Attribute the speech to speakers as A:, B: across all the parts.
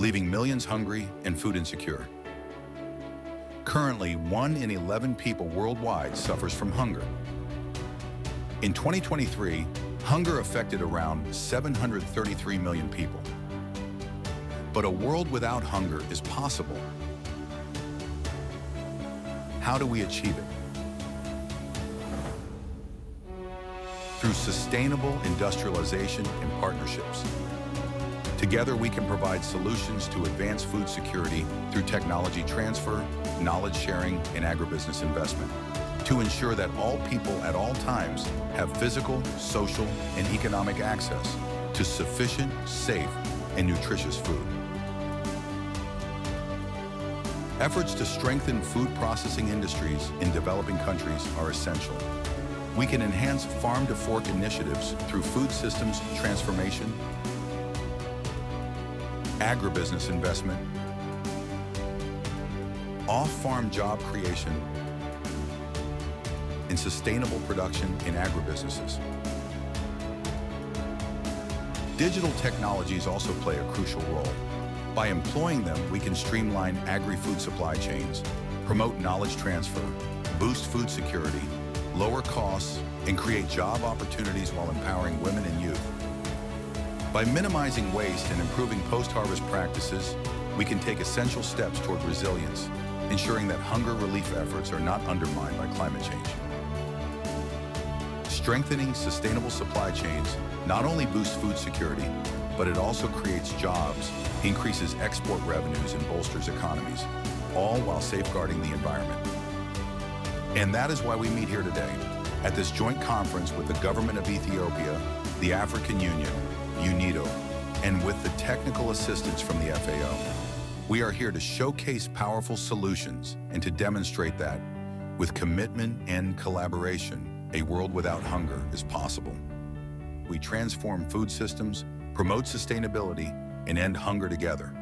A: leaving millions hungry and food insecure. Currently, 1 in 11 people worldwide suffers from hunger. In 2023, hunger affected around 733 million people. But a world without hunger is possible. How do we achieve it? Through sustainable industrialization and partnerships. Together, we can provide solutions to advance food security through technology transfer, knowledge sharing, and agribusiness investment, to ensure that all people at all times have physical, social, and economic access to sufficient, safe, and nutritious food. Efforts to strengthen food processing industries in developing countries are essential. We can enhance farm-to-fork initiatives through food systems transformation, agribusiness investment, off-farm job creation, and sustainable production in agribusinesses. Digital technologies also play a crucial role. By employing them, we can streamline agri-food supply chains, promote knowledge transfer, boost food security, lower costs, and create job opportunities while empowering women and youth. By minimizing waste and improving post-harvest practices, we can take essential steps toward resilience, ensuring that hunger relief efforts are not undermined by climate change. Strengthening sustainable supply chains not only boosts food security, but it also creates jobs, increases export revenues, and bolsters economies, all while safeguarding the environment. And that is why we meet here today, at this joint conference with the Government of Ethiopia, the African Union, Unido, and with the technical assistance from the FAO. We are here to showcase powerful solutions and to demonstrate that, with commitment and collaboration, a world without hunger is possible. We transform food systems, promote sustainability, and end hunger together.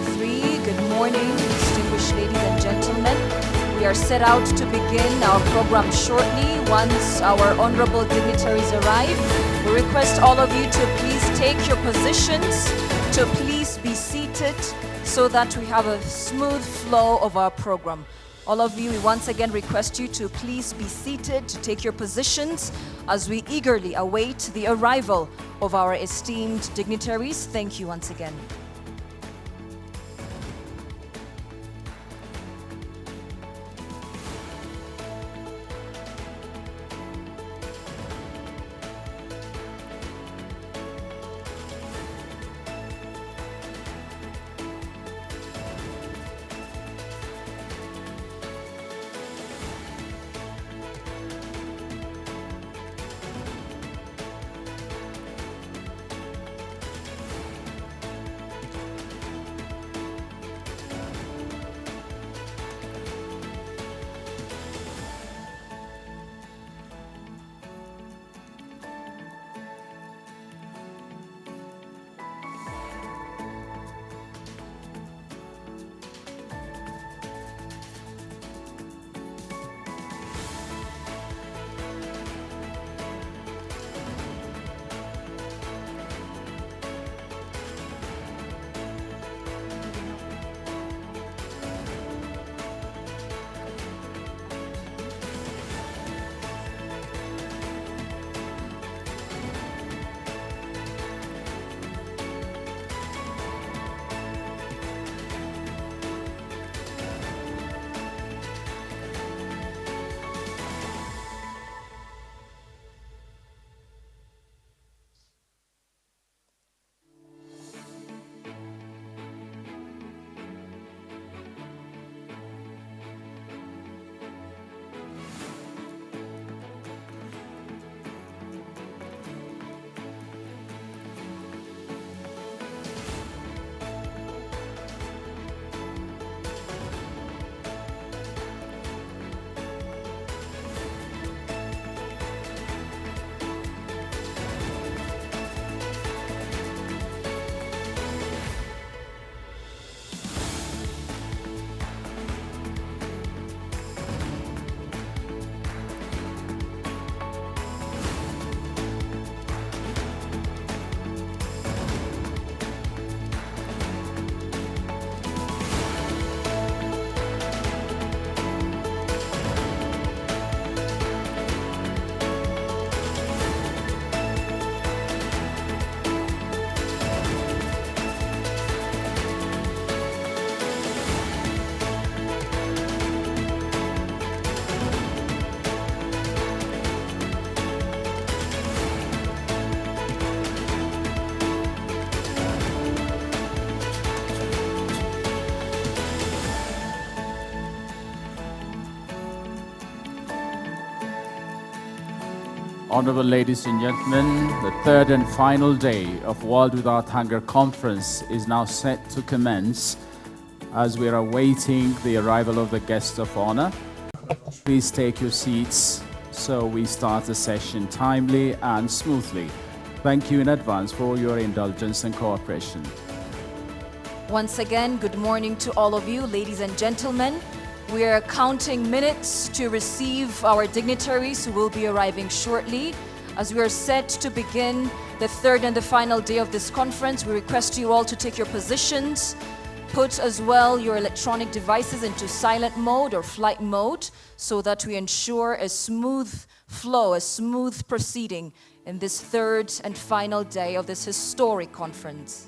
B: 2023. Good morning, distinguished ladies and gentlemen. We are set out to begin our program shortly once our honorable dignitaries arrive. We request all of you to please take your positions, to please be seated so that we have a smooth flow of our program. All of you, we once again request you to please be seated, to take your positions as we eagerly await the arrival of our esteemed dignitaries. Thank you once again.
C: Honorable ladies and gentlemen, the third and final day of World Without Hunger Conference is now set to commence as we are awaiting the arrival of the guests of honor. Please take your seats so we start the session timely and smoothly. Thank you in advance for your indulgence and cooperation.
B: Once again, good morning to all of you, ladies and gentlemen. We are counting minutes to receive our dignitaries who will be arriving shortly. As we are set to begin the third and the final day of this conference, we request you all to take your positions, put as well your electronic devices into silent mode or flight mode so that we ensure a smooth flow, a smooth proceeding in this third and final day of this historic conference.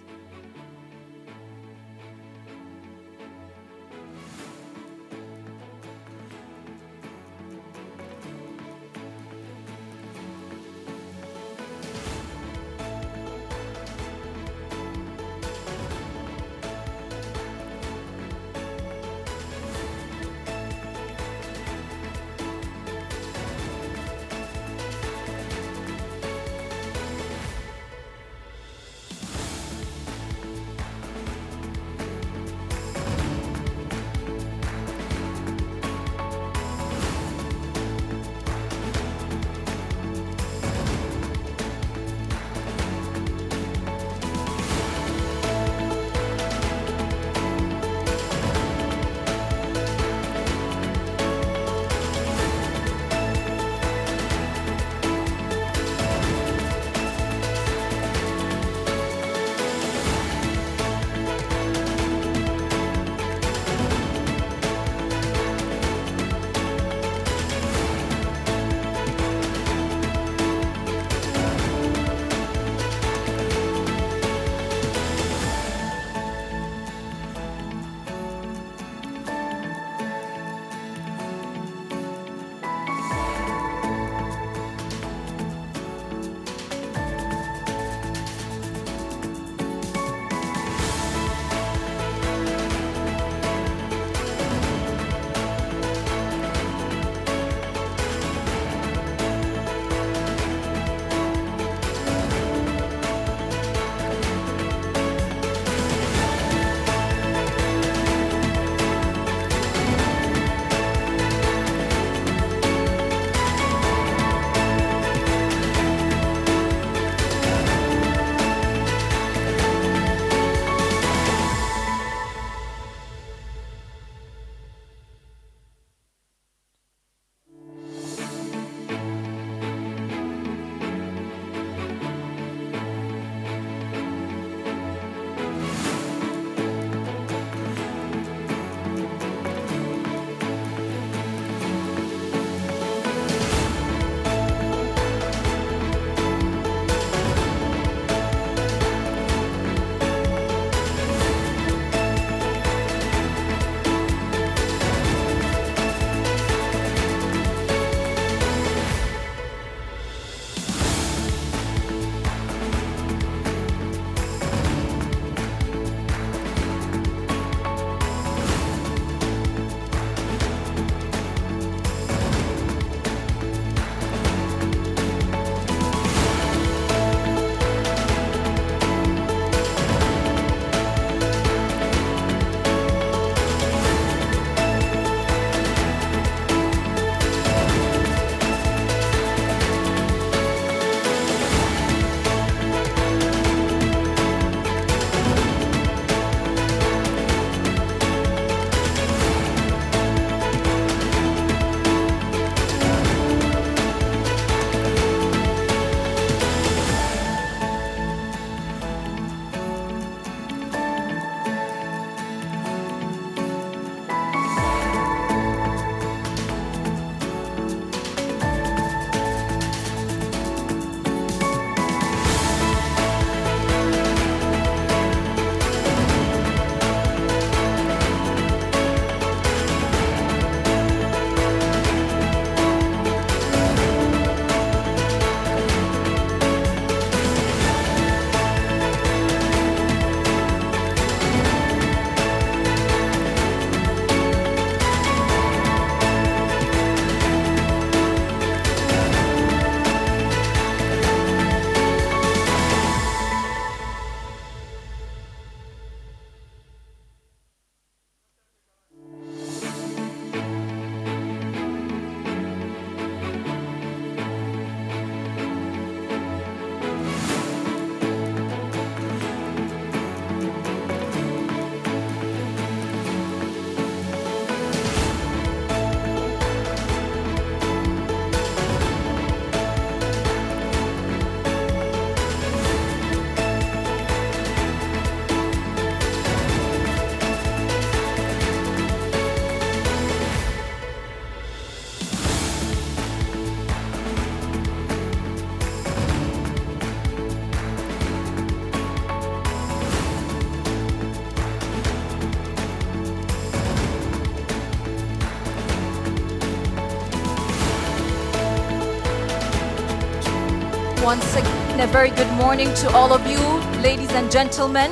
B: Once again, a very good morning to all of you, ladies and gentlemen.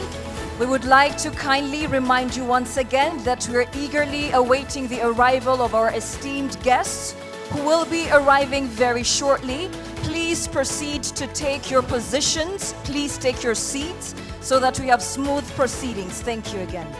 B: We would like to kindly remind you once again that we are eagerly awaiting the arrival of our esteemed guests who will be arriving very shortly. Please proceed to take your positions. Please take your seats so that we have smooth proceedings. Thank you again.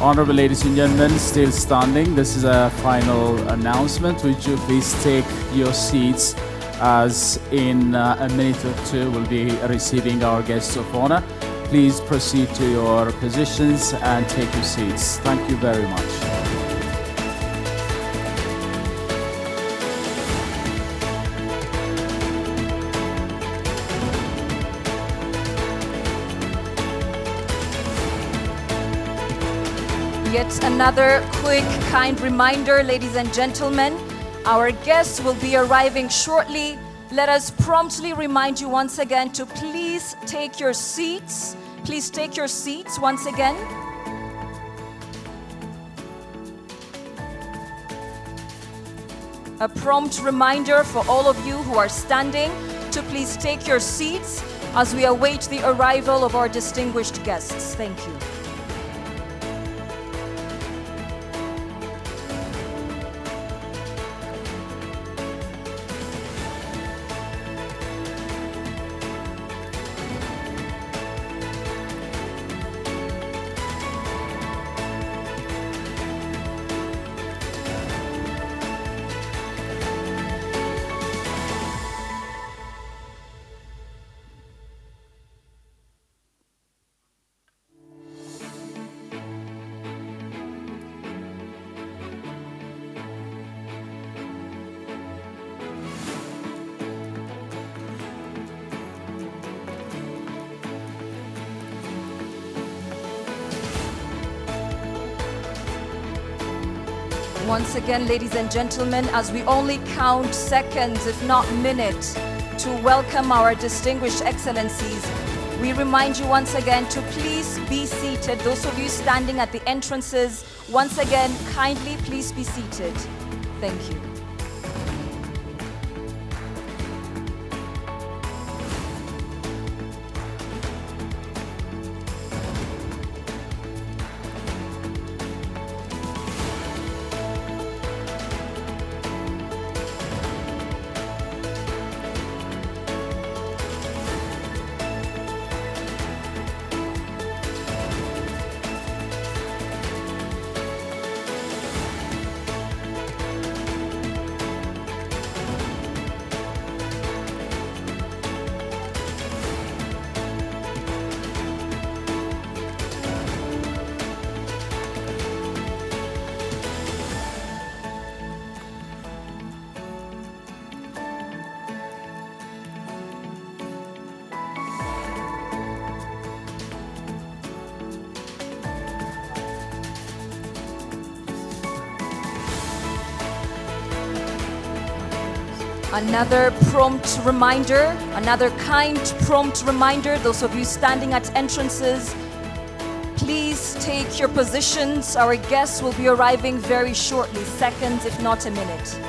C: Honorable ladies and gentlemen, still standing, this is a final announcement. Would you please take your seats, as in a minute or two we'll be receiving our guests of honor. Please proceed to your positions and take your seats. Thank you very much.
B: Yet another quick, kind reminder, ladies and gentlemen. Our guests will be arriving shortly. Let us promptly remind you once again to please take your seats. Please take your seats once again. A prompt reminder for all of you who are standing to please take your seats as we await the arrival of our distinguished guests. Thank you. Once again, ladies and gentlemen, as we only count seconds, if not minutes, to welcome our distinguished excellencies, we remind you once again to please be seated. Those of you standing at the entrances, once again, kindly please be seated. Thank you. Another prompt reminder, another kind prompt reminder, those of you standing at entrances, please take your positions. Our guests will be arriving very shortly, seconds if not a minute.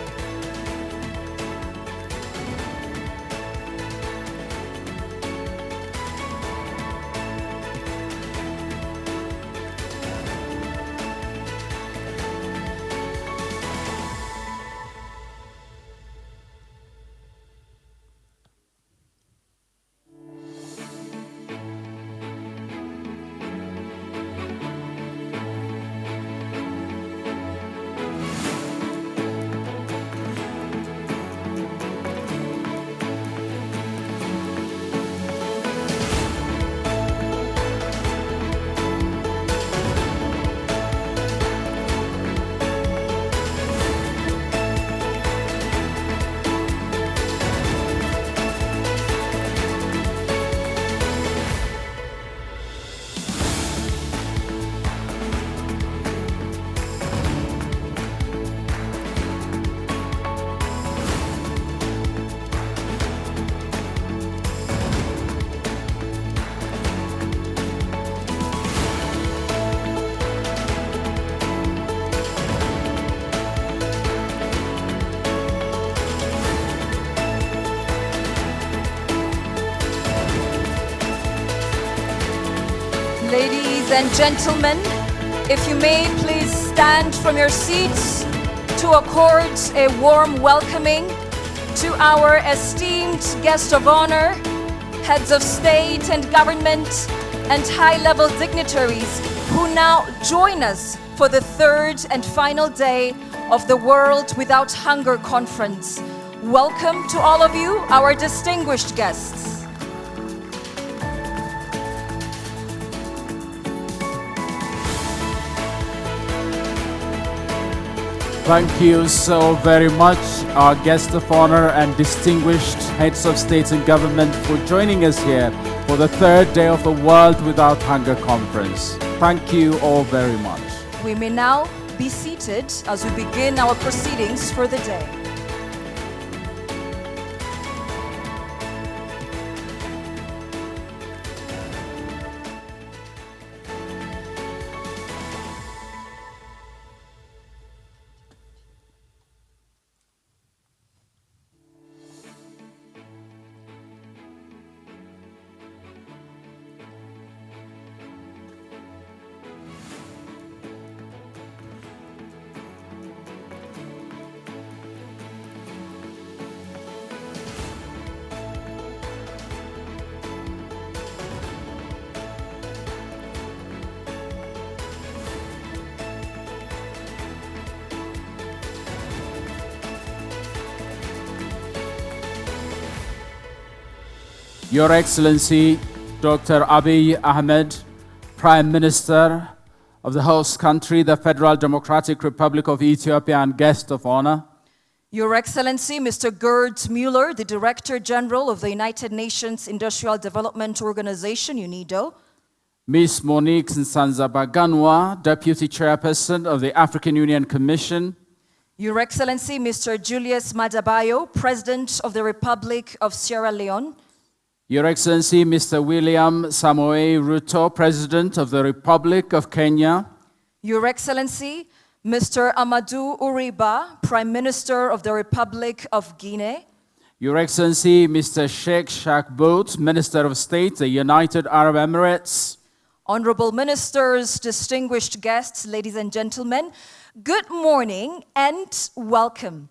B: Ladies and gentlemen, if you may please stand from your seats to accord a warm welcoming to our esteemed guest of honor, heads of state and government, and high-level dignitaries who now join us for the third and final day of the World Without Hunger Conference. Welcome to all of you, our distinguished guests.
C: Thank you so very much, our guest of honor and distinguished heads of state and government, for joining us here for the third day of the World Without Hunger Conference. Thank you all very much.
B: We may now be seated as we begin our proceedings for the day.
C: Your Excellency, Dr. Abiy Ahmed, Prime Minister of the host country, the Federal Democratic Republic of Ethiopia, and guest of honor.
B: Your Excellency, Mr. Gerd Müller, the Director General of the United Nations Industrial Development Organization, Unido.
C: Ms. Monique Nsanzabaganwa, Deputy Chairperson of the African Union Commission.
B: Your Excellency, Mr. Julius Madabayo, President of the Republic of Sierra Leone.
C: Your Excellency, Mr. William Samoei Ruto, President of the Republic of Kenya.
B: Your Excellency, Mr. Amadou Uriba, Prime Minister of the Republic of Guinea.
C: Your Excellency, Mr. Sheikh Shakbout, Minister of State, the United Arab Emirates.
B: Honorable Ministers, distinguished guests, ladies and gentlemen, good morning and welcome.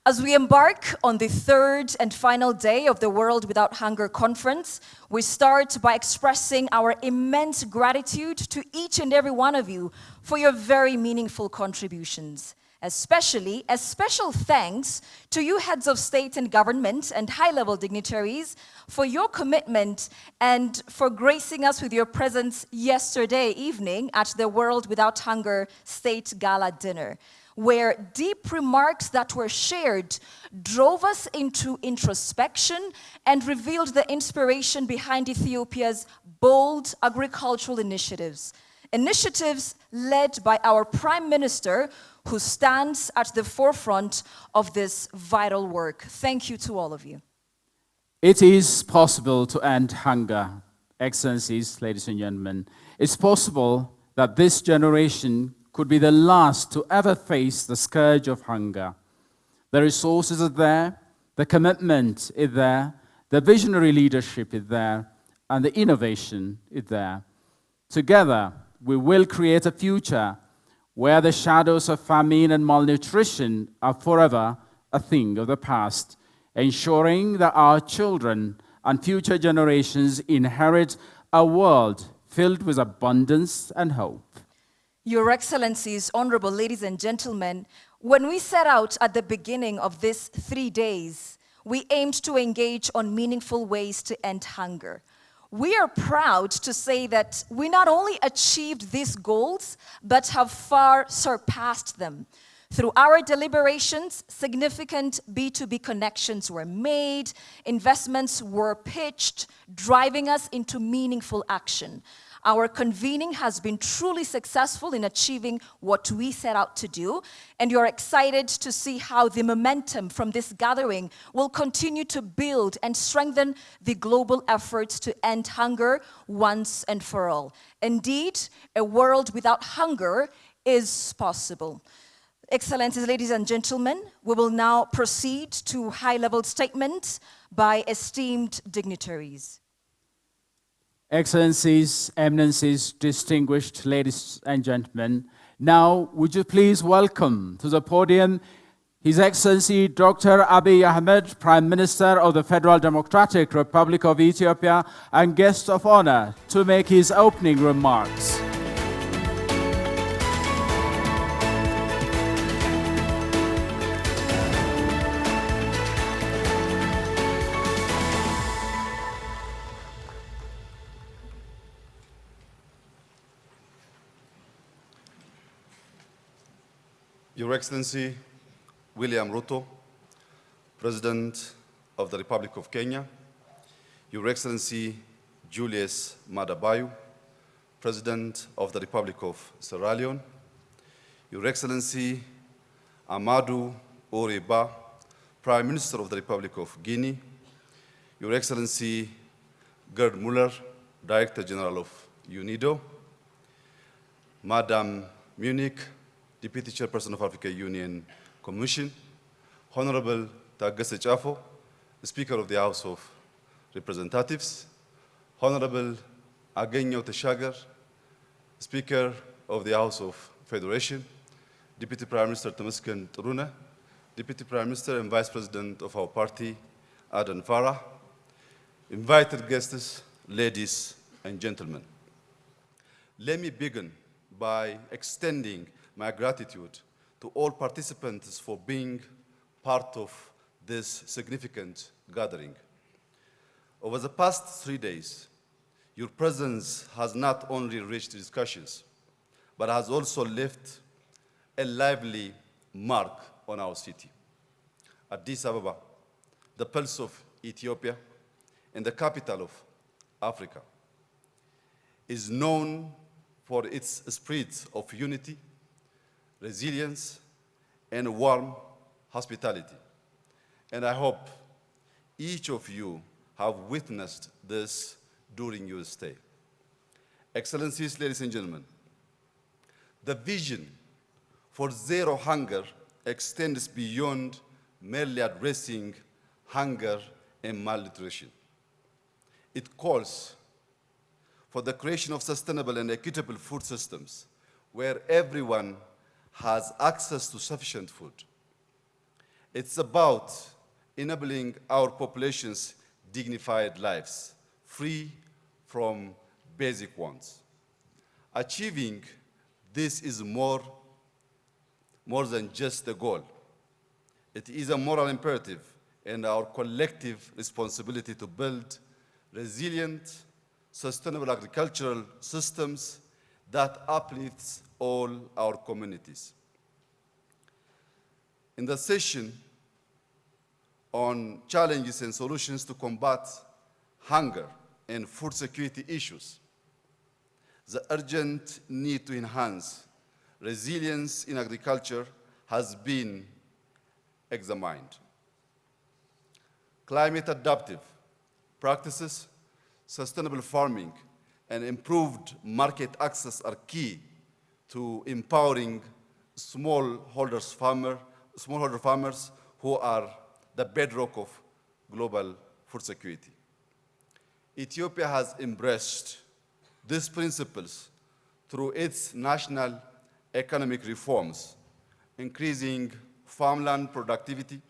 B: As we embark on the third and final day of the World Without Hunger Conference, we start by expressing our immense gratitude to each and every one of you for your very meaningful contributions. Especially, a special thanks to you heads of state and government and high-level dignitaries for your commitment and for gracing us with your presence yesterday evening at the World Without Hunger State Gala Dinner, where deep remarks that were shared drove us into introspection and revealed the inspiration behind Ethiopia's bold agricultural initiatives. Initiatives led by our Prime Minister, who stands at the forefront of this vital work. Thank you to all of you.
C: It is possible to end hunger, Excellencies, ladies and gentlemen. It's possible that this generation could be the last to ever face the scourge of hunger. The resources are there, the commitment is there, the visionary leadership is there, and the innovation is there. Together, we will create a future where the shadows of famine and malnutrition are forever a thing of the past, ensuring that our children and future generations inherit a world filled with abundance and hope.
B: Your Excellencies, honorable ladies and gentlemen, when we set out at the beginning of these 3 days, we aimed to engage on meaningful ways to end hunger. We are proud to say that we not only achieved these goals, but have far surpassed them. Through our deliberations, significant B2B connections were made, investments were pitched, driving us into meaningful action. Our convening has been truly successful in achieving what we set out to do, and you're excited to see how the momentum from this gathering will continue to build and strengthen the global efforts to end hunger once and for all. Indeed, a world without hunger is possible. Excellencies, ladies and gentlemen, we will now proceed to high-level statements by esteemed dignitaries.
C: Excellencies, Eminencies, distinguished ladies and gentlemen, now would you please welcome to the podium His Excellency Dr. Abiy Ahmed, Prime Minister of the Federal Democratic Republic of Ethiopia and guest of honor to make his opening remarks.
D: Your Excellency William Ruto, President of the Republic of Kenya, Your Excellency Julius Maada Bio, President of the Republic of Sierra Leone, Your Excellency Amadou Ore Ba, Prime Minister of the Republic of Guinea, Your Excellency Gerd Muller, Director General of Unido, Madam Munich, Deputy Chairperson of African Union Commission, Honorable Taggese Chafo, Speaker of the House of Representatives, Honorable Agenyo Teshagar, Speaker of the House of Federation, Deputy Prime Minister Temesgen Turuna, Deputy Prime Minister and Vice President of our party, Adan Farah, invited guests, ladies and gentlemen. Let me begin by extending my gratitude to all participants for being part of this significant gathering. Over the past 3 days, your presence has not only reached discussions, but has also left a lively mark on our city. Addis Ababa, the pulse of Ethiopia and the capital of Africa, is known for its spirit of unity, resilience, and warm hospitality. And I hope each of you have witnessed this during your stay. Excellencies, ladies and gentlemen, the vision for zero hunger extends beyond merely addressing hunger and malnutrition. It calls for the creation of sustainable and equitable food systems where everyone has access to sufficient food. It's about enabling our population's dignified lives, free from basic wants. Achieving this is more than just a goal. It is a moral imperative and our collective responsibility to build resilient, sustainable agricultural systems that uplifts all our communities. In the session on challenges and solutions to combat hunger and food security issues, the urgent need to enhance resilience in agriculture has been examined. Climate adaptive practices, sustainable farming, and improved market access are key to empowering smallholder farmers who are the bedrock of global food security. Ethiopia has embraced these principles through its national economic reforms, increasing farmland productivity,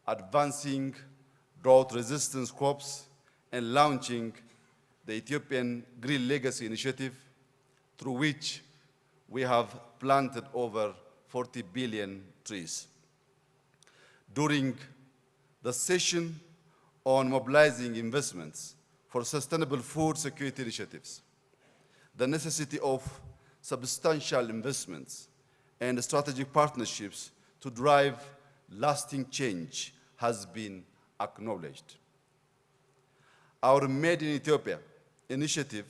D: advancing drought-resistant crops, and launching the Ethiopian Green Legacy Initiative, through which we have planted over 40 billion trees. During the session on mobilizing investments for sustainable food security initiatives, the necessity of substantial investments and strategic partnerships to drive lasting change has been acknowledged. Our Made in Ethiopia initiative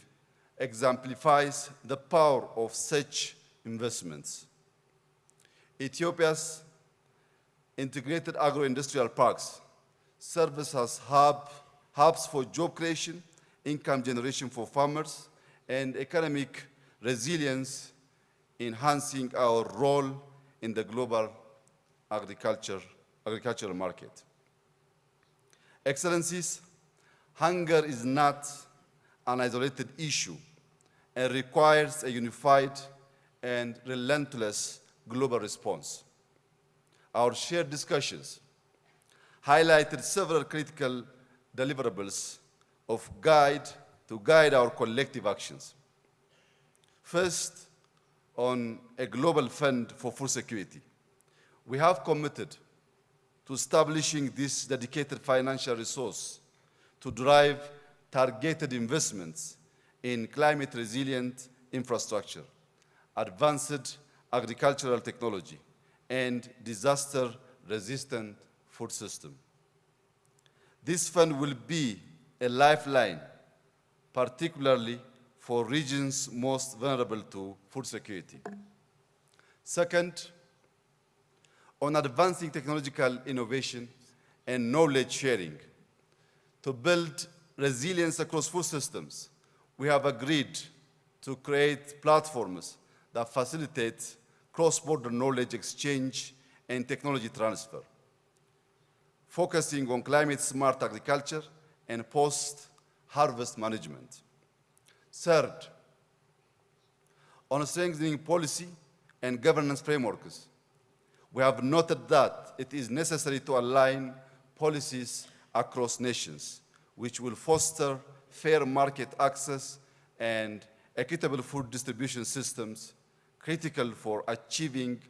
D: exemplifies the power of such investments. Ethiopia's integrated agro-industrial parks serve as hubs for job creation, income generation for farmers, and economic resilience, enhancing our role in the global agricultural market. Excellencies, hunger is not an isolated issue and requires a unified and relentless global response. Our shared discussions highlighted several critical deliverables to guide our collective actions. First, on a global fund for food security, we have committed to establishing this dedicated financial resource to drive targeted investments in climate-resilient infrastructure, advanced agricultural technology, and disaster-resistant food system. This fund will be a lifeline, particularly for regions most vulnerable to food security. Second, on advancing technological innovation and knowledge sharing. To build resilience across food systems, we have agreed to create platforms that facilitate cross-border knowledge exchange and technology transfer, focusing on climate-smart agriculture and post-harvest management. Third, on strengthening policy and governance frameworks, we have noted that it is necessary to align policies across nations, which will foster fair market access and equitable food distribution systems critical for achieving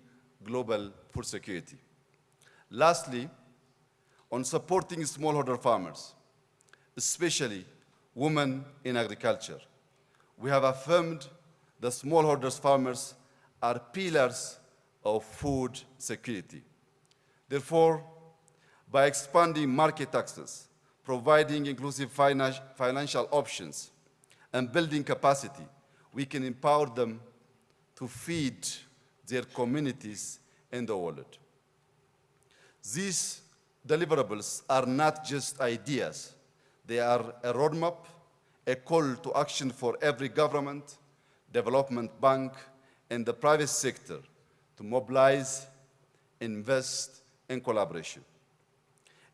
D: global food security. Lastly, on supporting smallholder farmers, especially women in agriculture, we have affirmed the smallholder farmers are pillars of food security. Therefore, by expanding market access, providing inclusive financial options, and building capacity, we can empower them to feed their communities and the world. These deliverables are not just ideas. They are a roadmap, a call to action for every government, development bank, and the private sector to mobilize, invest, and collaboration.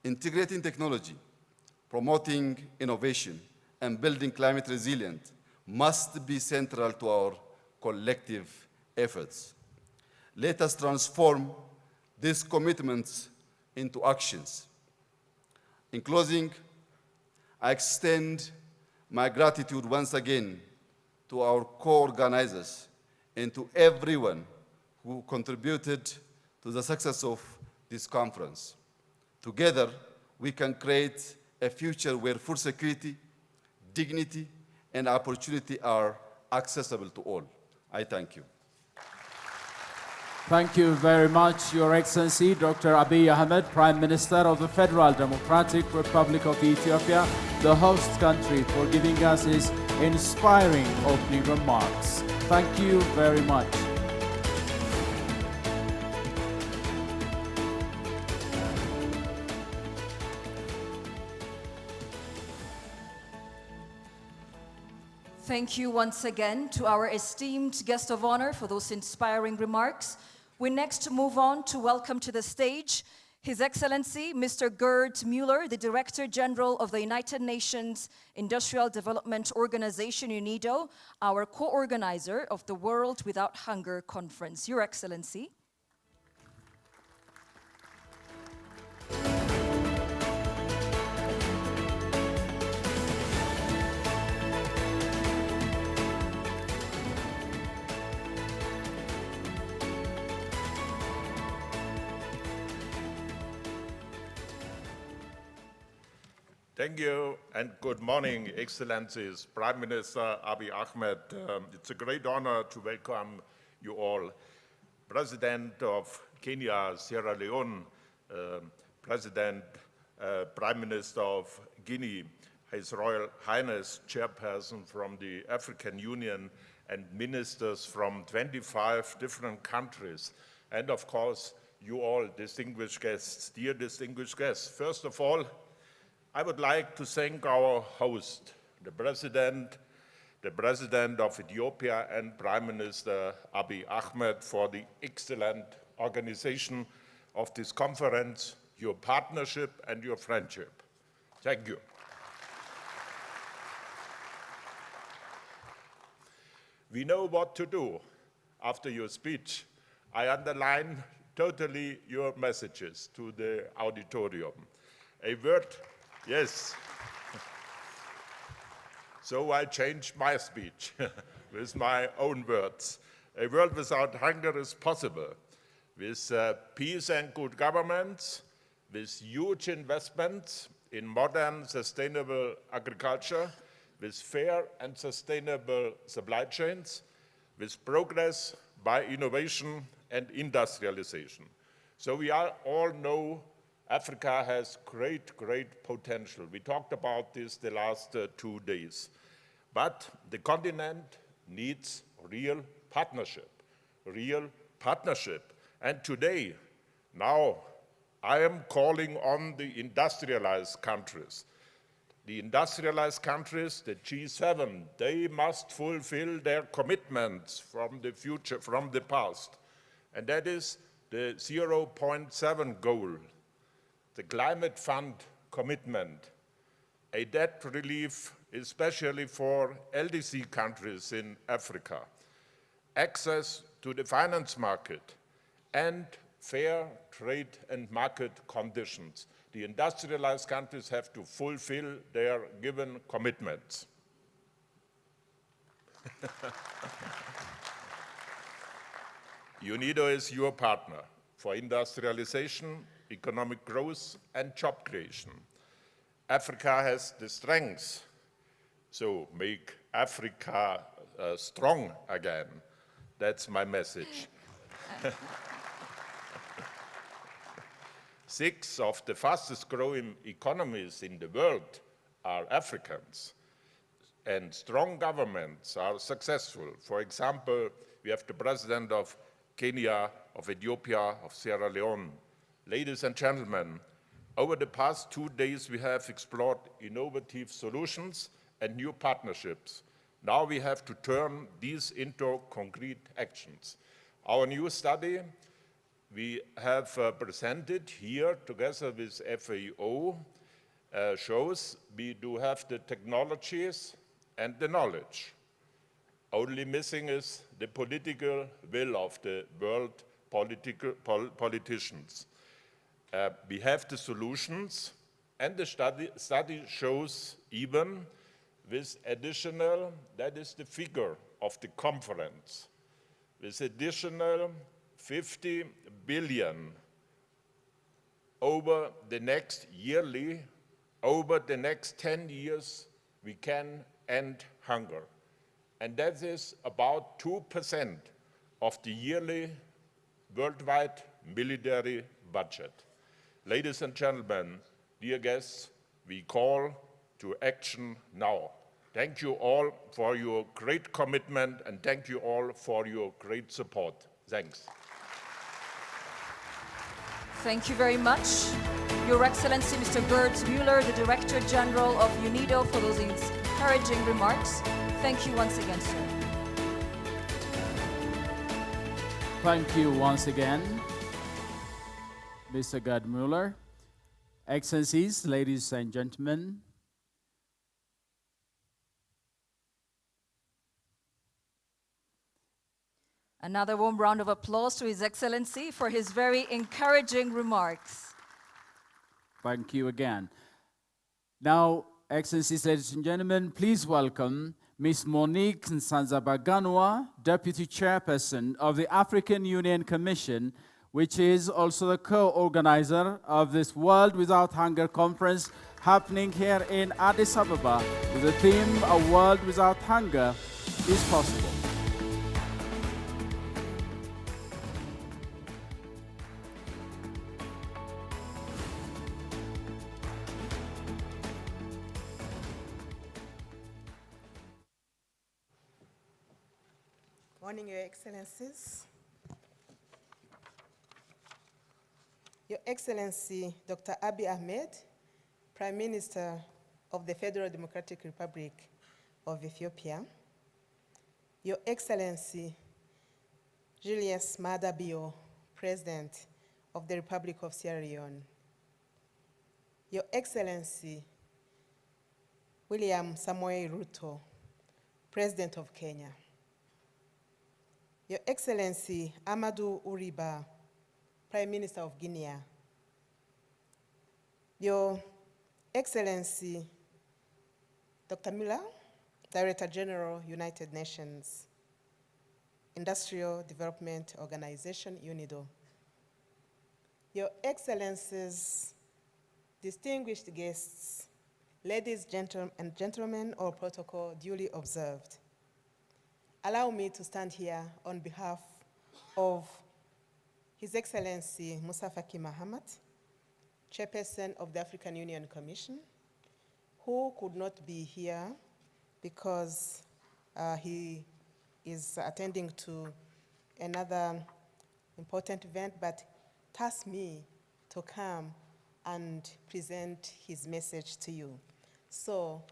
D: Integrating technology, promoting innovation, and building climate resilient must be central to our collective efforts. Let us transform these commitments into actions. In closing, I extend my gratitude once again to our co-organizers and to everyone who contributed to the success of this conference. Together, we can create a future where food security, dignity, and opportunity are accessible to all. I thank you.
C: Thank you very much, Your Excellency, Dr. Abiy Ahmed, Prime Minister of the Federal Democratic Republic of Ethiopia, the host country, for giving us his inspiring opening remarks. Thank you very much.
B: Thank you once again to our esteemed guest of honor for those inspiring remarks. We next move on to welcome to the stage His Excellency Mr. Gerd Mueller, the Director General of the United Nations Industrial Development Organization, Unido, our co-organizer of the World Without Hunger Conference. Your Excellency.
E: Thank you and good morning, Excellencies. Prime Minister Abiy Ahmed, it's a great honor to welcome you all. President of Kenya, Sierra Leone, President, Prime Minister of Guinea, His Royal Highness, Chairperson from the African Union, and ministers from 25 different countries, and of course, you all distinguished guests, dear distinguished guests. First of all, I would like to thank our host, the President of Ethiopia and Prime Minister Abiy Ahmed for the excellent organization of this conference, your partnership and your friendship. Thank you. We know what to do after your speech. I underline totally your messages to the auditorium. A word. Yes. So I changed my speech with my own words. A world without hunger is possible with peace and good governance, with huge investments in modern sustainable agriculture, with fair and sustainable supply chains, with progress by innovation and industrialization. So we all know Africa has great potential. We talked about this the last 2 days. But the continent needs real partnership. And today, now, I am calling on the industrialized countries. The industrialized countries, the G7, they must fulfill their commitments from the future, from the past. And that is the 0.7 goal. The climate fund commitment, a debt relief especially for LDC countries in Africa, access to the finance market, and fair trade and market conditions. The industrialized countries have to fulfill their given commitments. Unido is your partner for industrialization, economic growth, and job creation. Africa has the strengths, so make Africa strong again. That's my message. 6 of the fastest growing economies in the world are Africans, and strong governments are successful. For example, we have the President of Kenya, of Ethiopia, of Sierra Leone. Ladies and gentlemen, over the past 2 days, we have explored innovative solutions and new partnerships. Now we have to turn these into concrete actions. Our new study we have presented here together with FAO shows we do have the technologies and the knowledge. Only missing is the political will of the world politicians. We have the solutions, and the study shows even with additional, that is the figure of the conference, with additional 50 billion over the next yearly, over the next 10 years, we can end hunger. And that is about 2% of the yearly worldwide military budget. Ladies and gentlemen, dear guests, we call to action now. Thank you all for your great commitment, and thank you all for your great support. Thanks.
B: Thank you very much, Your Excellency Mr. Gerd Müller, the Director General of Unido, for those encouraging remarks. Thank you once again, sir.
C: Thank you once again, Mr. Gerd Müller. Excellencies, ladies and gentlemen,
B: another warm round of applause to His Excellency for his very encouraging remarks.
C: Thank you again. Now, Excellencies, ladies and gentlemen, please welcome Ms. Monique Nsanzabaganwa, Deputy Chairperson of the African Union Commission, which is also the co-organizer of this World Without Hunger conference happening here in Addis Ababa with the theme, A World Without Hunger is Possible.
F: Morning, Your Excellencies. Your Excellency, Dr. Abiy Ahmed, Prime Minister of the Federal Democratic Republic of Ethiopia. Your Excellency, Julius Maada Bio, President of the Republic of Sierra Leone. Your Excellency, William Samoei Ruto, President of Kenya. Your Excellency, Amadou Uriba, Prime Minister of Guinea. Your Excellency, Dr. Müller, Director General, United Nations Industrial Development Organization, Unido. Your Excellencies, distinguished guests, ladies and gentlemen, all protocol duly observed. Allow me to stand here on behalf of His Excellency Musa Faki Mahamat, Chairperson of the African Union Commission, who could not be here because he is attending to another important event, but tasked me to come and present his message to you. So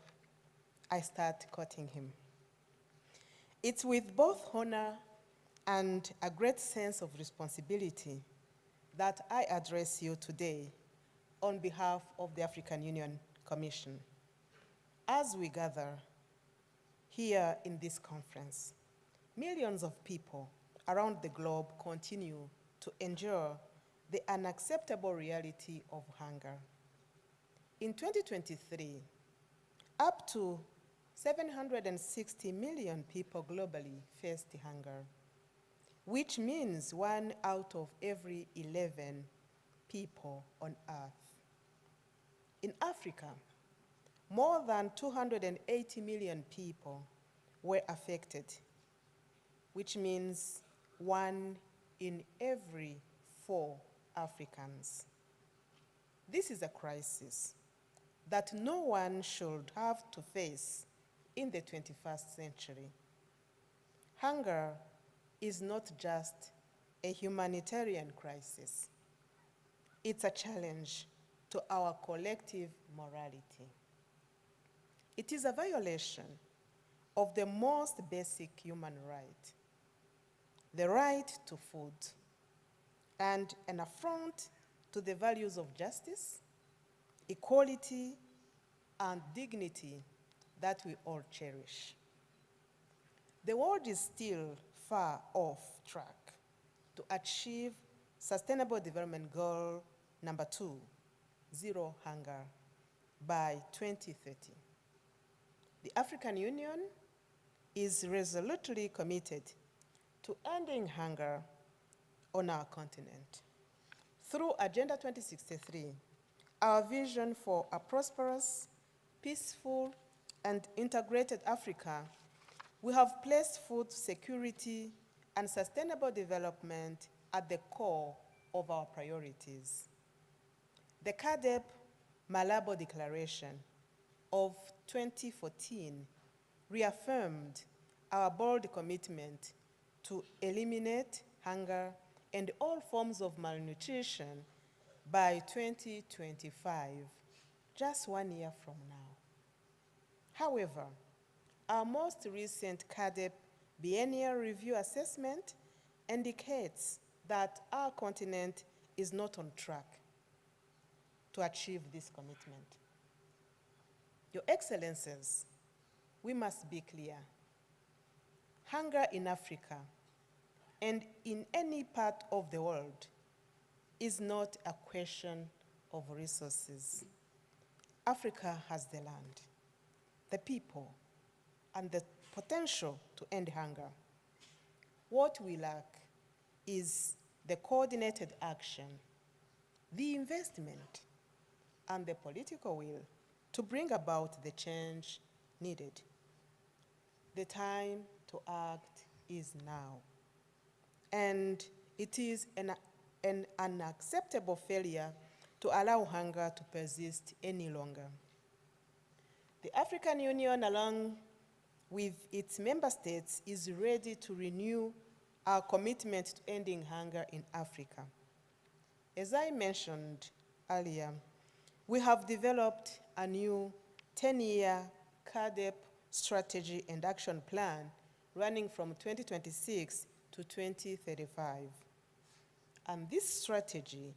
F: I start quoting him. It's with both honor and a great sense of responsibility that I address you today on behalf of the African Union Commission. As we gather here in this conference, millions of people around the globe continue to endure the unacceptable reality of hunger. In 2023, up to 760 million people globally faced hunger, which means 1 out of every 11 people on Earth. In Africa, more than 280 million people were affected, which means 1 in every 4 Africans. This is a crisis that no one should have to face in the 21st century. Hunger is not just a humanitarian crisis. It's a challenge to our collective morality. It is a violation of the most basic human right, the right to food, and an affront to the values of justice, equality, and dignity that we all cherish. The world is still far off track to achieve Sustainable Development Goal number 2, zero hunger, by 2030. The African Union is resolutely committed to ending hunger on our continent. Through Agenda 2063, our vision for a prosperous, peaceful, and integrated Africa, we have placed food security and sustainable development at the core of our priorities. The CADEP Malabo Declaration of 2014 reaffirmed our bold commitment to eliminate hunger and all forms of malnutrition by 2025, just 1 year from now. However, our most recent CADEP biennial review assessment indicates that our continent is not on track to achieve this commitment. Your Excellencies, we must be clear. Hunger in Africa and in any part of the world is not a question of resources. Africa has the land, the people, and the potential to end hunger. What we lack is the coordinated action, the investment, and the political will to bring about the change needed. The time to act is now. And it is an unacceptable failure to allow hunger to persist any longer. The African Union, along with its member states, is ready to renew our commitment to ending hunger in Africa. As I mentioned earlier, we have developed a new 10-year CADEP strategy and action plan running from 2026 to 2035. And this strategy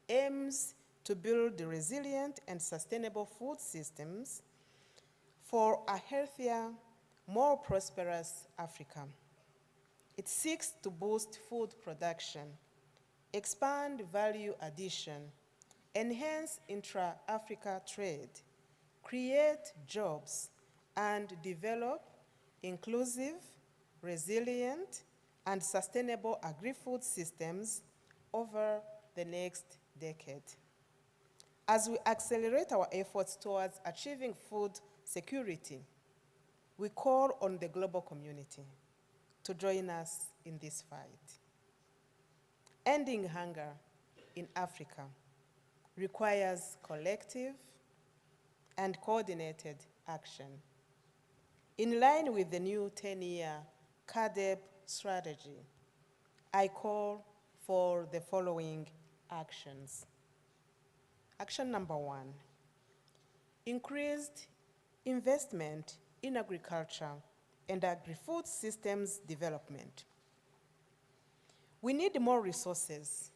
F: aims to build resilient and sustainable food systems for a healthier, more prosperous Africa. It seeks to boost food production, expand value addition, enhance intra-Africa trade, create jobs, and develop inclusive, resilient, and sustainable agri-food systems over the next decade. As we accelerate our efforts towards achieving food security, we call on the global community to join us in this fight. Ending hunger in Africa requires collective and coordinated action. In line with the new 10-year CADEP strategy, I call for the following actions. Action number 1, increased investment in agriculture and agri-food systems development. We need more resources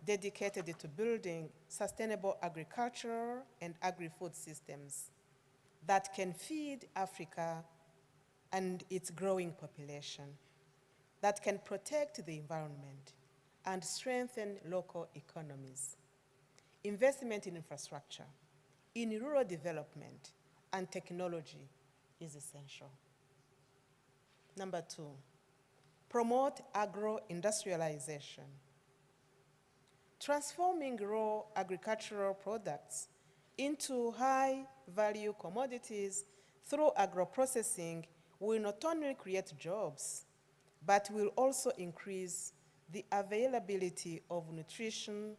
F: dedicated to building sustainable agricultural and agri-food systems that can feed Africa and its growing population, that can protect the environment and strengthen local economies. Investment in infrastructure, in rural development, and technology is essential. Number 2, promote agro-industrialization. Transforming raw agricultural products into high-value commodities through agro-processing will not only create jobs, but will also increase the availability of nutritious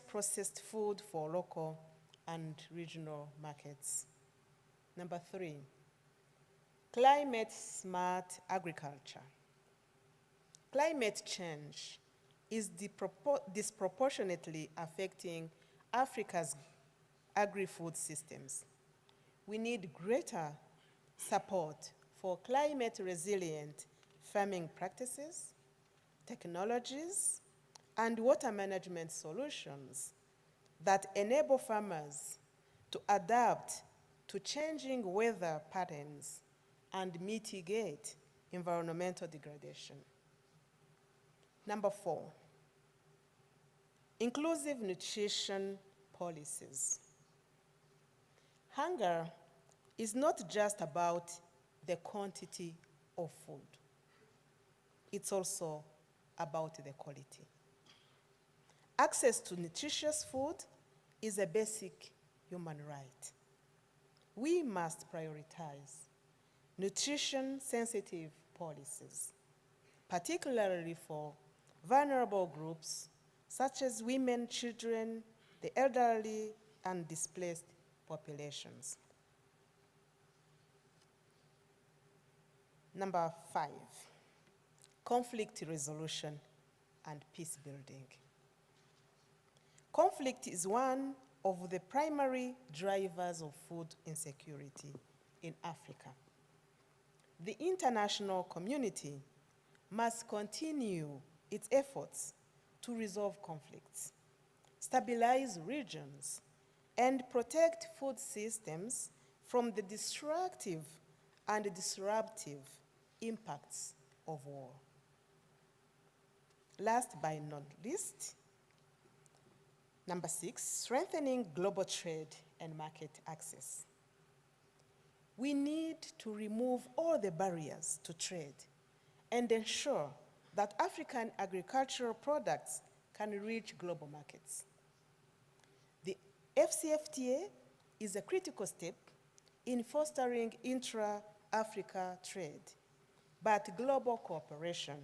F: processed food for local and regional markets. Number 3, climate-smart agriculture. Climate change is disproportionately affecting Africa's agri-food systems. We need greater support for climate-resilient farming practices, technologies, and water management solutions that enable farmers to adapt to changing weather patterns and mitigate environmental degradation. Number 4, inclusive nutrition policies. Hunger is not just about the quantity of food. It's also about the quality. Access to nutritious food is a basic human right. We must prioritize nutrition-sensitive policies, particularly for vulnerable groups such as women, children, the elderly, and displaced populations. Number 5, conflict resolution and peace building. Conflict is one of the primary drivers of food insecurity in Africa. The international community must continue its efforts to resolve conflicts, stabilize regions, and protect food systems from the destructive and disruptive impacts of war. Last but not least, number 6, strengthening global trade and market access. We need to remove all the barriers to trade and ensure that African agricultural products can reach global markets. The FCFTA is a critical step in fostering intra-Africa trade, but global cooperation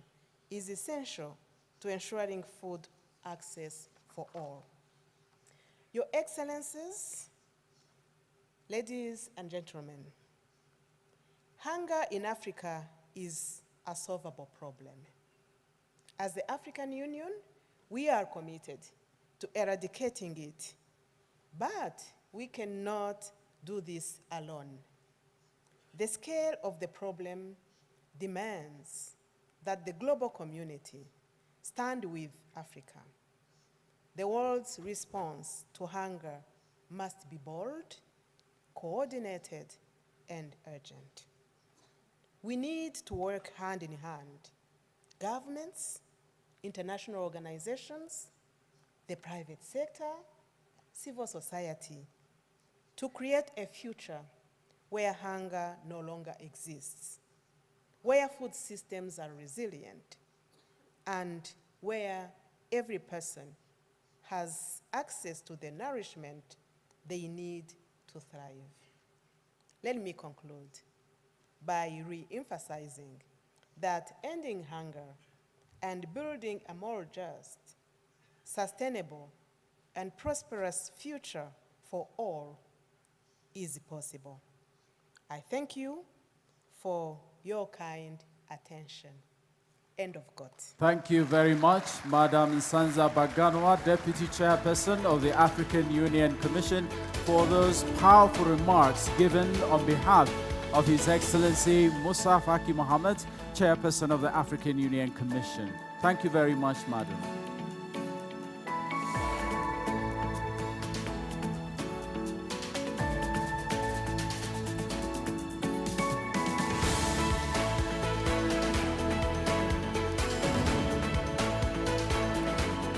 F: is essential to ensuring food access for all. Your Excellencies, ladies and gentlemen, hunger in Africa is a solvable problem. As the African Union, we are committed to eradicating it, but we cannot do this alone. The scale of the problem demands that the global community stand with Africa. The world's response to hunger must be bold, coordinated, and urgent. We need to work hand in hand. Governments, international organizations, the private sector, civil society, to create a future where hunger no longer exists, where food systems are resilient, and where every person has access to the nourishment they need to thrive. Let me conclude by re-emphasizing that ending hunger and building a more just, sustainable, and prosperous future for all is possible. I thank you for your kind attention. End of quote.
C: Thank you very much, Madam Nsanza Baganwa, Deputy Chairperson of the African Union Commission, for those powerful remarks given on behalf of His Excellency Musa Faki Mohammed, Chairperson of the African Union Commission. Thank you very much, Madam.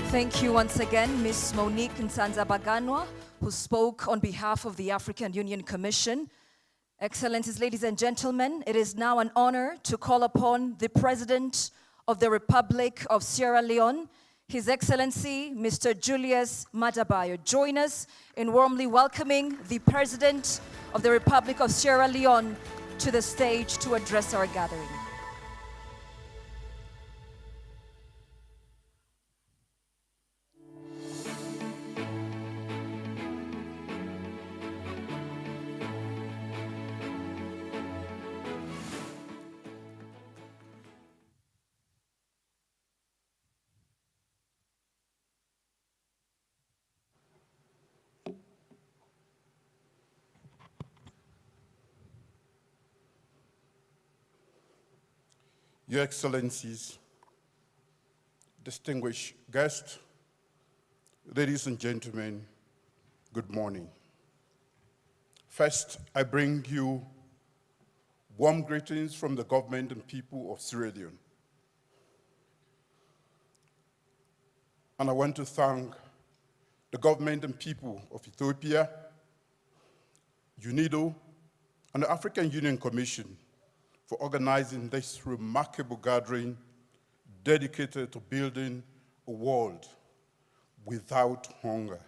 B: Thank you once again, Ms. Monique Nsanza Baganwa, who spoke on behalf of the African Union Commission. Excellencies, ladies and gentlemen, it is now an honor to call upon the President of the Republic of Sierra Leone, His Excellency, Mr. Julius Madabayo. Join us in warmly welcoming the President of the Republic of Sierra Leone to the stage to address our gathering.
G: Your Excellencies, distinguished guests, ladies and gentlemen, good morning. First, I bring you warm greetings from the government and people of Sierra Leone. And I want to thank the government and people of Ethiopia, Unido, and the African Union Commission for organizing this remarkable gathering dedicated to building a world without hunger.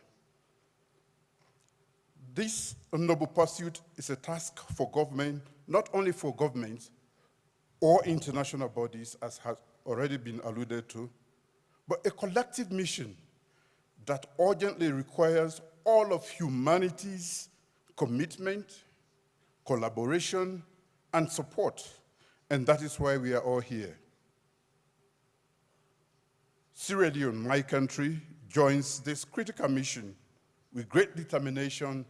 G: This noble pursuit is a task for government, not only for governments or international bodies, as has already been alluded to, but a collective mission that urgently requires all of humanity's commitment, collaboration, and support and that is why we are all here. Sierra Leone, my country, joins this critical mission with great determination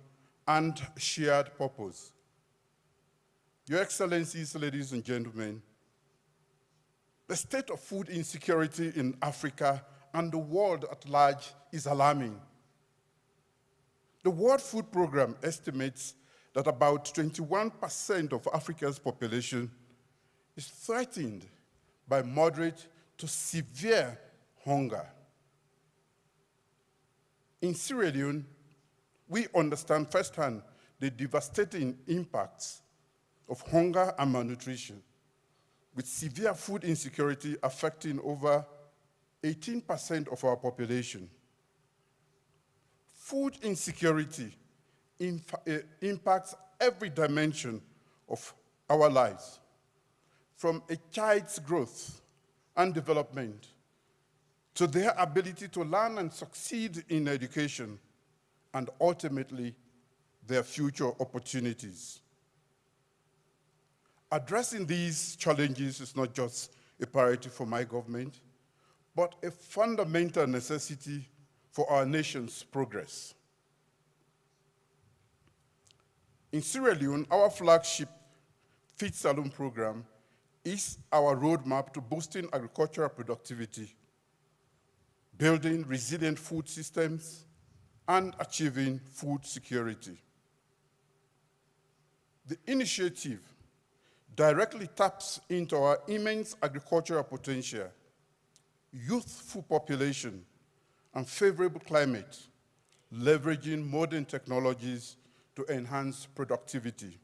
G: and shared purpose. Your Excellencies, ladies and gentlemen, the state of food insecurity in Africa and the world at large is alarming. The World Food Programme estimates that about 21% of Africa's population is threatened by moderate to severe hunger. In Sierra Leone, we understand firsthand the devastating impacts of hunger and malnutrition, with severe food insecurity affecting over 18% of our population. Food insecurity impacts every dimension of our lives, from a child's growth and development to their ability to learn and succeed in education, and ultimately their future opportunities. Addressing these challenges is not just a priority for my government, but a fundamental necessity for our nation's progress. In Sierra Leone, our flagship Feed Saloon program is our roadmap to boosting agricultural productivity, building resilient food systems, and achieving food security. The initiative directly taps into our immense agricultural potential, youthful population, and favorable climate, leveraging modern technologies to enhance productivity.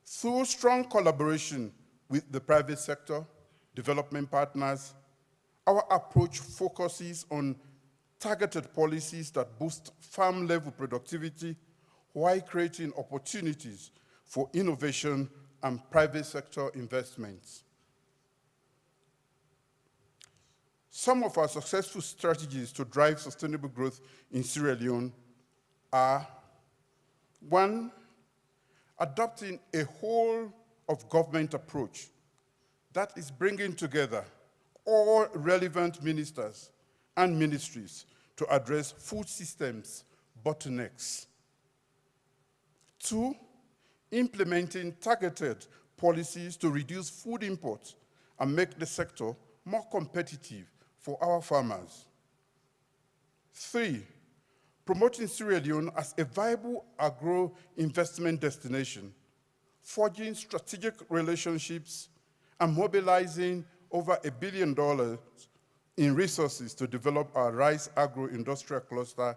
G: Through strong collaboration with the private sector, development partners, our approach focuses on targeted policies that boost farm-level productivity while creating opportunities for innovation and private sector investments. Some of our successful strategies to drive sustainable growth in Sierra Leone are: 1, adopting a whole-of-government approach that is bringing together all relevant ministers and ministries to address food systems bottlenecks. 2, implementing targeted policies to reduce food imports and make the sector more competitive for our farmers. 3, promoting Sierra Leone as a viable agro-investment destination, forging strategic relationships and mobilizing over $1 billion in resources to develop our rice agro-industrial cluster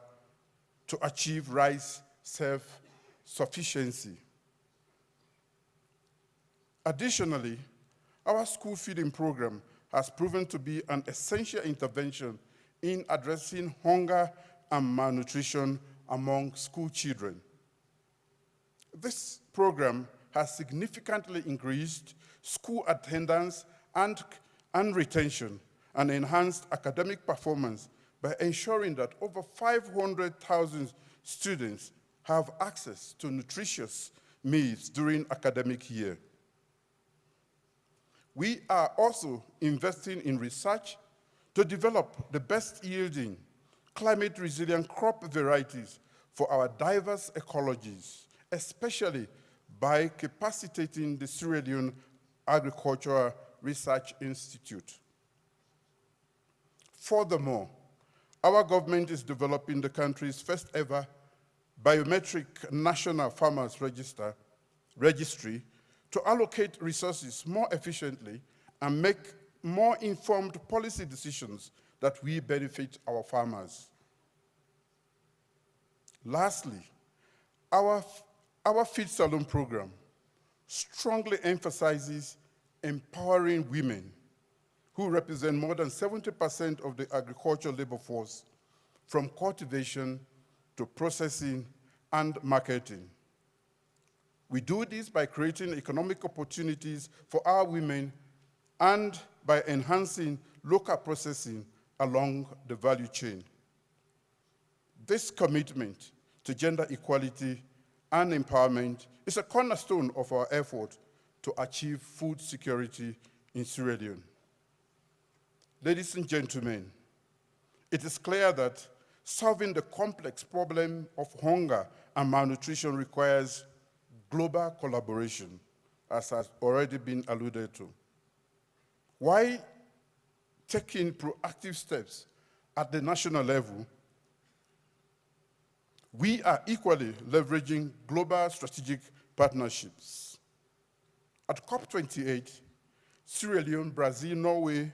G: to achieve rice self-sufficiency. Additionally, our school feeding program has proven to be an essential intervention in addressing hunger and malnutrition among school children. This program has significantly increased school attendance and retention, and enhanced academic performance by ensuring that over 500,000 students have access to nutritious meals during academic year. We are also investing in research to develop the best yielding, climate-resilient crop varieties for our diverse ecologies, especially by capacitating the Sierra Leone Agricultural Research Institute. Furthermore, our government is developing the country's first ever biometric national farmers registry to allocate resources more efficiently and make more informed policy decisions that will benefit our farmers. Lastly, our Feed Saloon program strongly emphasizes empowering women who represent more than 70% of the agricultural labor force, from cultivation to processing and marketing. We do this by creating economic opportunities for our women and by enhancing local processing along the value chain. This commitment to gender equality and empowerment is a cornerstone of our effort to achieve food security in Sierra Leone. Ladies and gentlemen, it is clear that solving the complex problem of hunger and malnutrition requires global collaboration, as has already been alluded to. While taking proactive steps at the national level, we are equally leveraging global strategic partnerships. At COP28, Sierra Leone, Brazil, Norway,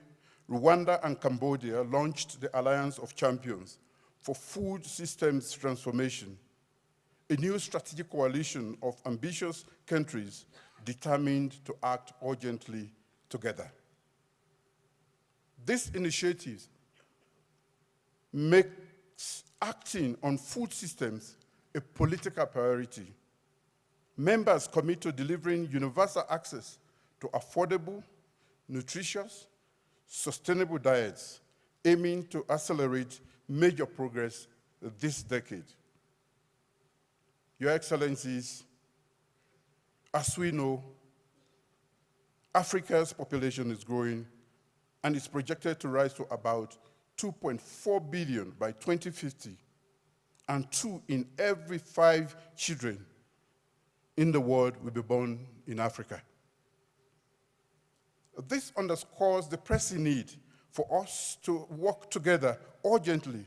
G: Rwanda, and Cambodia launched the Alliance of Champions for Food Systems Transformation, a new strategic coalition of ambitious countries determined to act urgently together. This initiative makes acting on food systems a political priority. Members commit to delivering universal access to affordable, nutritious, sustainable diets, aiming to accelerate major progress this decade. Your Excellencies, as we know, Africa's population is growing and is projected to rise to about 2.4 billion by 2050, and 2 in every 5 children in the world will be born in Africa. This underscores the pressing need for us to work together urgently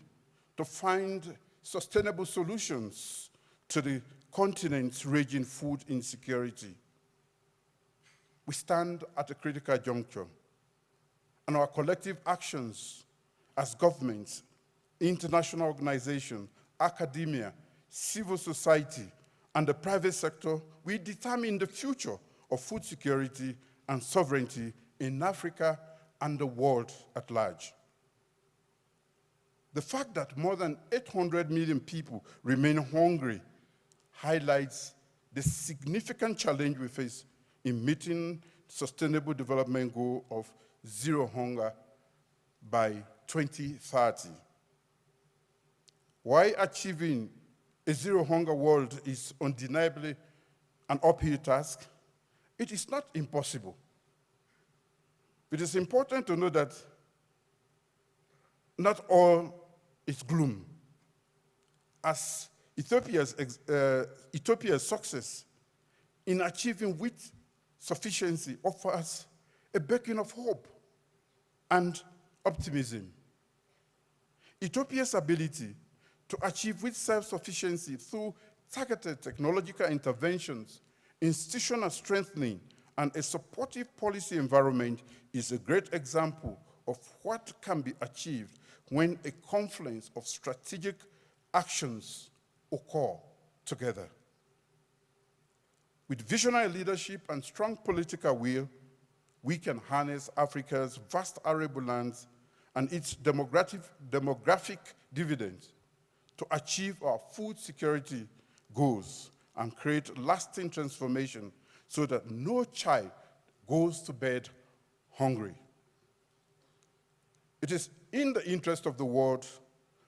G: to find sustainable solutions to the continent's raging food insecurity. We stand at a critical juncture, and our collective actions as governments, international organizations, academia, civil society, and the private sector will determine the future of food security and sovereignty in Africa and the world at large. The fact that more than 800 million people remain hungry highlights the significant challenge we face in meeting Sustainable Development Goal of zero hunger by 2030. While achieving a zero hunger world is undeniably an uphill task, it is not impossible. It is important to know that not all is gloom, as Ethiopia's success in achieving wheat sufficiency offers a beacon of hope and optimism. Ethiopia's ability to achieve wheat self-sufficiency through targeted technological interventions, institutional strengthening, and a supportive policy environment is a great example of what can be achieved when a confluence of strategic actions occur together. With visionary leadership and strong political will, we can harness Africa's vast arable lands and its demographic dividends to achieve our food security goals and create lasting transformation so that no child goes to bed hungry. It is in the interest of the world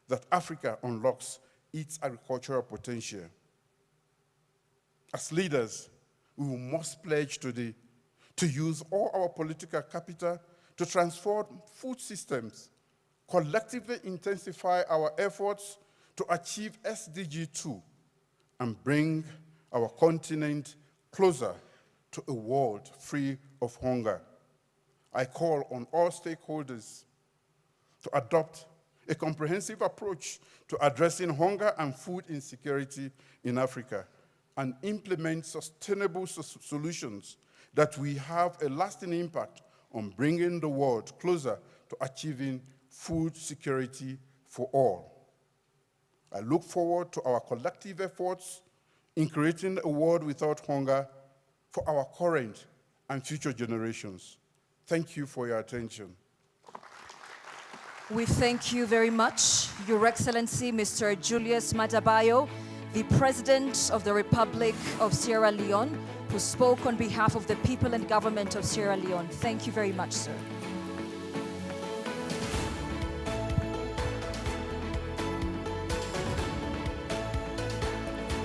G: that Africa unlocks its agricultural potential. As leaders, we must pledge to use all our political capital to transform food systems, collectively intensify our efforts to achieve SDG 2, and bring our continent closer to a world free of hunger. I call on all stakeholders to adopt a comprehensive approach to addressing hunger and food insecurity in Africa and implement sustainable solutions that will have a lasting impact on bringing the world closer to achieving food security for all. I look forward to our collective efforts in creating a world without hunger for our current and future generations. Thank you for your attention.
B: We thank you very much, Your Excellency, Mr. Julius Madabayo, the President of the Republic of Sierra Leone, who spoke on behalf of the people and government of Sierra Leone. Thank you very much, sir.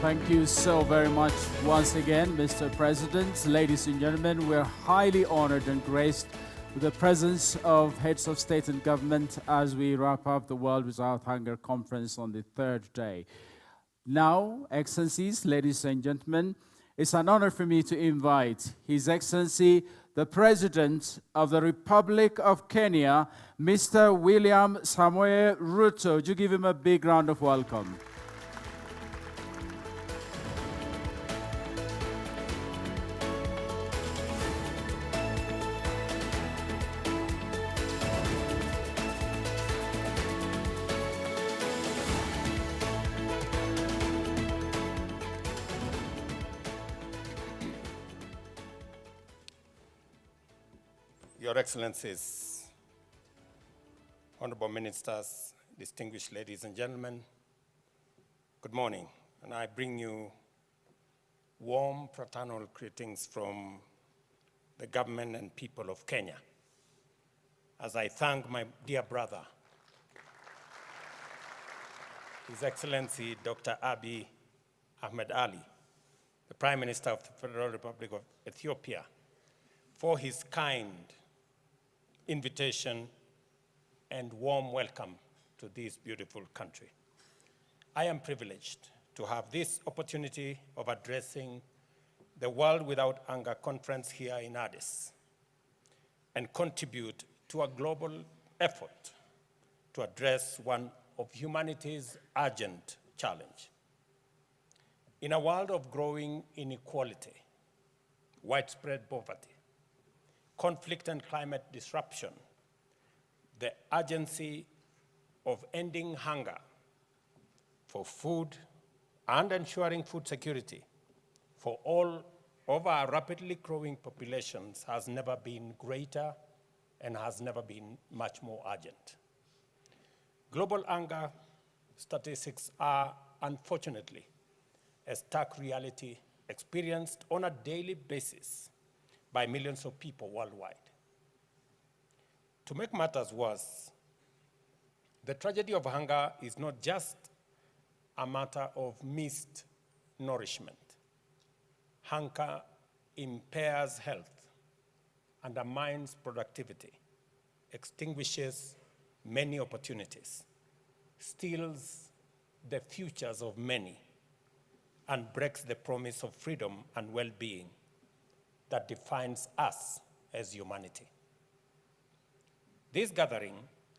C: Thank you so very much once again, Mr. President. Ladies and gentlemen, we're highly honored and graced with the presence of heads of state and government as we wrap up the World Without Hunger conference on the third day. Now, Excellencies, ladies and gentlemen, it's an honor for me to invite His Excellency, the President of the Republic of Kenya, Mr. William Samoei Ruto. Do you give him a big round of welcome?
H: Your Excellencies, Honorable Ministers, distinguished ladies and gentlemen, good morning. And I bring you warm fraternal greetings from the government and people of Kenya, as I thank my dear brother, His Excellency Dr. Abiy Ahmed Ali, the Prime Minister of the Federal Republic of Ethiopia, for his kind invitation and warm welcome to this beautiful country. I am privileged to have this opportunity of addressing the World Without Hunger conference here in Addis and contribute to a global effort to address one of humanity's urgent challenge. In a world of growing inequality, widespread poverty, conflict and climate disruption, the urgency of ending hunger for food and ensuring food security for all of our rapidly growing populations has never been greater and has never been much more urgent. Global hunger statistics are, unfortunately, a stark reality experienced on a daily basis by millions of people worldwide. To make matters worse, the tragedy of hunger is not just a matter of missed nourishment. Hunger impairs health, undermines productivity, extinguishes many opportunities, steals the futures of many, and breaks the promise of freedom and well-being that defines us as humanity. This gathering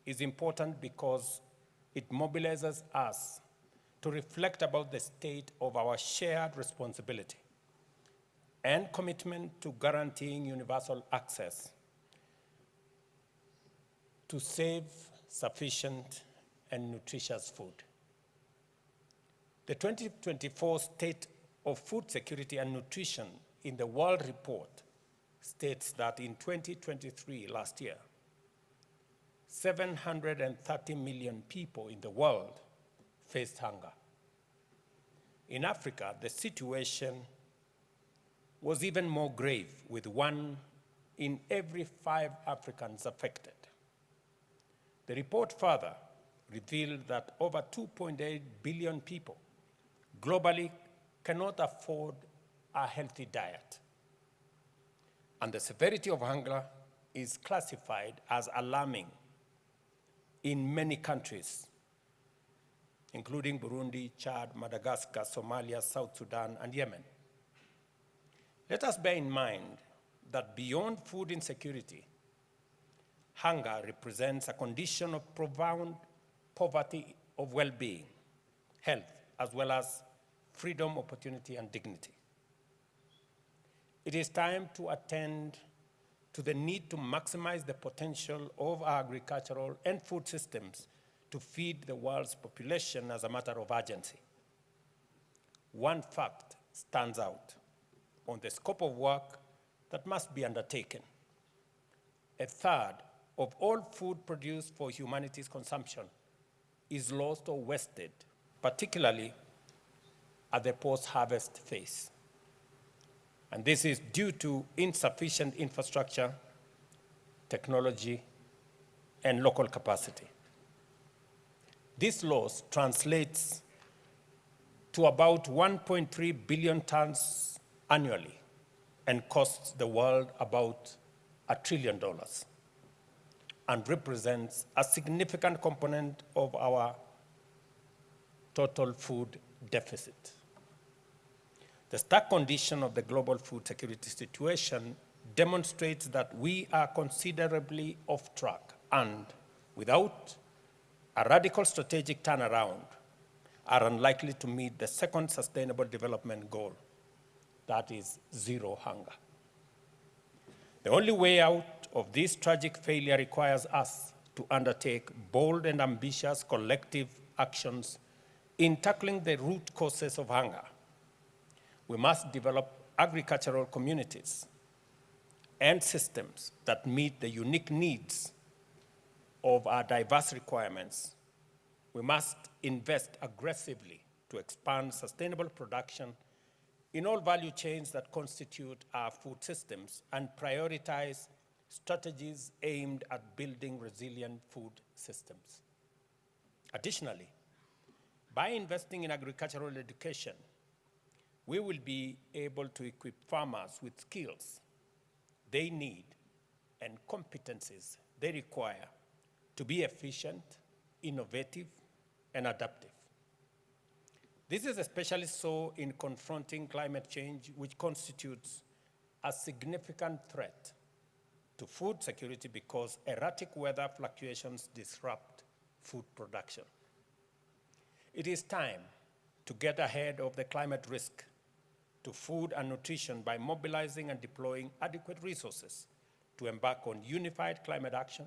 H: is important because it mobilizes us to reflect about the state of our shared responsibility and commitment to guaranteeing universal access to safe, sufficient, and nutritious food. The 2024 State of Food Security and Nutrition in the World Report states that in 2023, last year, 730 million people in the world faced hunger. In Africa, the situation was even more grave, with 1 in every 5 Africans affected. The report further revealed that over 2.8 billion people globally cannot afford a healthy diet. And the severity of hunger is classified as alarming in many countries, including Burundi, Chad, Madagascar, Somalia, South Sudan, and Yemen. Let us bear in mind that beyond food insecurity, hunger represents a condition of profound poverty of well-being, health, as well as freedom, opportunity, and dignity. It is time to attend to the need to maximize the potential of our agricultural and food systems to feed the world's population as a matter of urgency. One fact stands out on the scope of work that must be undertaken. 1/3 of all food produced for humanity's consumption is lost or wasted, particularly at the post-harvest phase. And this is due to insufficient infrastructure, technology, and local capacity. This loss translates to about 1.3 billion tons annually and costs the world about $1 trillion and represents a significant component of our total food deficit. The stark condition of the global food security situation demonstrates that we are considerably off track and, without a radical strategic turnaround, are unlikely to meet the second sustainable development goal, that is zero hunger. The only way out of this tragic failure requires us to undertake bold and ambitious collective actions in tackling the root causes of hunger. We must develop agricultural communities and systems that meet the unique needs of our diverse requirements. We must invest aggressively to expand sustainable production in all value chains that constitute our food systems and prioritize strategies aimed at building resilient food systems. Additionally, by investing in agricultural education, we will be able to equip farmers with skills they need and competencies they require to be efficient, innovative, and adaptive. This is especially so in confronting climate change, which constitutes a significant threat to food security because erratic weather fluctuations disrupt food production. It is time to get ahead of the climate risk to food and nutrition by mobilizing and deploying adequate resources to embark on unified climate action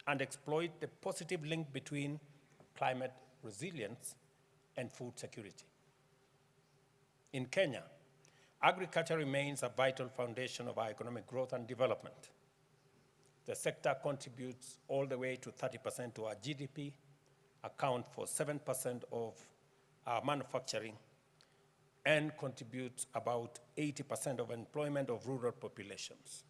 H: and exploit the positive link between climate resilience and food security. In Kenya, agriculture remains a vital foundation of our economic growth and development. The sector contributes all the way to 30% to our GDP, accounts for 7% of our manufacturing, and contributes about 80% of employment of rural populations.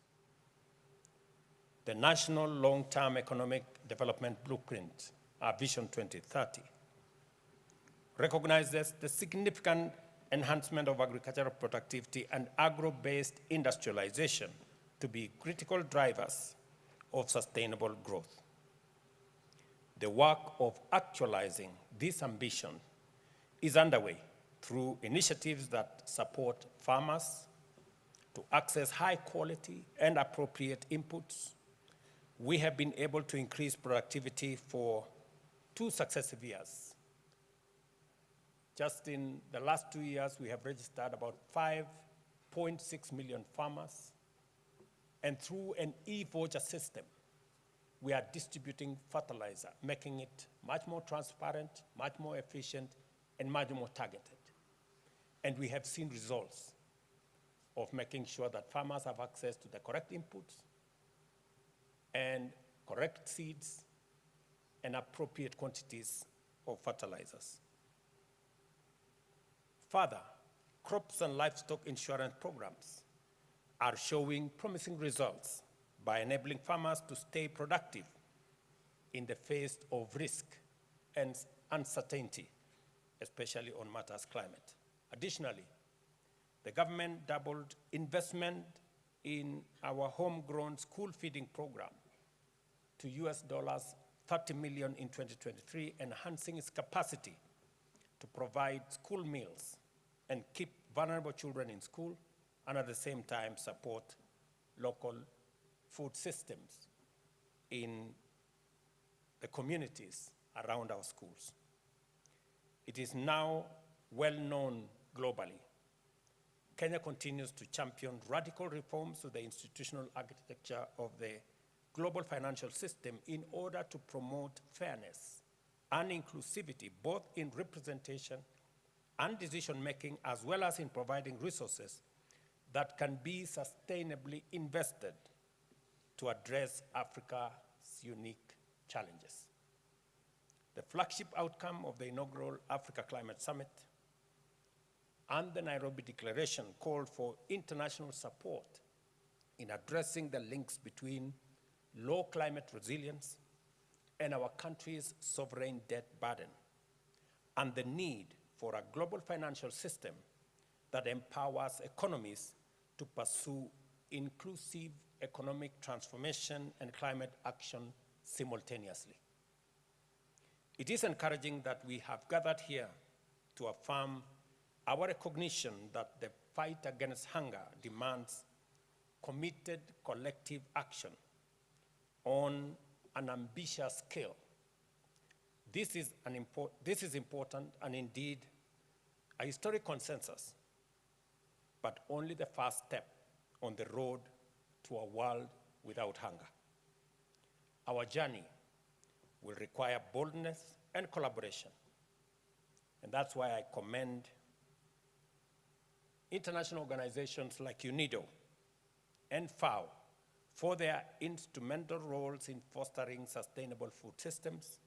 H: The National Long-Term Economic Development Blueprint, our Vision 2030, recognizes the significant enhancement of agricultural productivity and agro-based industrialization to be critical drivers of sustainable growth. The work of actualizing this ambition is underway through initiatives that support farmers to access high quality and appropriate inputs. We have been able to increase productivity for 2 successive years. Just in the last 2 years, we have registered about 5.6 million farmers. And through an e-voucher system, we are distributing fertilizer, making it much more transparent, much more efficient, and much more targeted. And we have seen results of making sure that farmers have access to the correct inputs and correct seeds and appropriate quantities of fertilizers. Further, crops and livestock insurance programs are showing promising results by enabling farmers to stay productive in the face of risk and uncertainty, especially on matters climate. Additionally, the government doubled investment in our homegrown school feeding program to $30 million in 2023, enhancing its capacity to provide school meals and keep vulnerable children in school, and at the same time support local food systems in the communities around our schools. It is now well known globally. Kenya continues to champion radical reforms to the institutional architecture of the global financial system in order to promote fairness and inclusivity, both in representation and decision-making, as well as in providing resources that can be sustainably invested to address Africa's unique challenges. The flagship outcome of the inaugural Africa Climate Summit and the Nairobi Declaration called for international support in addressing the links between low climate resilience and our country's sovereign debt burden, and the need for a global financial system that empowers economies to pursue inclusive economic transformation and climate action simultaneously. It is encouraging that we have gathered here to affirm our recognition that the fight against hunger demands committed collective action on an ambitious scale. This is important and indeed a historic consensus, but only the first step on the road to a world without hunger. Our journey will require boldness and collaboration. And that's why I commend international organizations like Unido and FAO for their instrumental roles in fostering sustainable food systems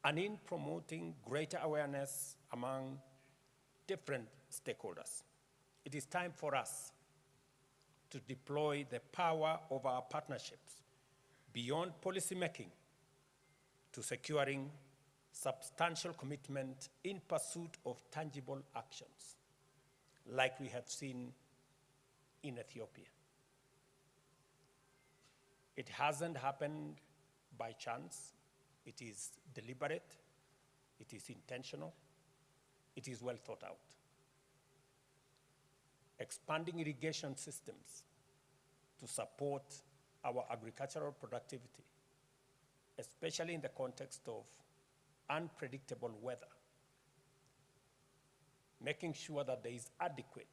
H: and in promoting greater awareness among different stakeholders. It is time for us to deploy the power of our partnerships beyond policymaking to securing substantial commitment in pursuit of tangible actions, like we have seen in Ethiopia. It hasn't happened by chance. It is deliberate, it is intentional, it is well thought out. Expanding irrigation systems to support our agricultural productivity, especially in the context of unpredictable weather. Making sure that there is adequate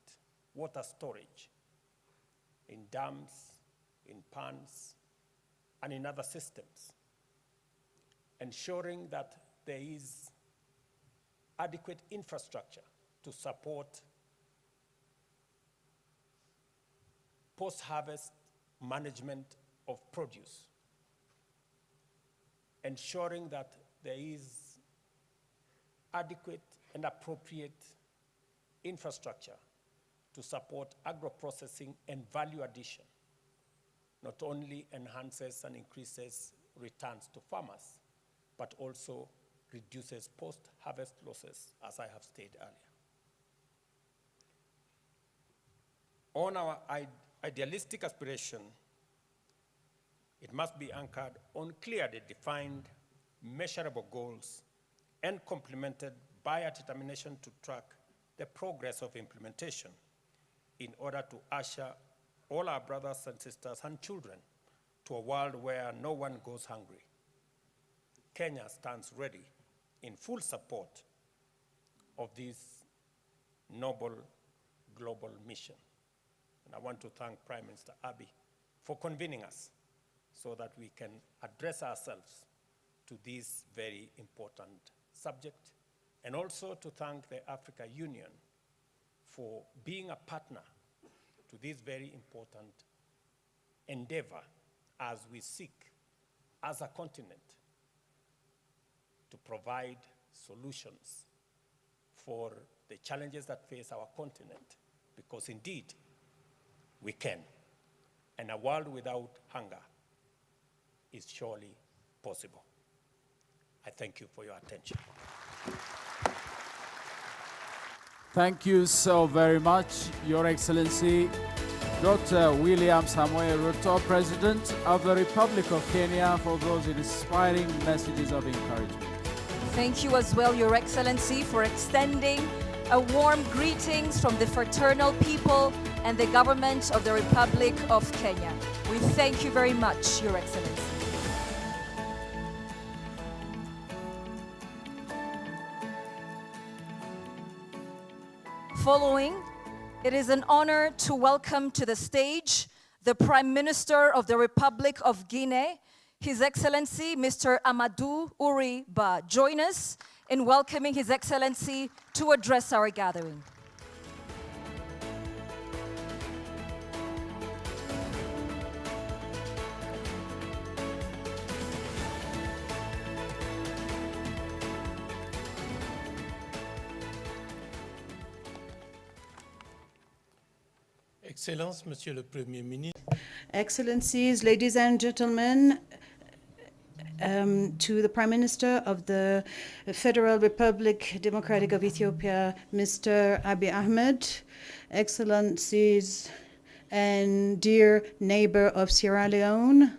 H: water storage in dams, in ponds, and in other systems. Ensuring that there is adequate infrastructure to support post-harvest management of produce. Ensuring that there is adequate and appropriate infrastructure to support agro-processing and value addition, not only enhances and increases returns to farmers, but also reduces post-harvest losses, as I have stated earlier. On our idealistic aspiration, it must be anchored on clearly defined, measurable goals and complemented by a determination to track the progress of implementation in order to usher all our brothers and sisters and children to a world where no one goes hungry. Kenya stands ready in full support of this noble global mission. And I want to thank Prime Minister Abiy for convening us so that we can address ourselves to this very important subject, and also to thank the African Union for being a partner to this very important endeavor as we seek, as a continent, to provide solutions for the challenges that face our continent, because indeed we can. And a world without hunger is surely possible. I thank you for your attention.
C: Thank you so very much, Your Excellency, Dr. William Samoei Ruto, President of the Republic of Kenya, for those inspiring messages of encouragement.
B: Thank you as well, Your Excellency, for extending a warm greetings from the fraternal people and the government of the Republic of Kenya. We thank you very much, Your Excellency. Following, it is an honor to welcome to the stage the Prime Minister of the Republic of Guinea, His Excellency Mr. Amadou Uri Ba. Join us in welcoming His Excellency to address our gathering.
I: Excellences, Monsieur le Premier Ministre.
J: Excellencies, ladies and gentlemen,
I: to the Prime Minister of the Federal Republic Democratic of Ethiopia, Mr. Abiy Ahmed, Excellencies and dear neighbor of Sierra Leone,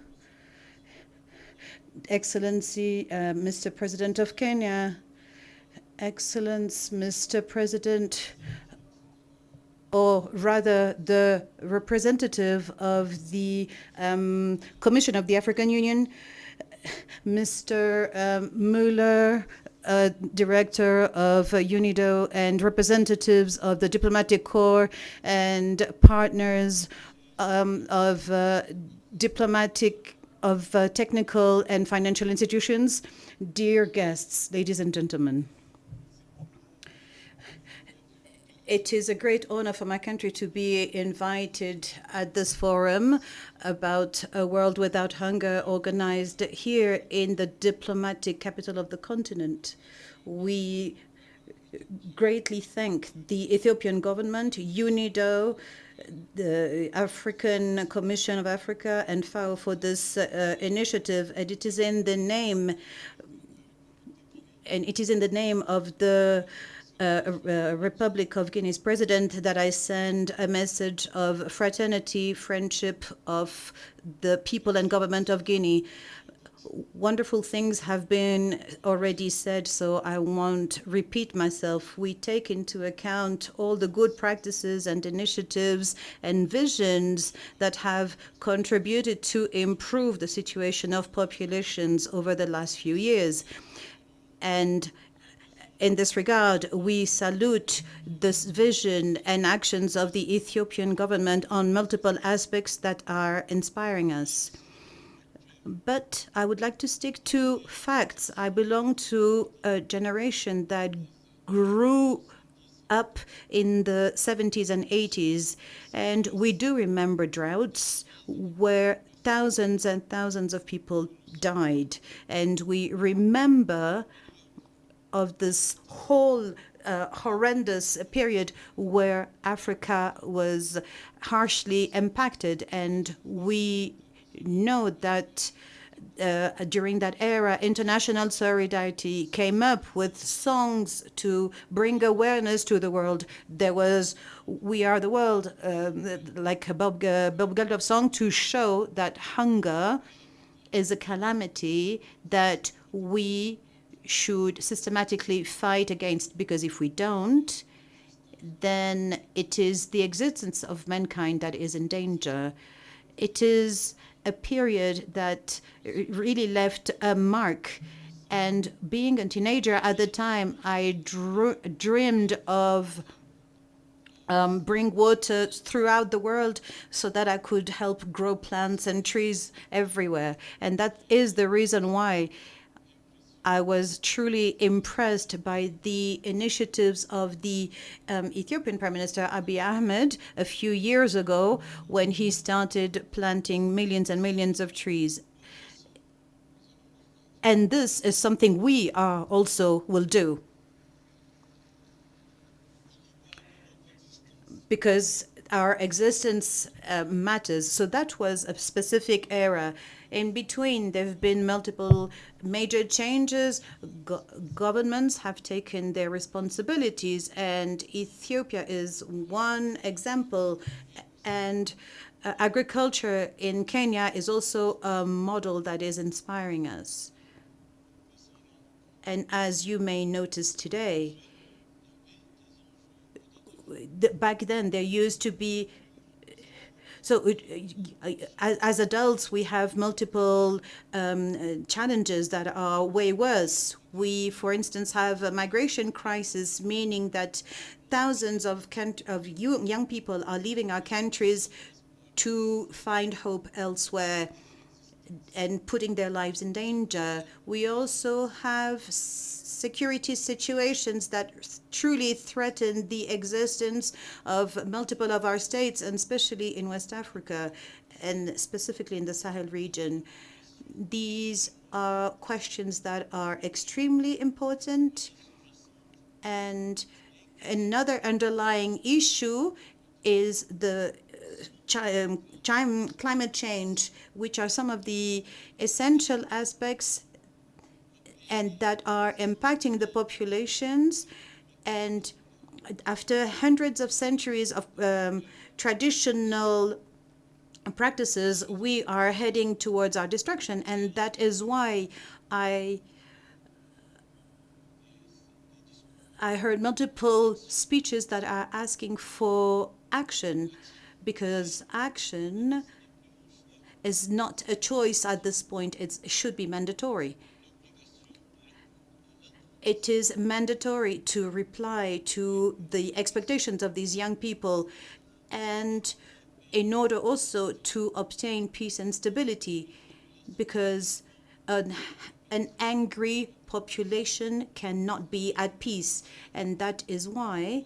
I: Excellency, Mr. President of Kenya, Excellence, Mr. President, or rather the representative of the Commission of the African Union, Mr. Mueller, Director of Unido, and representatives of the Diplomatic Corps and partners of diplomatic, technical and financial institutions, dear guests, ladies and gentlemen. It is a great honor for my country to be invited at this forum about a world without hunger, organized here in the diplomatic capital of the continent. We greatly thank the Ethiopian government, Unido, the African Commission of Africa, and FAO for this initiative. And it is in the name, of the Republic of Guinea's president that I send a message of fraternity, friendship of the people and government of Guinea. Wonderful things have been already said, so I won't repeat myself. We take into account all the good practices and initiatives and visions that have contributed to improve the situation of populations over the last few years. And in this regard, we salute this vision and actions of the Ethiopian government on multiple aspects that are inspiring us. But I would like to stick to facts. I belong to a generation that grew up in the 70s and 80s, and we do remember droughts where thousands and thousands of people died. And we remember of this whole horrendous period where Africa was harshly impacted. And we know that during that era, international solidarity came up with songs to bring awareness to the world. There was "We Are the World," like a Bob Geldof song, to show that hunger is a calamity that we should systematically fight against, because if we don't, then it is the existence of mankind that is in danger. It is a period that really left a mark. And being a teenager at the time, I dreamed of bring water throughout the world so that I could help grow plants and trees everywhere. And that is the reason why I was truly impressed by the initiatives of the Ethiopian Prime Minister Abiy Ahmed a few years ago when he started planting millions and millions of trees. And this is something we also will do, because our existence matters. So that was a specific era. In between, there have been multiple major changes. Governments have taken their responsibilities, and Ethiopia is one example. And agriculture in Kenya is also a model that is inspiring us. And as you may notice today, back then there used to be, as adults, we have multiple challenges that are way worse. We, for instance, have a migration crisis, meaning that thousands of young people are leaving our countries to find hope elsewhere and putting their lives in danger. We also have security situations that truly threaten the existence of multiple of our states, and especially in West Africa, and specifically in the Sahel region. These are questions that are extremely important. And another underlying issue is the climate change, which are some of the essential aspects and that are impacting the populations. And after hundreds of centuries of traditional practices, we are heading towards our destruction. And that is why I heard multiple speeches that are asking for action, because action is not a choice at this point. It should be mandatory. It is mandatory to reply to the expectations of these young people, and in order also to obtain peace and stability, because an angry population cannot be at peace. And that is why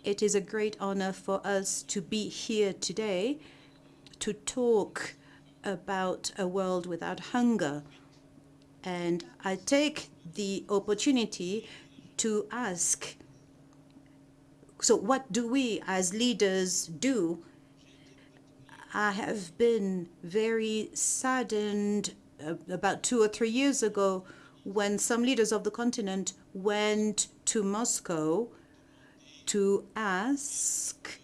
I: it is a great honor for us to be here today to talk about a world without hunger. And I take the opportunity to ask, so what do we as leaders do? I have been very saddened about 2 or 3 years ago when some leaders of the continent went to Moscow to ask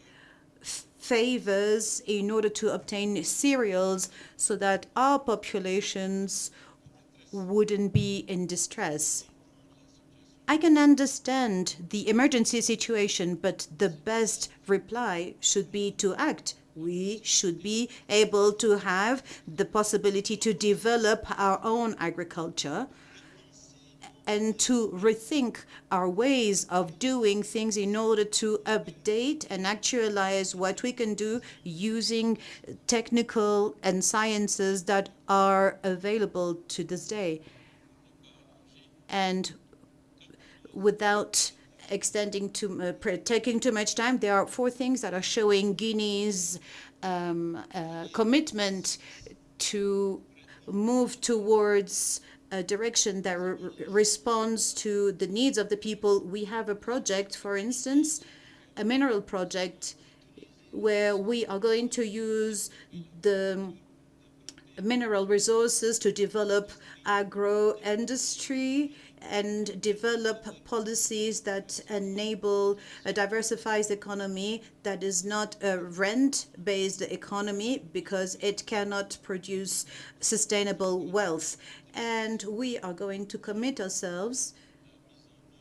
I: favors in order to obtain cereals so that our populations wouldn't be in distress. I can understand the emergency situation, but the best reply should be to act. We should be able to have the possibility to develop our own agriculture and to rethink our ways of doing things in order to update and actualize what we can do using technical and sciences that are available to this day. And without extending taking too much time, there are 4 things that are showing Guinea's commitment to move towards a direction that responds to the needs of the people. We have a project, for instance, a mineral project, where we are going to use the mineral resources to develop agro-industry and develop policies that enable a diversified economy that is not a rent-based economy, because it cannot produce sustainable wealth. And we are going to commit ourselves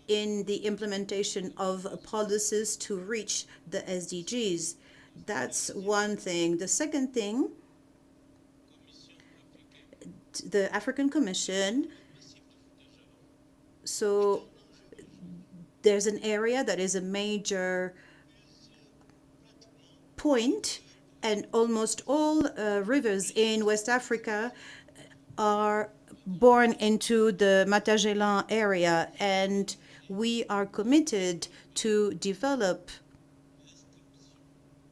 I: in the implementation of policies to reach the SDGs. That's one thing. The second thing, the African Commission, so there's an area that is a major point, and almost all rivers in West Africa are born into the Matagelan area, and we are committed to develop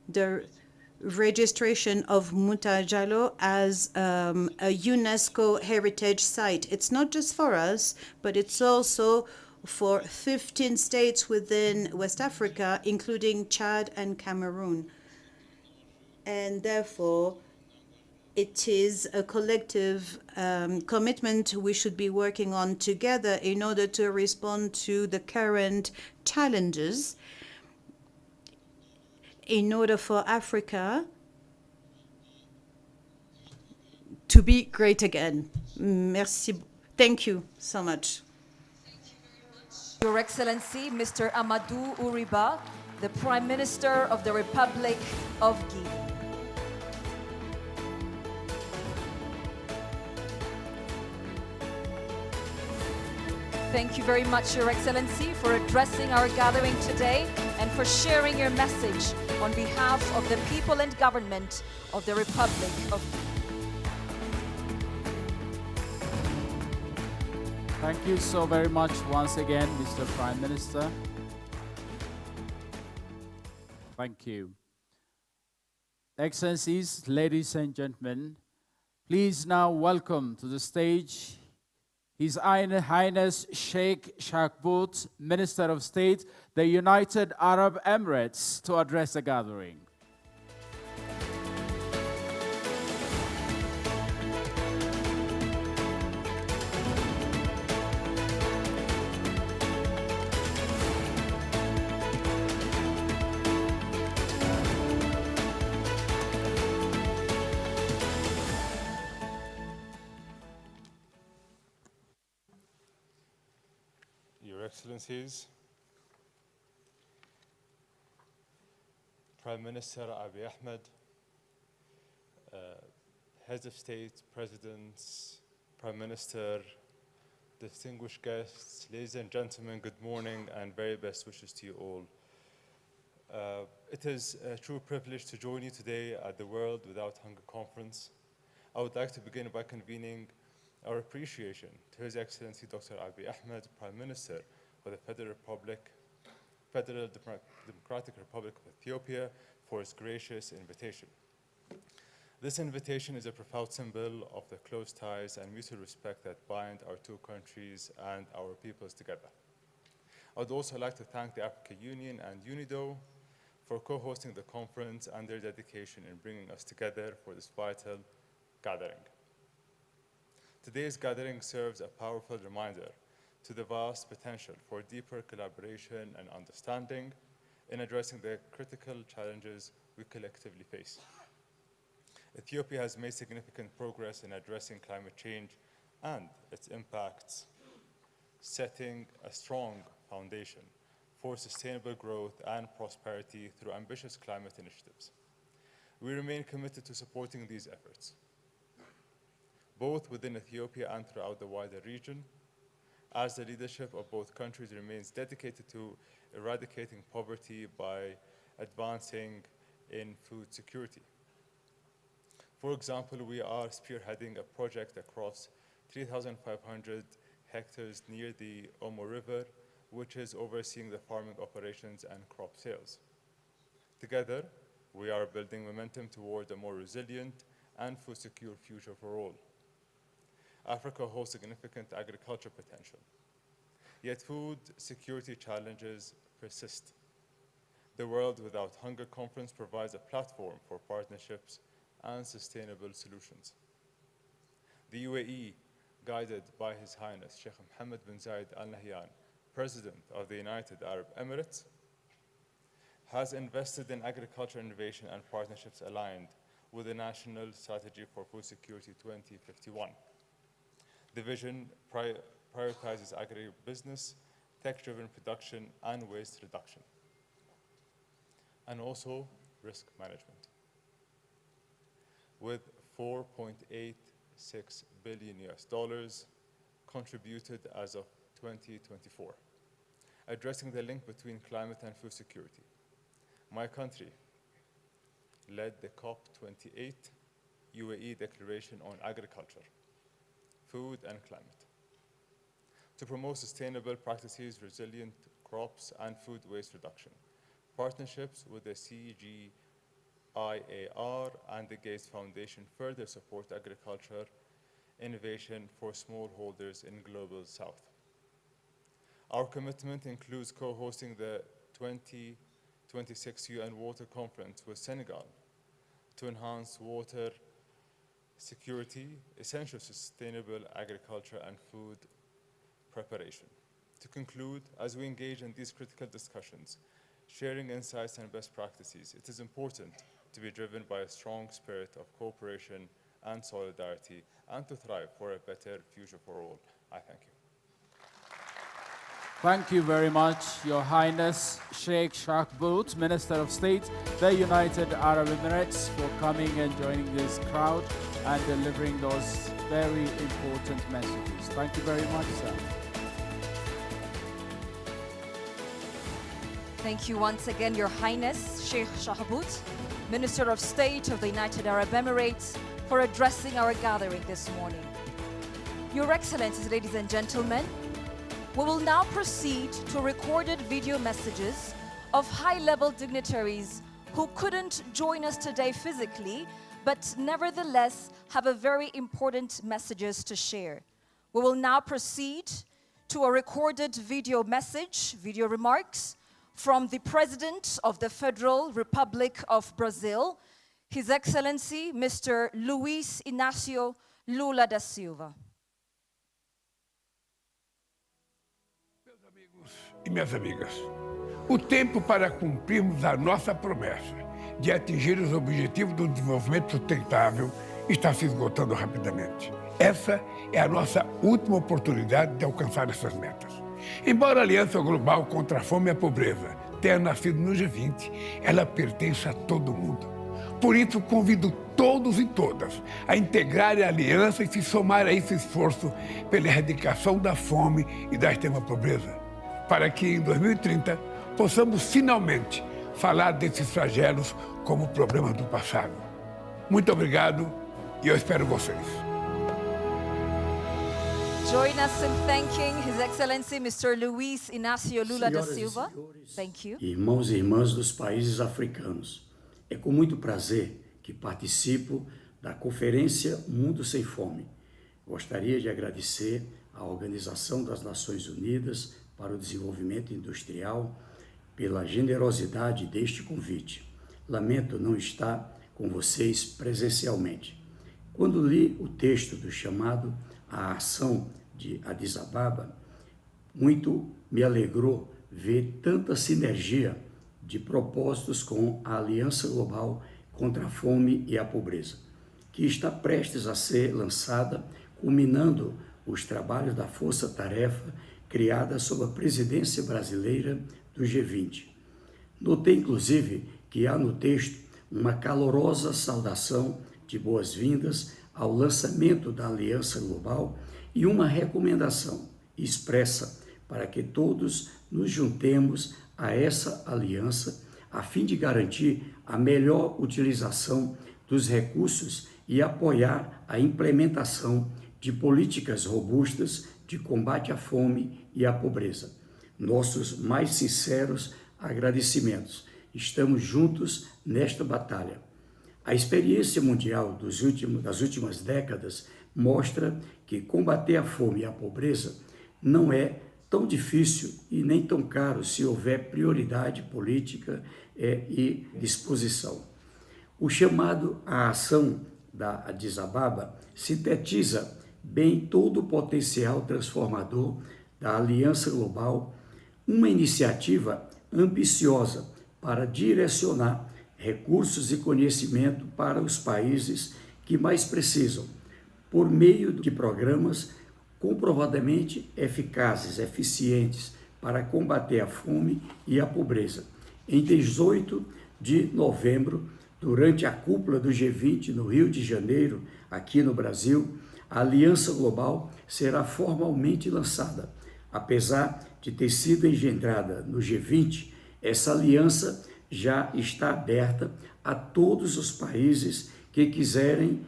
I: the registration of Mutajalo as a UNESCO heritage site. It's not just for us, but it's also for 15 states within West Africa, including Chad and Cameroon. And therefore, it is a collective commitment we should be working on together in order to respond to the current challenges, in order for Africa to be great again. Merci. Thank you so much.
B: Your Excellency, Mr. Amadou Ouriba, the Prime Minister of the Republic of Guinea. Thank you very much, Your Excellency, for addressing our gathering today and for sharing your message on behalf of the people and government of the Republic of Guinea.
C: Thank you so very much once again, Mr. Prime Minister. Thank you. Excellencies, ladies and gentlemen, please now welcome to the stage His Highness Sheikh Shakbout, Minister of State, the United Arab Emirates, to address the gathering.
J: Excellencies, Prime Minister Abiy Ahmed, heads of state, presidents, Prime Minister, distinguished guests, ladies and gentlemen, good morning and very best wishes to you all. It is a true privilege to join you today at the World Without Hunger Conference. I would like to begin by convening our appreciation to His Excellency Dr. Abiy Ahmed, Prime Minister of the Federal Democratic Republic of Ethiopia, for his gracious invitation. This invitation is a profound symbol of the close ties and mutual respect that bind our two countries and our peoples together. I would also like to thank the African Union and Unido for co-hosting the conference and their dedication in bringing us together for this vital gathering. Today's gathering serves a powerful reminder to the vast potential for deeper collaboration and understanding in addressing the critical challenges we collectively face. Ethiopia has made significant progress in addressing climate change and its impacts, setting a strong foundation for sustainable growth and prosperity through ambitious climate initiatives. We remain committed to supporting these efforts, both within Ethiopia and throughout the wider region, as the leadership of both countries remains dedicated to eradicating poverty by advancing in food security. For example, we are spearheading a project across 3,500 hectares near the Omo River, which is overseeing the farming operations and crop sales. Together, we are building momentum toward a more resilient and food secure future for all. Africa holds significant agriculture potential, yet food security challenges persist. The World Without Hunger Conference provides a platform for partnerships and sustainable solutions. The UAE, guided by His Highness Sheikh Mohammed bin Zayed Al Nahyan, President of the United Arab Emirates, has invested in agriculture innovation and partnerships aligned with the National Strategy for Food Security 2051. The vision prioritizes agribusiness, tech-driven production, and waste reduction, and also risk management. With $4.86 billion contributed as of 2024, addressing the link between climate and food security. My country led the COP28 UAE Declaration on Agriculture, Food and Climate to promote sustainable practices, resilient crops, and food waste reduction. Partnerships with the CGIAR and the Gates Foundation further support agriculture innovation for smallholders in Global South. Our commitment includes co-hosting the 2026 UN Water Conference with Senegal to enhance water security, essential sustainable agriculture and food preparation. To conclude, as we engage in these critical discussions, sharing insights and best practices, it is important to be driven by a strong spirit of cooperation and solidarity, and to thrive for a better future for all. I thank you.
C: Thank you very much, Your Highness Sheikh Shahbout, Minister of State, the United Arab Emirates, for coming and joining this crowd and delivering those very important messages. Thank you very much, sir.
B: Thank you once again, Your Highness Sheikh Shahbout, Minister of State of the United Arab Emirates, for addressing our gathering this morning. Your Excellencies, ladies and gentlemen, we will now proceed to recorded video messages of high-level dignitaries who couldn't join us today physically, but nevertheless have a very important messages to share. We will now proceed to a recorded video message, video remarks, from the President of the Federal Republic of Brazil, His Excellency, Mr. Luiz Inácio Lula da Silva.
K: E minhas amigas, o tempo para cumprirmos a nossa promessa de atingir os objetivos do desenvolvimento sustentável está se esgotando rapidamente. Essa é a nossa última oportunidade de alcançar essas metas. Embora a Aliança Global contra a Fome e a Pobreza tenha nascido no G20, ela pertence a todo mundo. Por isso, convido todos e todas a integrarem a aliança e se somar a esse esforço pela erradicação da fome e da extrema pobreza, para que em 2030 possamos finalmente falar desses flagelos como problemas do passado. Muito obrigado e eu espero vocês.
B: Join us in thanking His Excellency Mr. Luiz Inácio Lula da Silva. Thank you.
L: Irmãos e irmãs dos países africanos, é com muito prazer que participo da Conferência Mundo Sem Fome. Gostaria de agradecer à Organização das Nações Unidas para o Desenvolvimento Industrial pela generosidade deste convite. Lamento não estar com vocês presencialmente. Quando li o texto do chamado à ação de Addis Ababa, muito me alegrou ver tanta sinergia de propósitos com a Aliança Global contra a Fome e a Pobreza, que está prestes a ser lançada, culminando os trabalhos da força-tarefa criada sob a presidência brasileira do G20. Notei, inclusive, que há no texto uma calorosa saudação de boas-vindas ao lançamento da Aliança Global e uma recomendação expressa para que todos nos juntemos a essa aliança a fim de garantir a melhor utilização dos recursos e apoiar a implementação de políticas robustas de combate à fome e à pobreza. Nossos mais sinceros agradecimentos. Estamos juntos nesta batalha. A experiência mundial das últimas décadas mostra que combater a fome e a pobreza não é tão difícil e nem tão caro se houver prioridade política e disposição. O chamado à ação da Addis Ababa sintetiza bem todo o potencial transformador da Aliança Global, uma iniciativa ambiciosa para direcionar recursos e conhecimento para os países que mais precisam, por meio de programas comprovadamente eficazes, eficientes para combater a fome e a pobreza. Em 18 de novembro, durante a cúpula do G20 no Rio de Janeiro, aqui no Brasil, a Aliança Global será formalmente lançada. Apesar de ter sido engendrada no G20, essa aliança já está aberta a todos os países que quiserem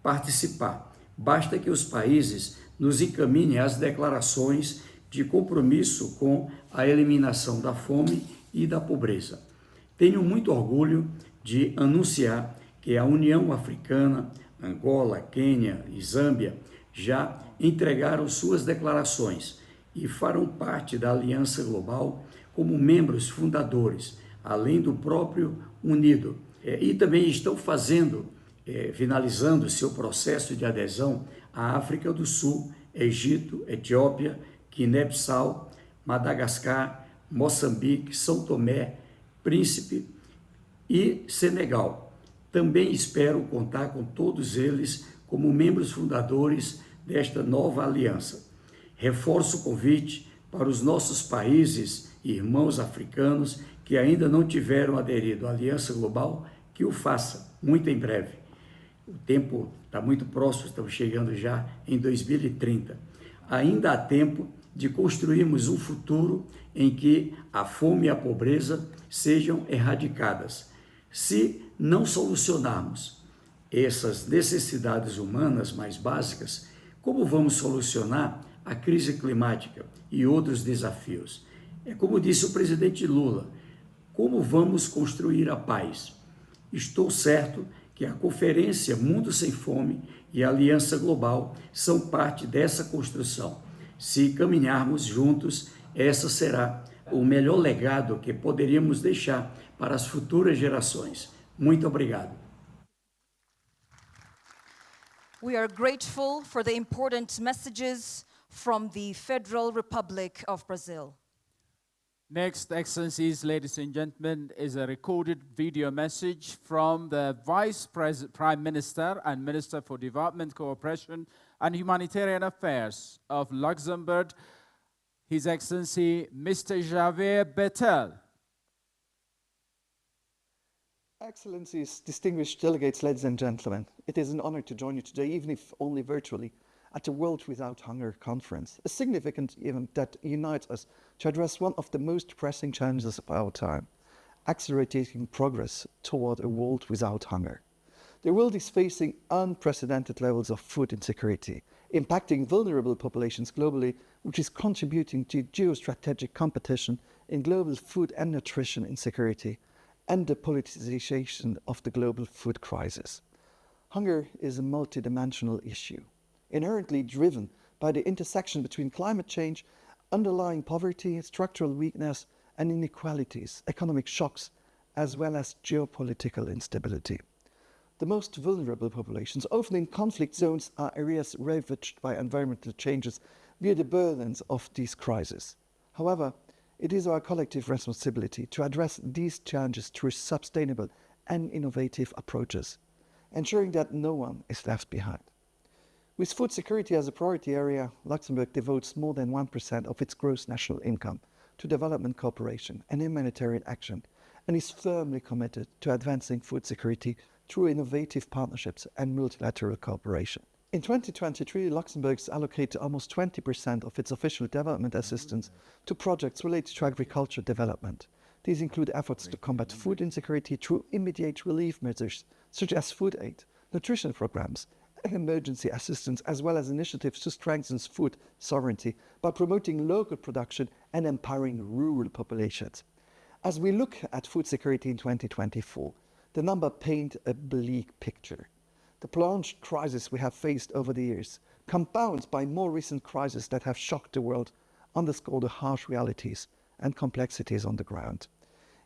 L: participar. Basta que os países nos encaminhem as declarações de compromisso com a eliminação da fome e da pobreza. Tenho muito orgulho de anunciar que a União Africana, Angola, Quênia e Zâmbia já entregaram suas declarações e farão parte da Aliança Global como membros fundadores, além do próprio Unido. E também estão finalizando seu processo de adesão à África do Sul, Egito, Etiópia, Guiné-Bissau, Madagascar, Moçambique, São Tomé, Príncipe e Senegal. Também espero contar com todos eles como membros fundadores desta nova aliança. Reforço o convite para os nossos países e irmãos africanos que ainda não tiveram aderido à Aliança Global, que o faça muito em breve. O tempo está muito próximo, estamos chegando já em 2030. Ainda há tempo de construirmos um futuro em que a fome e a pobreza sejam erradicadas. Se não solucionarmos essas necessidades humanas mais básicas, como vamos solucionar a crise climática e outros desafios? É como disse o presidente Lula, como vamos construir a paz? Estou certo que a Conferência Mundo Sem Fome e a Aliança Global são parte dessa construção. Se caminharmos juntos, essa será o melhor legado que poderíamos deixar para as futuras gerações. Muito obrigado.
B: We are grateful for the important messages from the Federal Republic of Brazil.
C: Next, Excellencies, ladies and gentlemen, is a recorded video message from the Vice Prime Minister and Minister for Development, Cooperation and Humanitarian Affairs of Luxembourg. His Excellency Mr. Javier Bettel.
M: Excellencies, distinguished delegates, ladies and gentlemen, it is an honor to join you today, even if only virtually, at the World Without Hunger conference, a significant event that unites us to address one of the most pressing challenges of our time, accelerating progress toward a world without hunger. The world is facing unprecedented levels of food insecurity, impacting vulnerable populations globally, which is contributing to geostrategic competition in global food and nutrition insecurity, and the politicization of the global food crisis. Hunger is a multidimensional issue, inherently driven by the intersection between climate change, underlying poverty, structural weakness, and inequalities, economic shocks, as well as geopolitical instability. The most vulnerable populations, often in conflict zones, are areas ravaged by environmental changes via the burdens of these crises. However, it is our collective responsibility to address these challenges through sustainable and innovative approaches, ensuring that no one is left behind. With food security as a priority area, Luxembourg devotes more than 1% of its gross national income to development cooperation and humanitarian action, and is firmly committed to advancing food security through innovative partnerships and multilateral cooperation. In 2023, Luxembourg allocated almost 20% of its official development assistance to projects related to agriculture development. These include efforts to combat food insecurity through immediate relief measures such as food aid, nutrition programs, and emergency assistance, as well as initiatives to strengthen food sovereignty by promoting local production and empowering rural populations. As we look at food security in 2024, the numbers paint a bleak picture. The prolonged crisis we have faced over the years, compounded by more recent crises that have shocked the world, underscore the harsh realities and complexities on the ground.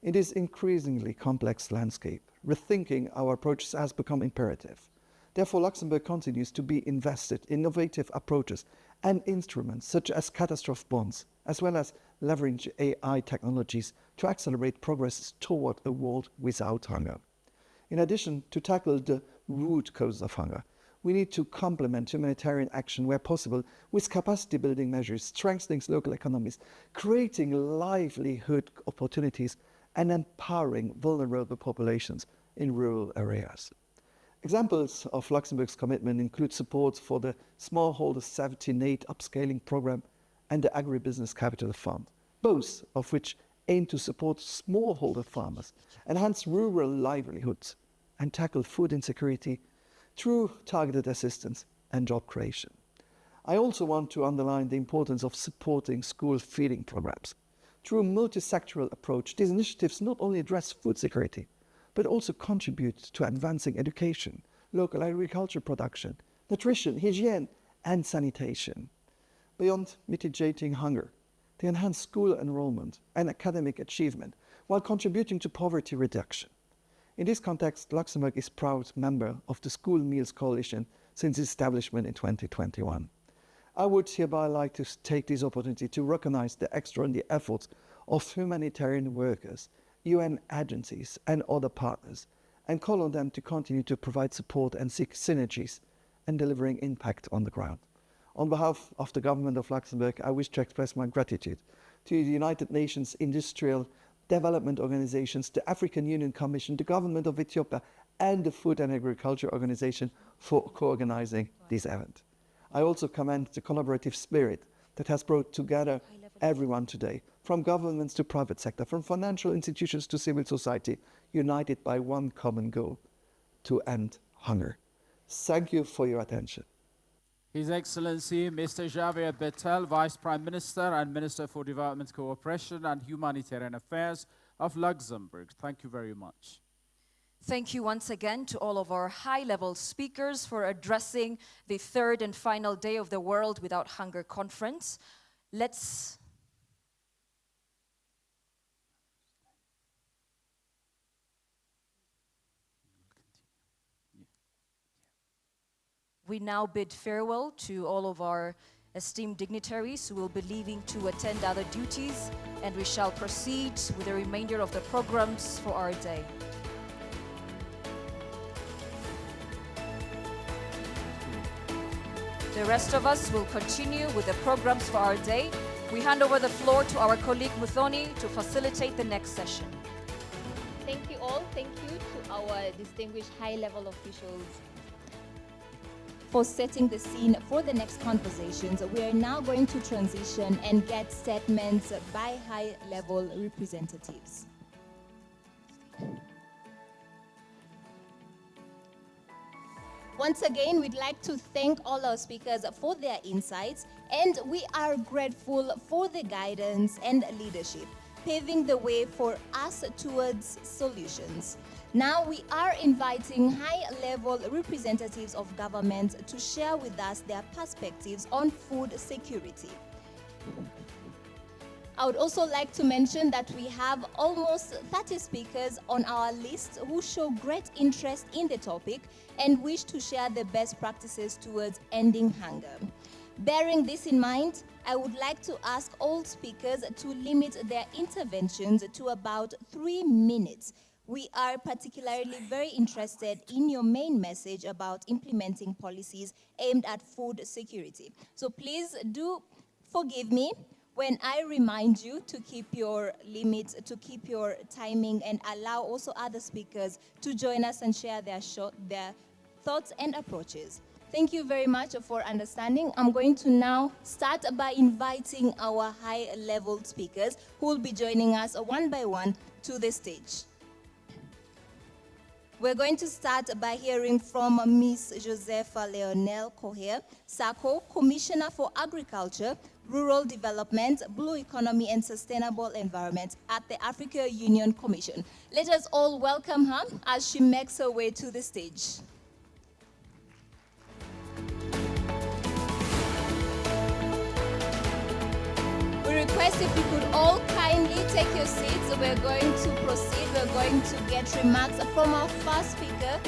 M: In this increasingly complex landscape, rethinking our approaches has become imperative. Therefore, Luxembourg continues to be invested in innovative approaches and instruments such as catastrophe bonds, as well as leverage AI technologies to accelerate progress toward a world without hunger. In addition, to tackle the root cause of hunger, we need to complement humanitarian action where possible with capacity building measures, strengthening local economies, creating livelihood opportunities, and empowering vulnerable populations in rural areas. Examples of Luxembourg's commitment include support for the Smallholder Safety Net Upscaling Program and the Agribusiness Capital Fund, both of which aim to support smallholder farmers, enhance rural livelihoods, and tackle food insecurity through targeted assistance and job creation. I also want to underline the importance of supporting school feeding programs. Through a multi-sectoral approach, these initiatives not only address food security, but also contribute to advancing education, local agriculture production, nutrition, hygiene, and sanitation. Beyond mitigating hunger, they enhance school enrollment and academic achievement while contributing to poverty reduction. In this context, Luxembourg is a proud member of the School Meals Coalition since its establishment in 2021. I would hereby like to take this opportunity to recognize the extraordinary efforts of humanitarian workers, UN agencies, and other partners, and call on them to continue to provide support and seek synergies and delivering impact on the ground. On behalf of the Government of Luxembourg, I wish to express my gratitude to the United Nations Industrial Development Organizations, the African Union Commission, the Government of Ethiopia, and the Food and Agriculture Organization for co-organizing this event. I also commend the collaborative spirit that has brought together everyone today, from governments to private sector, from financial institutions to civil society, united by one common goal: to end hunger. Thank you for your attention.
C: His Excellency Mr. Javier Bettel, Vice Prime Minister and Minister for Development Cooperation and Humanitarian Affairs of Luxembourg. Thank you very much.
B: Thank you once again to all of our high-level speakers for addressing the third and final day of the World Without Hunger conference. We now bid farewell to all of our esteemed dignitaries who will be leaving to attend other duties, and we shall proceed with the remainder of the programs for our day. The rest of us will continue with the programs for our day. We hand over the floor to our colleague Muthoni to facilitate the next session.
N: Thank you all. Thank you to our distinguished high-level officials for setting the scene for the next conversations. We are now going to transition and get statements by high-level representatives. Once again, we'd like to thank all our speakers for their insights, and we are grateful for the guidance and leadership, paving the way for us towards solutions. Now we are inviting high-level representatives of government to share with us their perspectives on food security. I would also like to mention that we have almost 30 speakers on our list who show great interest in the topic and wish to share the best practices towards ending hunger. Bearing this in mind, I would like to ask all speakers to limit their interventions to about 3 minutes. We are particularly very interested in your main message about implementing policies aimed at food security. So please do forgive me when I remind you to keep your limits, to keep your timing, and allow also other speakers to join us and share their thoughts and approaches. Thank you very much for understanding. I'm going to now start by inviting our high-level speakers who will be joining us one by one to the stage. We're going to start by hearing from Ms. Josepha Leone Coher, SACO, Commissioner for Agriculture, Rural Development, Blue Economy and Sustainable Environment at the African Union Commission. Let us all welcome her as she makes her way to the stage. We request if you could all kindly take your seats. We're going to proceed. We're going to get remarks from our first speaker.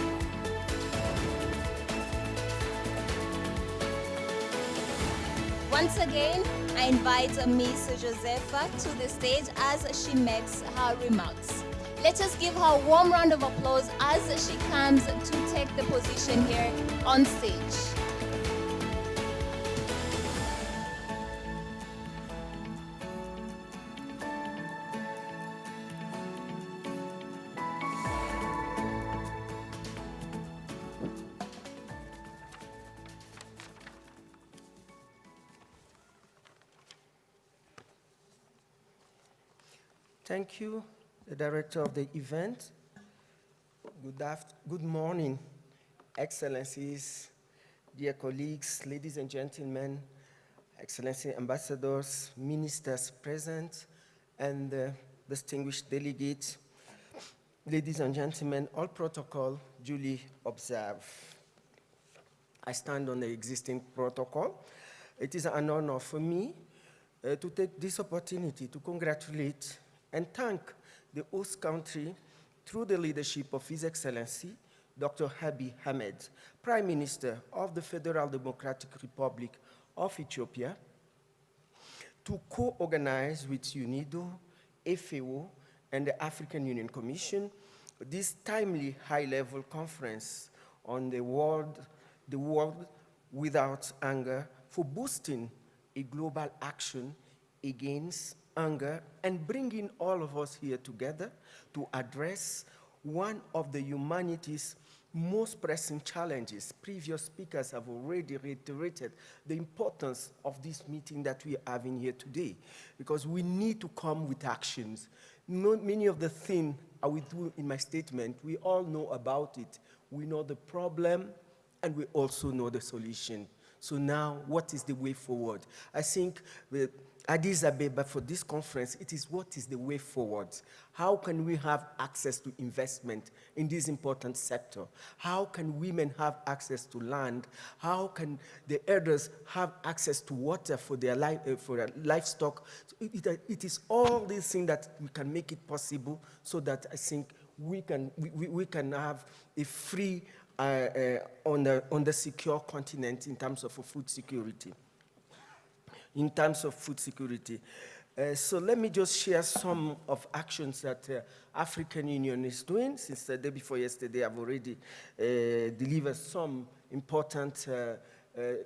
N: Once again, I invite Ms. Josepha to the stage as she makes her remarks. Let us give her a warm round of applause as she comes to take the position here on stage.
O: Thank you, the director of the event. Good morning, excellencies, dear colleagues, ladies and gentlemen, excellency ambassadors, ministers present, and distinguished delegates. Ladies and gentlemen, all protocol duly observed. I stand on the existing protocol. It is an honor for me to take this opportunity to congratulate and thank the host country through the leadership of His Excellency, Dr. Abiy Ahmed, Prime Minister of the Federal Democratic Republic of Ethiopia, to co-organize with Unido, FAO, and the African Union Commission this timely high-level conference on the world without hunger for boosting a global action against hunger and bringing all of us here together to address one of the humanity's most pressing challenges. Previous speakers have already reiterated the importance of this meeting that we are having here today, because we need to come with actions. Many of the things I will do in my statement, we all know about it. We know the problem, and we also know the solution. So now, what is the way forward? I think Addis Ababa, for this conference, it is what is the way forward. How can we have access to investment in this important sector? How can women have access to land? How can the elders have access to water for their livestock? So it is all these things that we can make it possible, so that I think we can have a free, on the secure continent in terms of food security. So let me just share some of actions that African Union is doing. Since the day before yesterday, I've already delivered some important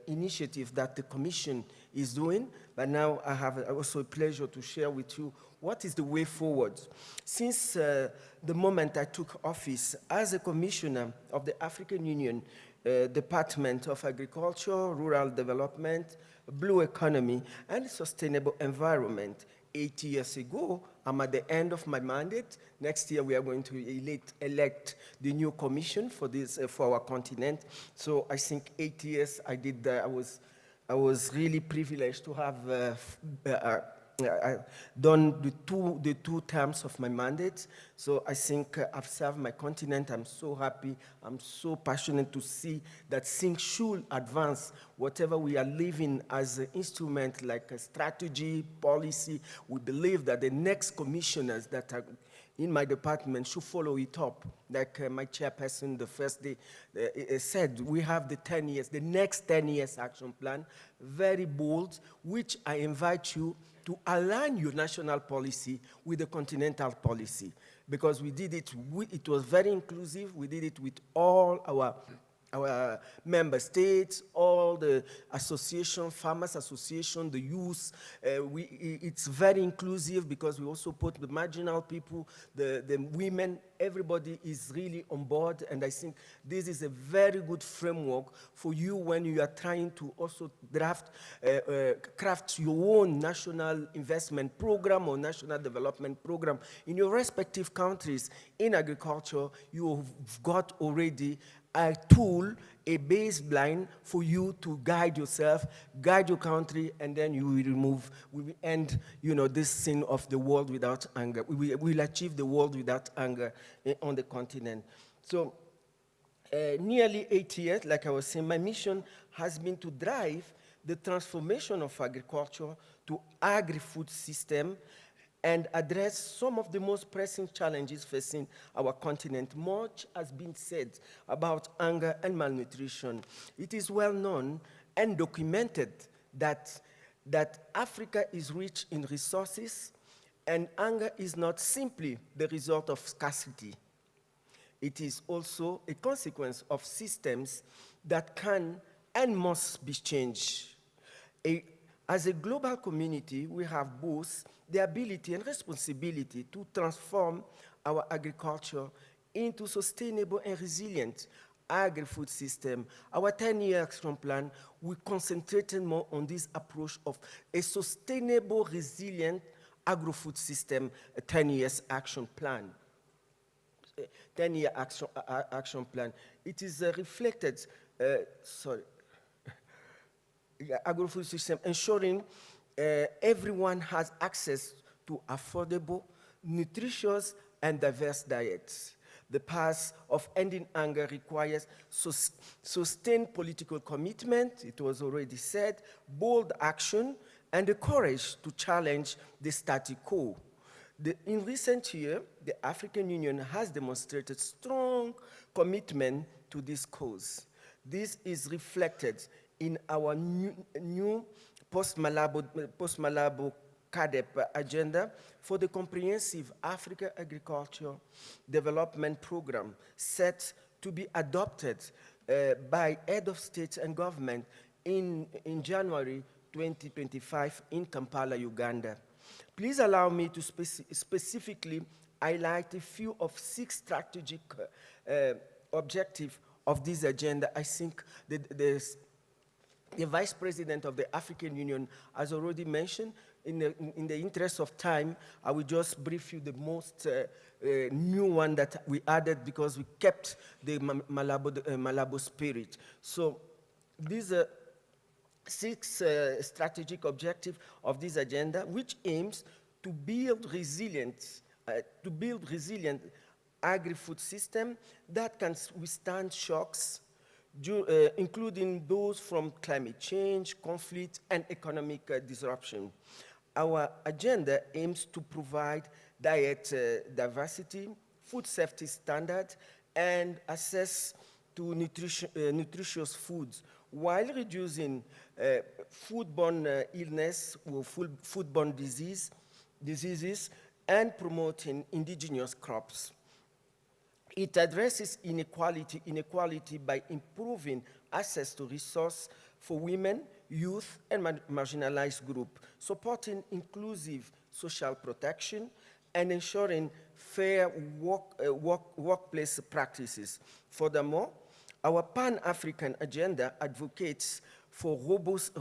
O: initiative that the Commission is doing, but now I have also a pleasure to share with you what is the way forward. Since the moment I took office as a Commissioner of the African Union Department of Agriculture, Rural Development, Blue Economy, and Sustainable Environment, 8 years ago, I'm at the end of my mandate. Next year, we are going to elect the new commission for this for our continent. So I think 8 years I did. I was really privileged to have done the two terms of my mandate. So I think I've served my continent. I'm so happy. I'm so passionate to see that things should advance. Whatever we are living as an instrument, like a strategy, policy, we believe that the next commissioners that are in my department should follow it up. Like my chairperson the first day said, we have the next 10 years action plan, very bold, which I invite you to align your national policy with the continental policy. Because we did it, it was very inclusive. We did it with all our member states, all the association, farmers association, the youth. It's very inclusive because we also put the marginal people, the women, everybody is really on board. And I think this is a very good framework for you when you are trying to also craft your own national investment program or national development program. In your respective countries, in agriculture, you've got already a tool, a baseline for you to guide yourself, guide your country, and then you will we will end, this thing of the world without hunger. We will achieve the world without hunger on the continent. So nearly 8 years, like I was saying, my mission has been to drive the transformation of agriculture to agri-food system and address some of the most pressing challenges facing our continent. Much has been said about hunger and malnutrition. It is well known and documented that Africa is rich in resources, and hunger is not simply the result of scarcity. It is also a consequence of systems that can and must be changed. As a global community, we have both the ability and responsibility to transform our agriculture into sustainable and resilient agri-food system. Our 10-year action plan, we concentrated more on this approach of a sustainable, resilient agri-food system, a 10-year action plan. 10-year action plan. It is reflected, agri-food system, ensuring everyone has access to affordable, nutritious, and diverse diets. The path of ending hunger requires sustained political commitment, it was already said, bold action, and the courage to challenge the status quo. In recent years, the African Union has demonstrated strong commitment to this cause. This is reflected in our new post-Malabo CADEP agenda for the comprehensive Africa Agriculture Development Program set to be adopted by head of state and government in January 2025 in Kampala, Uganda. Please allow me to specifically highlight a few of 6 strategic objectives of this agenda. I think the Vice President of the African Union has already mentioned. In the interest of time, I will just brief you the most new one that we added because we kept the Malabo spirit. So these are 6 strategic objectives of this agenda, which aims to build resilient agri-food system that can withstand shocks, including those from climate change, conflict, and economic disruption. Our agenda aims to provide diet diversity, food safety standards, and access to nutritious foods, while reducing foodborne illness or foodborne diseases and promoting indigenous crops. It addresses inequality by improving access to resource for women, youth, and marginalized groups, supporting inclusive social protection, and ensuring fair workplace practices. Furthermore, our Pan-African agenda advocates for robust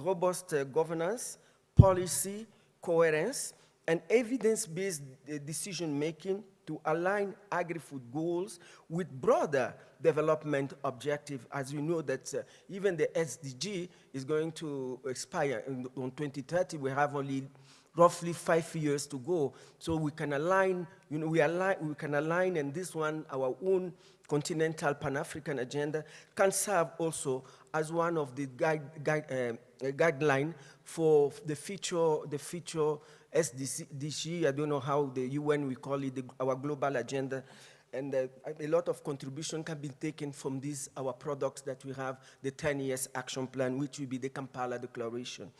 O: governance, policy, coherence, and evidence-based decision-making to align agri-food goals with broader development objectives. As you know that even the SDG is going to expire on 2030. We have only roughly 5 years to go. So we can align, we can align, and this one, our own continental Pan-African agenda, can serve also as one of the guideline for the future SDG. I don't know how the UN will call it, our global agenda. And a lot of contribution can be taken from these, our products that we have, the 10 years action plan, which will be the Kampala Declaration.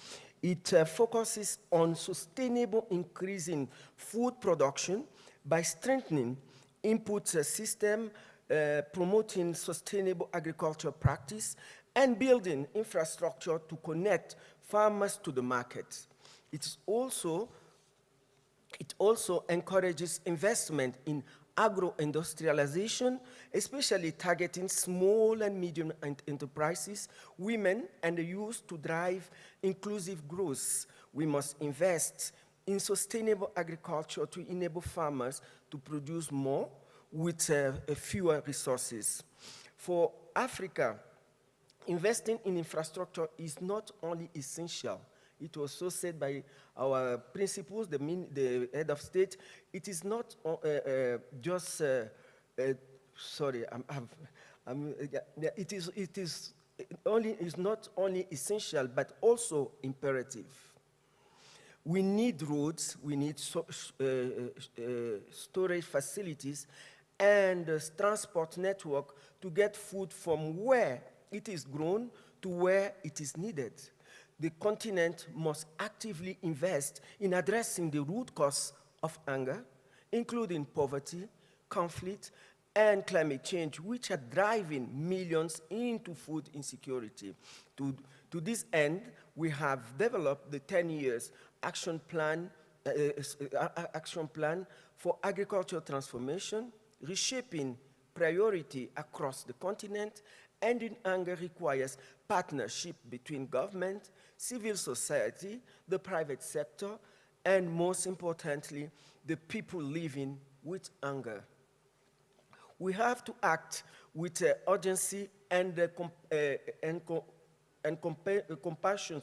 O: It focuses on sustainable increase in food production by strengthening input system, promoting sustainable agricultural practice, and building infrastructure to connect farmers to the market. It also encourages investment in agro-industrialization, especially targeting small and medium enterprises, women, and the youth to drive inclusive growth. We must invest in sustainable agriculture to enable farmers to produce more with fewer resources. For Africa, investing in infrastructure is not only essential. It was so said by our principals, the head of state. It is not just, sorry, it is not only essential, but also imperative. We need roads, we need storage facilities, and transport network to get food from where it is grown to where it is needed. The continent must actively invest in addressing the root cause of hunger, including poverty, conflict, and climate change, which are driving millions into food insecurity. To this end, we have developed the 10 years action plan for agricultural transformation, reshaping priority across the continent. Ending hunger requires partnership between government, civil society, the private sector, and most importantly, the people living with hunger. We have to act with urgency and compassion,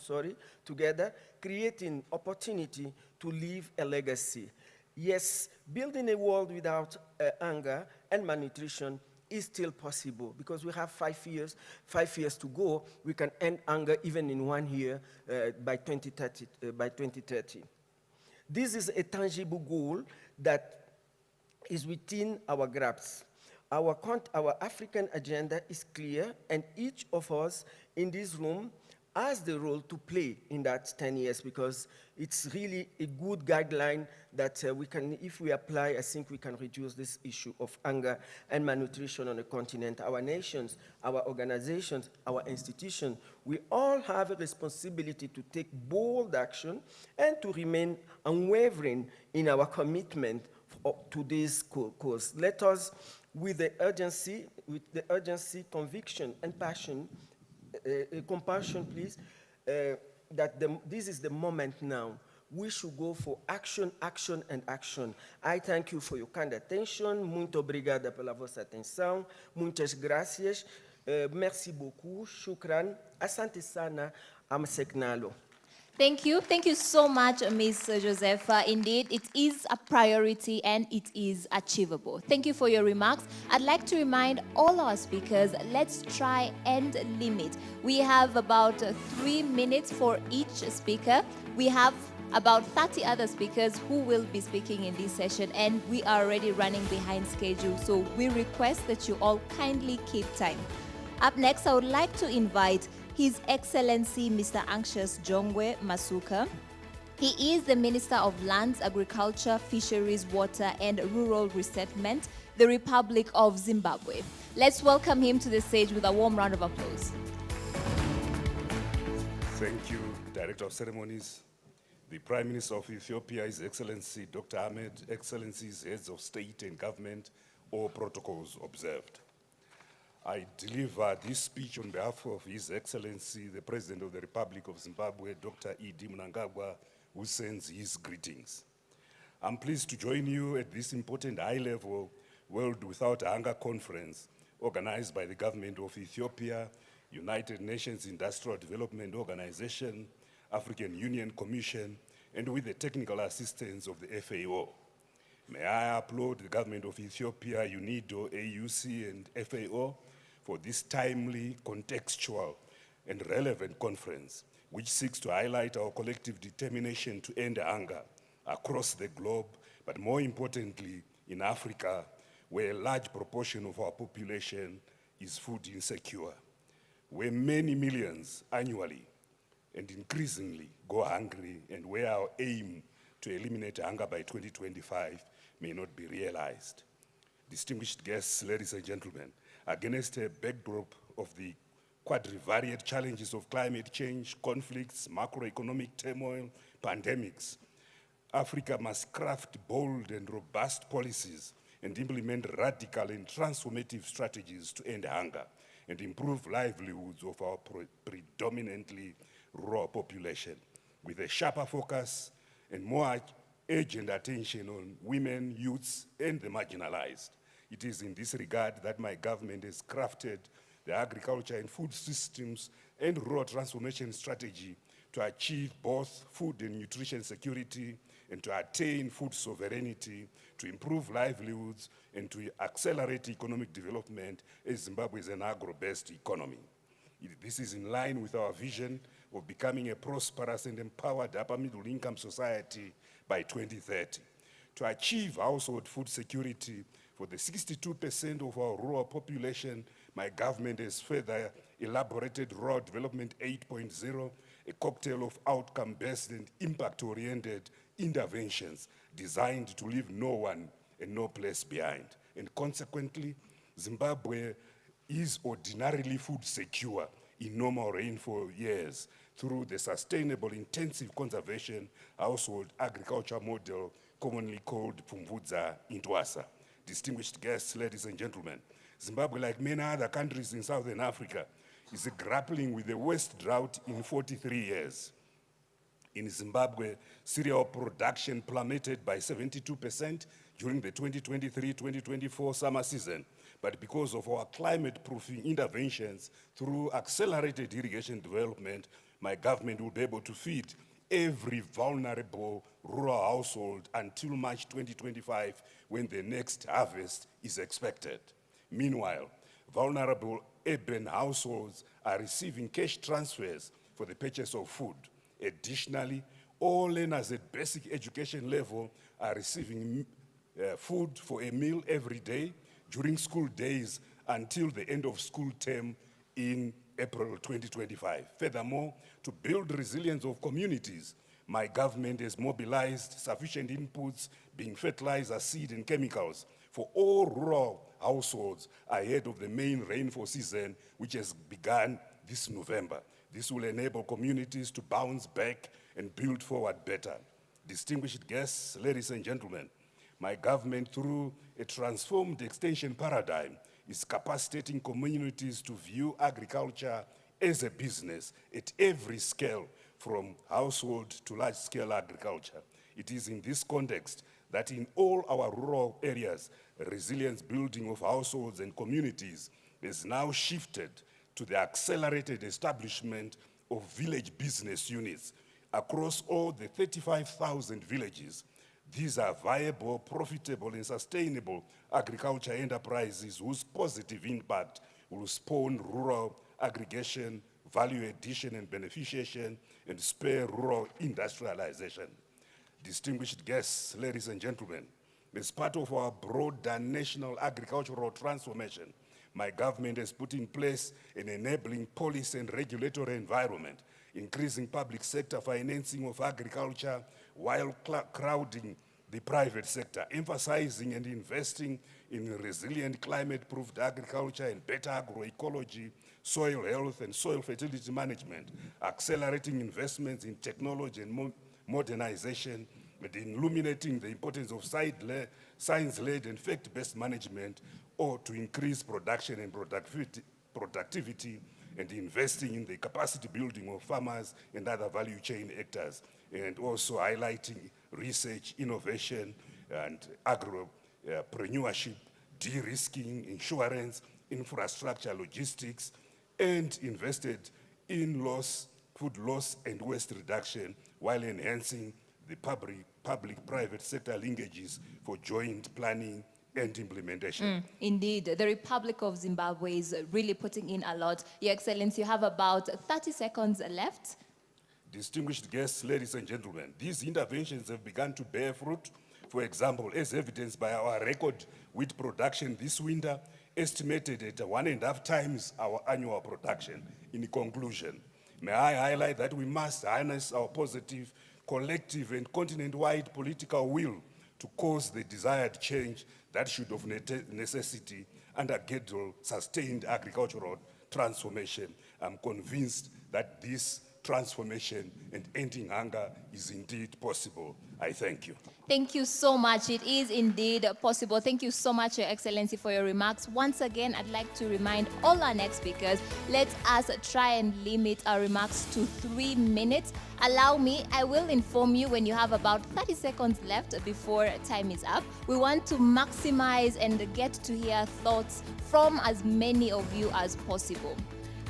O: together, creating opportunity to leave a legacy. Yes, building a world without hunger and malnutrition is still possible because we have 5 years to go. We can end hunger even in 1 year by 2030. This is a tangible goal that is within our grasp. Our African agenda is clear, and each of us in this room has the role to play in that 10 years because it's really a good guideline that we can, if we apply, I think we can reduce this issue of hunger and malnutrition on the continent. Our nations, our organizations, our institutions, we all have a responsibility to take bold action and to remain unwavering in our commitment to this cause. Let us, with the urgency, conviction, and passion, compassion, please, that this is the moment now. We should go for action, action, and action. I thank you for your kind attention. Muito obrigada pela vossa atenção. Muitas gracias. Merci beaucoup. Shukran. Asante sana. Amseknalo.
N: Thank you. Thank you so much, Ms. Josepha. Indeed, it is a priority and it is achievable. Thank you for your remarks. I'd like to remind all our speakers, let's try and limit. We have about 3 minutes for each speaker. We have about 30 other speakers who will be speaking in this session, and we are already running behind schedule. So we request that you all kindly keep time. Up next, I would like to invite His Excellency Mr. Anxious Jongwe Masuka. He is the Minister of Lands, Agriculture, Fisheries, Water, and Rural Resettlement, the Republic of Zimbabwe. Let's welcome him to the stage with a warm round of applause.
P: Thank you, Director of Ceremonies, the Prime Minister of Ethiopia, His Excellency Dr. Ahmed, Excellencies, Heads of State and Government, all protocols observed. I deliver this speech on behalf of His Excellency, the President of the Republic of Zimbabwe, Dr. E.D. Mnangagwa, who sends his greetings. I'm pleased to join you at this important high-level World Without Hunger Conference organized by the Government of Ethiopia, United Nations Industrial Development Organization, African Union Commission, and with the technical assistance of the FAO. May I applaud the Government of Ethiopia, Unido, AUC, and FAO for this timely, contextual, and relevant conference, which seeks to highlight our collective determination to end hunger across the globe, but more importantly, in Africa, where a large proportion of our population is food insecure, where many millions annually and increasingly go hungry, and where our aim to eliminate hunger by 2025 may not be realized. Distinguished guests, ladies and gentlemen, against a backdrop of the quadrivariate challenges of climate change, conflicts, macroeconomic turmoil, pandemics, Africa must craft bold and robust policies and implement radical and transformative strategies to end hunger and improve livelihoods of our predominantly rural population, with a sharper focus and more urgent attention on women, youths, and the marginalized. It is in this regard that my government has crafted the agriculture and food systems and rural transformation strategy to achieve both food and nutrition security and to attain food sovereignty, to improve livelihoods, and to accelerate economic development as Zimbabwe is an agro-based economy. This is in line with our vision of becoming a prosperous and empowered upper middle income society by 2030. To achieve household food security for the 62% of our rural population, my government has further elaborated Rural Development 8.0, a cocktail of outcome-based and impact-oriented interventions designed to leave no one and no place behind. And consequently, Zimbabwe is ordinarily food secure in normal rainfall years through the sustainable intensive conservation household agriculture model commonly called Pfumvudza Intwasa. Distinguished guests, ladies and gentlemen, Zimbabwe, like many other countries in Southern Africa, is grappling with the worst drought in 43 years. In Zimbabwe, cereal production plummeted by 72% during the 2023-2024 summer season. But because of our climate-proofing interventions through accelerated irrigation development, my government will be able to feed every vulnerable rural household until March 2025, when the next harvest is expected. Meanwhile, vulnerable urban households are receiving cash transfers for the purchase of food. Additionally, all learners at basic education level are receiving food for a meal every day during school days until the end of school term in April 2025. Furthermore, to build resilience of communities, my government has mobilized sufficient inputs, being fertilizer, seed, and chemicals, for all rural households ahead of the main rainfall season, which has begun this November. This will enable communities to bounce back and build forward better. Distinguished guests, ladies and gentlemen, my government, through a transformed extension paradigm, is capacitating communities to view agriculture as a business at every scale, from household to large-scale agriculture. It is in this context that in all our rural areas, resilience building of households and communities is now shifted to the accelerated establishment of village business units across all the 35,000 villages. These are viable, profitable, and sustainable agriculture enterprises whose positive impact will spawn rural aggregation, value addition and beneficiation, and spur rural industrialization. Distinguished guests, ladies and gentlemen, as part of our broader national agricultural transformation, my government has put in place an enabling policy and regulatory environment, increasing public sector financing of agriculture while crowding the private sector, emphasizing and investing in resilient climate-proofed agriculture and better agroecology, soil health and soil fertility management, accelerating investments in technology and modernization, and illuminating the importance of science-led and fact-based management, or to increase production and productivity, and investing in the capacity building of farmers and other value chain actors, and also highlighting research, innovation, and agro-preneurship, de-risking, insurance, infrastructure, logistics, and invested in food loss and waste reduction, while enhancing the public-private sector linkages for joint planning and implementation.
N: Indeed, the Republic of Zimbabwe is really putting in a lot. Your Excellency, you have about 30 seconds left.
P: Distinguished guests, ladies and gentlemen, these interventions have begun to bear fruit. For example, as evidenced by our record wheat production this winter, estimated at 1.5 times our annual production. In conclusion, may I highlight that we must harness our positive, collective, and continent-wide political will to cause the desired change that should of necessity undergo sustained agricultural transformation. I'm convinced that this transformation and ending hunger is indeed possible. I thank you.
N: Thank you so much. It is indeed possible. Thank you so much, Your Excellency, for your remarks. Once again, I'd like to remind all our next speakers, let us try and limit our remarks to 3 minutes. Allow me, I will inform you when you have about 30 seconds left before time is up. We want to maximize and get to hear thoughts from as many of you as possible.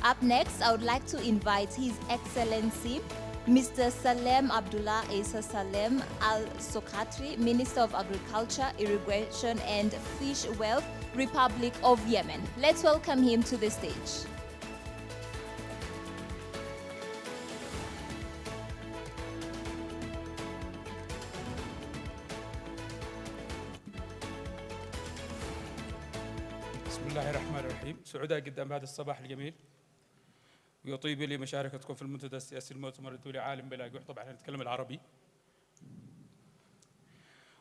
N: Up next, I would like to invite His Excellency, Mr. Salem Abdullah Issa Salem Al-Sokatri, Minister of Agriculture, Irrigation and Fish Wealth, Republic of Yemen. Let's welcome him to the stage.
Q: بسم الله الرحمن الرحيم. سعداء قدام هذا الصباح الجميل، ويطيب لي مشاركتكم في المنتدى السياسي المؤتمر الدولي عالم بلا جوع. طبعا نتكلم العربي.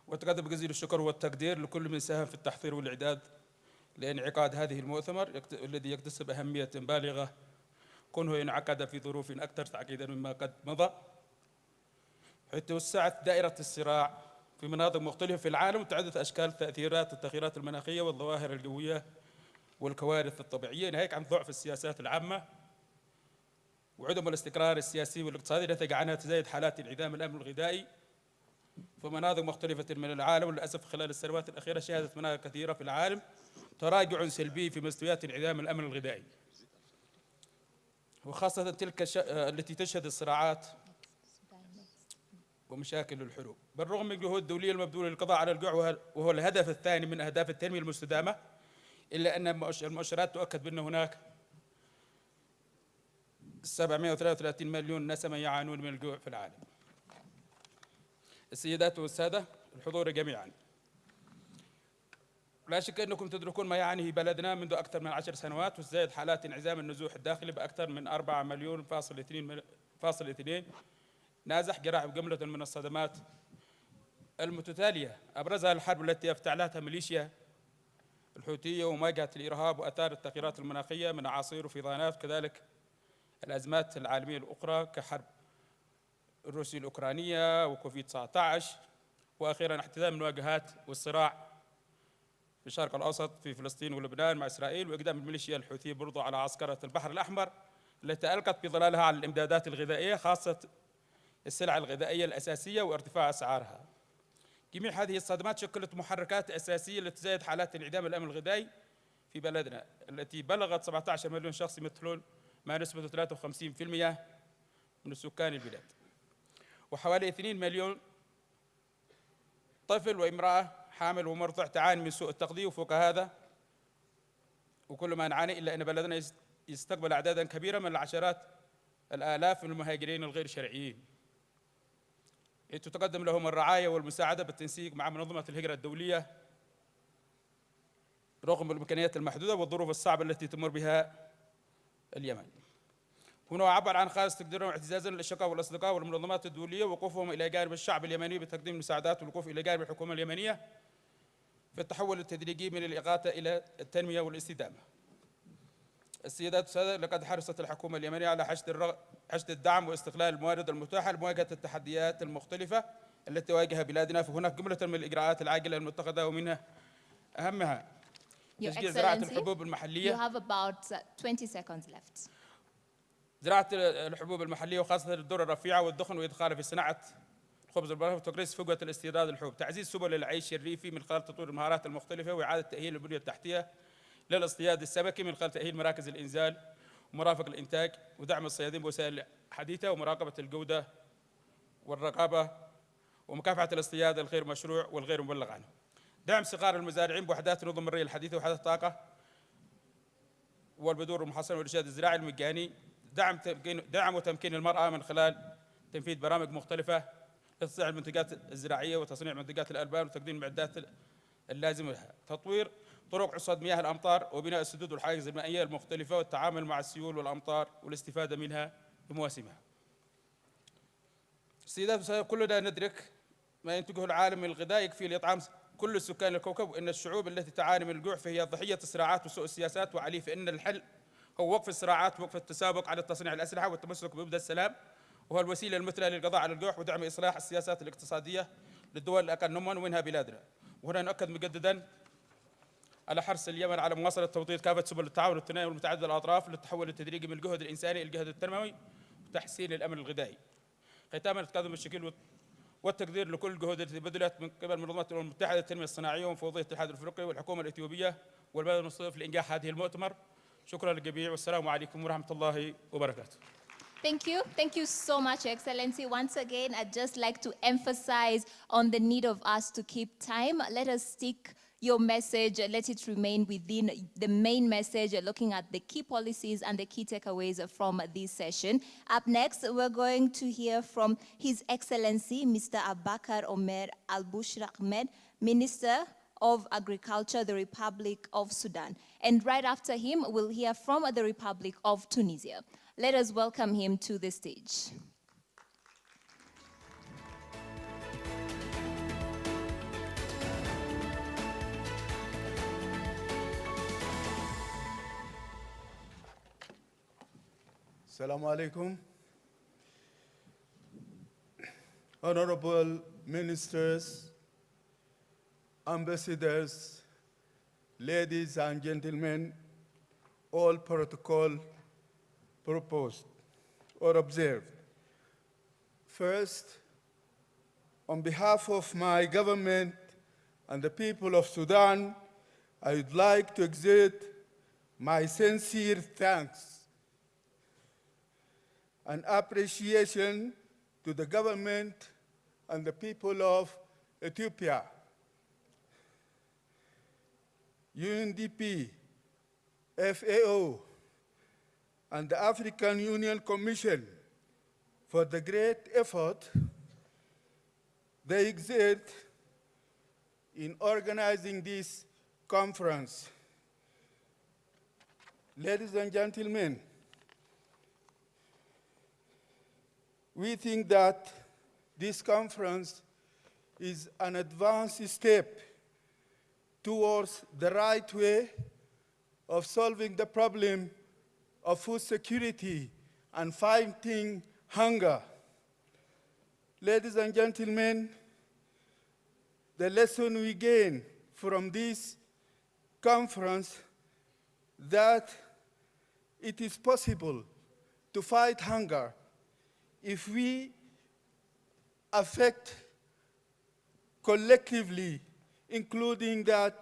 Q: وأتقدم بجزيل الشكر والتقدير لكل من ساهم في التحضير والإعداد لانعقاد هذه المؤتمر الذي يكتسب أهمية بالغة كونه ينعقد في ظروف أكثر تعقيدا مما قد مضى، حيث توسعت دائرة الصراع في مناطق مختلفة في العالم وتعددت أشكال تأثيرات التغييرات المناخية والظواهر الجوية والكوارث الطبيعية، ناهيك عن ضعف السياسات العامة وعدم الاستقرار السياسي والاقتصادي نتج عنها تزايد حالات انعدام الأمن الغذائي في مناطق مختلفة من العالم. وللأسف خلال السنوات الأخيرة شهدت مناطق كثيرة في العالم تراجع سلبي في مستويات انعدام الأمن الغذائي، وخاصة تلك التي تشهد الصراعات ومشاكل الحروب. بالرغم من الجهود الدولية المبذولة للقضاء على الجوع وهو الهدف الثاني من أهداف التنمية المستدامة، إلا أن المؤشرات تؤكد بأن هناك 733 مليون نسمة يعانون من الجوع في العالم. السيدات والسادة الحضور جميعا، لا شك أنكم تدركون ما يعانيه بلدنا منذ أكثر من 10 سنوات، وتزداد حالات انعزام النزوح الداخلي بأكثر من 4 مليون فاصل 2 نازح جراح جملة من الصدمات المتتالية، أبرزها الحرب التي افتعلتها ميليشيا الحوثية ومواجهة الإرهاب وآثار التغييرات المناخية من أعاصير وفيضانات، كذلك الأزمات العالمية الأخرى كحرب الروسية الأوكرانية وكوفيد 19، وأخيراً احتدام المواجهات والصراع في الشرق الأوسط في فلسطين ولبنان مع إسرائيل، وإقدام الميليشيا الحوثية برضو على عسكرة البحر الأحمر التي ألقت بظلالها على الإمدادات الغذائية خاصة السلع الغذائية الأساسية وارتفاع أسعارها. جميع هذه الصدمات شكلت محركات أساسية لتزايد حالات انعدام الأمن الغذائي في بلدنا التي بلغت 17 مليون شخص يمثلون ما نسبة 53% من سكان البلاد، وحوالي 2 مليون طفل وامرأة حامل ومرضع تعاني من سوء التغذية. وفوق هذا وكل ما نعاني إلا أن بلدنا يستقبل أعدادا كبيرة من العشرات الآلاف من المهاجرين الغير شرعيين، تقدم لهم الرعاية والمساعدة بالتنسيق مع منظمة الهجرة الدولية رغم الإمكانيات المحدودة والظروف الصعبة التي تمر بها اليمن. هنا عبر عن خالص تقديرهم واعتزازا للأشقاء والأصدقاء والمنظمات الدولية ووقوفهم إلى جانب الشعب اليمني بتقديم المساعدات والوقوف إلى جانب الحكومة اليمنية في التحول التدريجي من الإغاثة إلى التنمية والاستدامة. السيدات والسادة، لقد حرصت الحكومة اليمنية على حشد الدعم واستغلال الموارد المتاحة لمواجهة التحديات المختلفة التي تواجه بلادنا، فهناك جملة من الإجراءات العاجلة المتخذة ومنها أهمها تشجيع زراعة الحبوب المحلية.
N: You have about 20 seconds left.
Q: زراعة الحبوب المحلية وخاصة الذرة الرفيعة والدخن وإدخالها في صناعة الخبز والبرغل وتقليص فجوة الاستيراد الحبوب. تعزيز سبل العيش الريفي من خلال تطوير المهارات المختلفة وإعادة تأهيل البنية التحتية للاصطياد السمكي من خلال تأهيل مراكز الإنزال ومرافق الإنتاج ودعم الصيادين بوسائل حديثة ومراقبة الجودة والرقابة ومكافحة الاصطياد الغير مشروع والغير مبلغ عنه. دعم صغار المزارعين بوحدات نظم الري الحديثة ووحدات الطاقة والبذور المحصنة والإرشاد الزراعي المجاني. دعم وتمكين المرأة من خلال تنفيذ برامج مختلفة لتصنيع المنتجات الزراعية وتصنيع منتجات الألبان وتقديم المعدات اللازمة لها. تطوير طرق حصاد مياه الأمطار وبناء السدود والحواجز المائية المختلفة والتعامل مع السيول والأمطار والاستفادة منها بمواسمها. السيدات والسادة، كلنا ندرك ما ينتجه العالم من الغذاء يكفي لإطعام كل السكان الكوكب، وإن الشعوب التي تعاني من الجوع فهي ضحية الصراعات وسوء السياسات، وعليه فإن الحل هو وقف الصراعات ووقف التسابق على تصنيع الأسلحة والتمسك بمبدأ السلام، وهو الوسيلة المثلى للقضاء على الجوع ودعم إصلاح السياسات الاقتصادية للدول الأقل نمواً ومنها بلادنا. وهنا نؤكد مجدداً على حرص اليمن على مواصلة توطيد كافة سبل التعاون والتناول المتعدد الأطراف للتحول التدريجي من الجهد الإنساني إلى الجهد التنموي وتحسين الأمن الغذائي. ختاماً، التقدم الشكل والتقدير لكل الجهود التي بذلت من قبل منظمة الأمم المتحدة للتنمية الصناعية ومفوضية الاتحاد الأفريقي والحكومة الإثيوبية والبلد المستضيف لإنجاح هذه المؤتمر. شكراً للجميع والسلام عليكم ورحمة الله وبركاته.
N: Thank you. Thank you so much, Your Excellency. Once again, I'd just like to emphasize on the need of us to keep time. Let us stick your message, let it remain within the main message, looking at the key policies and the key takeaways from this session. Up next, we're going to hear from His Excellency, Mr. Abakar Omer Al-Bushra Ahmed, Minister of Agriculture, the Republic of Sudan. And right after him, we'll hear from the Republic of Tunisia. Let us welcome him to the stage.
R: Assalamu alaikum. Honorable ministers, ambassadors, ladies and gentlemen, all protocol proposed or observed. First, on behalf of my government and the people of Sudan, I would like to exert my sincere thanks and appreciation to the government and the people of Ethiopia, UNDP, FAO, and the African Union Commission for the great effort they exert in organizing this conference. Ladies and gentlemen, we think that this conference is an advanced step towards the right way of solving the problem of food security and fighting hunger. Ladies and gentlemen, the lesson we gain from this conference that it is possible to fight hunger if we affect collectively, including that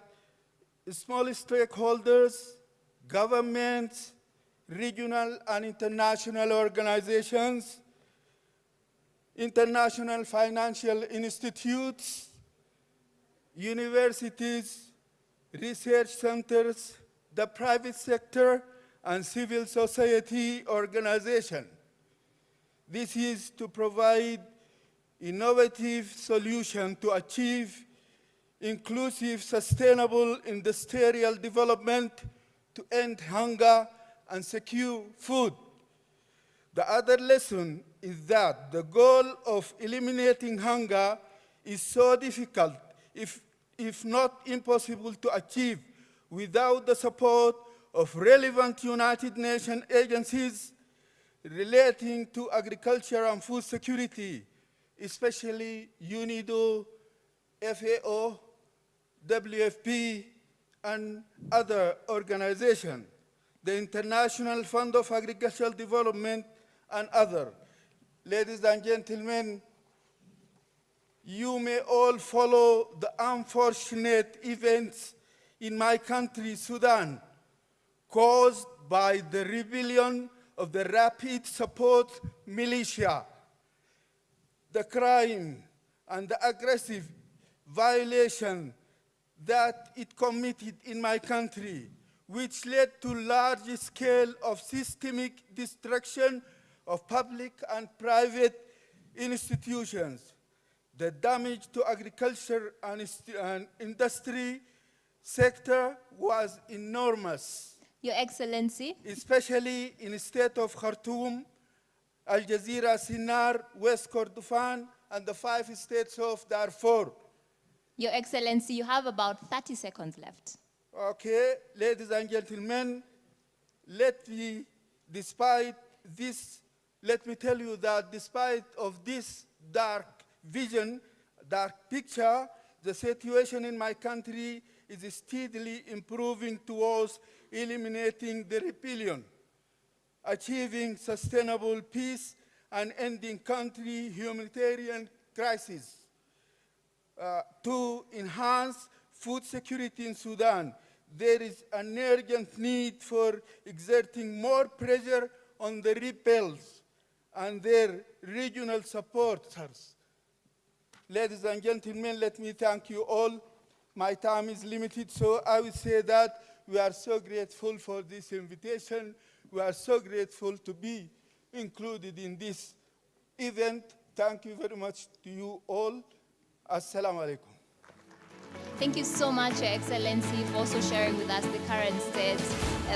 R: small stakeholders, governments, regional and international organizations, international financial institutes, universities, research centers, the private sector, and civil society organizations. This is to provide innovative solutions to achieve inclusive, sustainable industrial development to end hunger and secure food. The other lesson is that the goal of eliminating hunger is so difficult if if not impossible to achieve without the support of relevant United Nations agencies relating to agriculture and food security, especially Unido, FAO, WFP, and other organizations, the International Fund of Agricultural Development, and others. Ladies and gentlemen, you may all follow the unfortunate events in my country, Sudan, caused by the rebellion of the Rapid Support Militia. The crime and the aggressive violation that it committed in my country, which led to large scale of systemic destruction of public and private institutions. The damage to agriculture and industry sector was enormous.
N: Your Excellency.
R: Especially in the state of Khartoum, Al Jazeera, Sinnar, West Kordofan, and the 5 states of Darfur.
N: Your Excellency, you have about 30 seconds left.
R: Okay, ladies and gentlemen, let me tell you that despite of this dark vision, dark picture, the situation in my country is steadily improving towards eliminating the rebellion, achieving sustainable peace, and ending country humanitarian crisis. To enhance food security in Sudan, there is an urgent need for exerting more pressure on the rebels and their regional supporters. Ladies and gentlemen, let me thank you all. My time is limited, so I will say that we are so grateful for this invitation. We are so grateful to be included in this event. Thank you very much to you all. Assalamu alaikum.
N: Thank you so much, Your Excellency, for also sharing with us the current state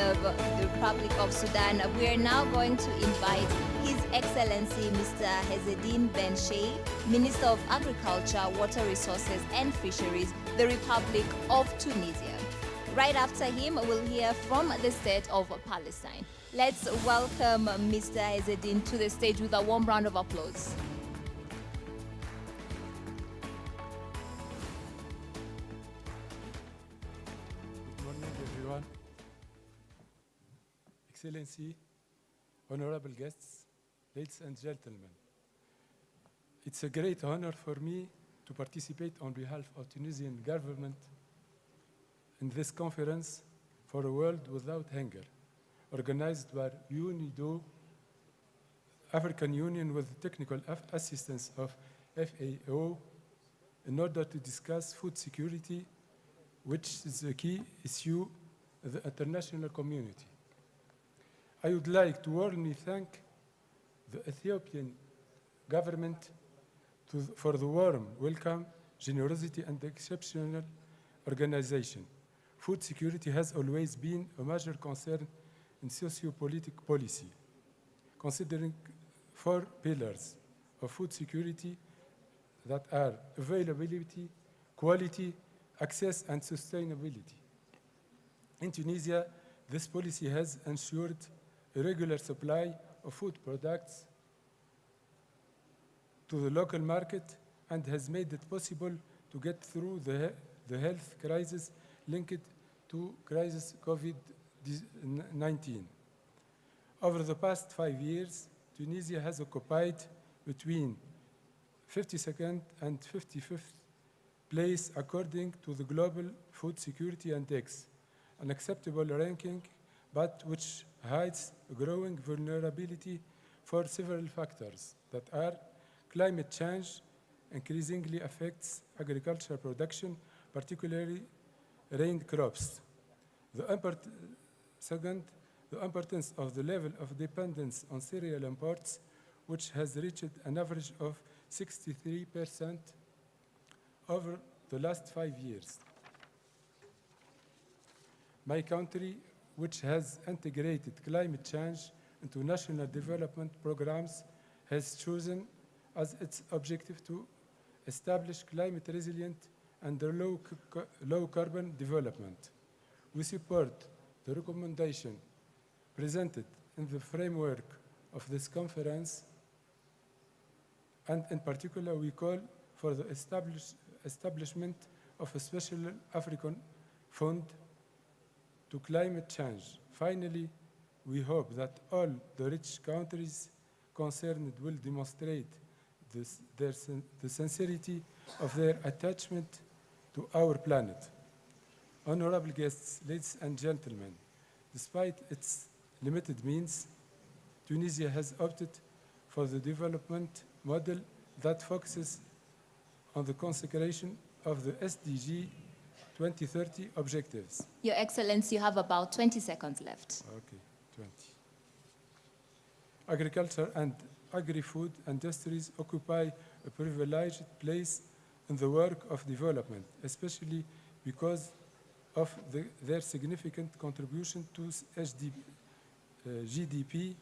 N: of the Republic of Sudan. We are now going to invite His Excellency, Mr. Hezedine Ben Shei, Minister of Agriculture, Water Resources and Fisheries, the Republic of Tunisia. Right after him, we'll hear from the state of Palestine. Let's welcome Mr. Hezedine to the stage with a warm round of applause.
S: Excellency, honorable guests, ladies and gentlemen. It's a great honor for me to participate on behalf of Tunisian government in this conference for a world without hunger, organized by Unido, African Union with technical assistance of FAO, in order to discuss food security, which is a key issue of the international community. I would like to warmly thank the Ethiopian government for the warm welcome, generosity, and exceptional organization. Food security has always been a major concern in socio-political policy, considering 4 pillars of food security that are availability, quality, access, and sustainability. In Tunisia, this policy has ensured a regular supply of food products to the local market and has made it possible to get through the health crisis linked to crisis COVID-19. Over the past 5 years, Tunisia has occupied between 52nd and 55th place according to the Global Food Security Index, an acceptable ranking, but which hides a growing vulnerability for several factors that are climate change increasingly affects agricultural production, particularly rain crops. Second, the importance of the level of dependence on cereal imports, which has reached an average of 63% over the last 5 years. My country, which has integrated climate change into national development programs, has chosen as its objective to establish climate-resilient and the low carbon development. We support the recommendation presented in the framework of this conference, and in particular, we call for the establishment of a special African fund to climate change. Finally, we hope that all the rich countries concerned will demonstrate the sincerity of their attachment to our planet. Honorable guests, ladies and gentlemen, despite its limited means, Tunisia has opted for the development model that focuses on the consecration of the SDG 2030 objectives.
N: Your Excellency, you have about 20 seconds left.
S: Okay, 20. Agriculture and agri-food industries occupy a privileged place in the work of development, especially because of their significant contribution to GDP,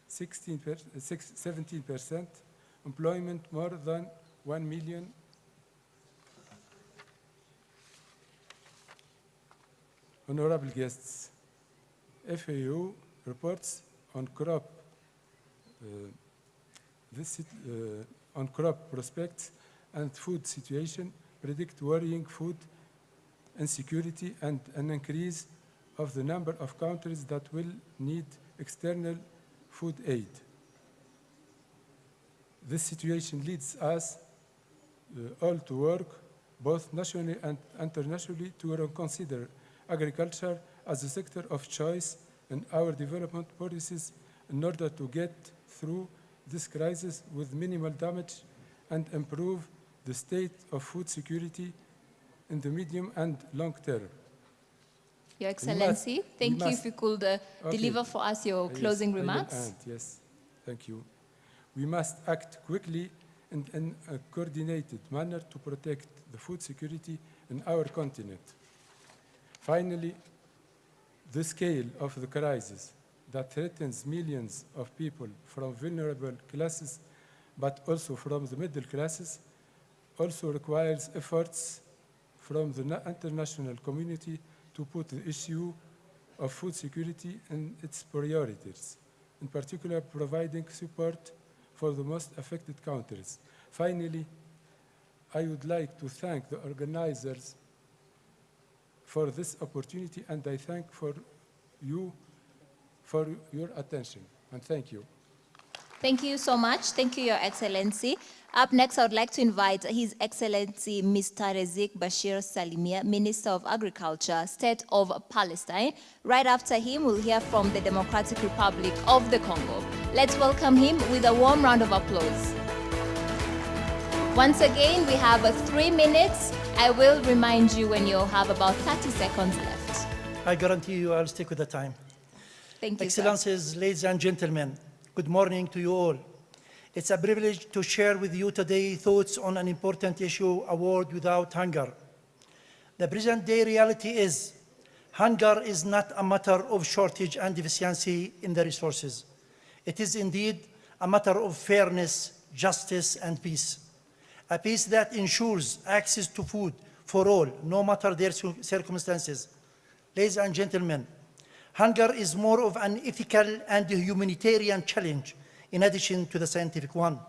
S: 17%, employment more than 1 million. Honorable guests, FAO reports on crop prospects and food situation predict worrying food insecurity and an increase of the number of countries that will need external food aid. This situation leads us all to work, both nationally and internationally, to reconsider agriculture as a sector of choice in our development policies in order to get through this crisis with minimal damage and improve the state of food security in the medium and long term.
N: Your Excellency, thank you. If you could deliver for us your closing remarks.
S: Yes, thank you. We must act quickly and in a coordinated manner to protect the food security in our continent. Finally, the scale of the crisis that threatens millions of people from vulnerable classes, but also from the middle classes, also requires efforts from the international community to put the issue of food security in its priorities, in particular providing support for the most affected countries. Finally, I would like to thank the organizers for this opportunity, and I thank for you for your attention, and thank you.
N: Thank you so much. Thank you, Your Excellency. Up next, I would like to invite His Excellency Mr. Rezik Bashir Salimia, Minister of Agriculture, State of Palestine. Right after him, we'll hear from the Democratic Republic of the Congo. Let's welcome him with a warm round of applause. Once again, we have 3 minutes. I will remind you when you'll have about 30 seconds left.
T: I guarantee you I'll stick with the time.
N: Thank you,
T: Excellencies, ladies and gentlemen, good morning to you all. It's a privilege to share with you today thoughts on an important issue, a world without hunger. The present day reality is hunger is not a matter of shortage and deficiency in the resources. It is indeed a matter of fairness, justice, and peace. A peace that ensures access to food for all, no matter their circumstances. Ladies and gentlemen, hunger is more of an ethical and humanitarian challenge in addition to the scientific one.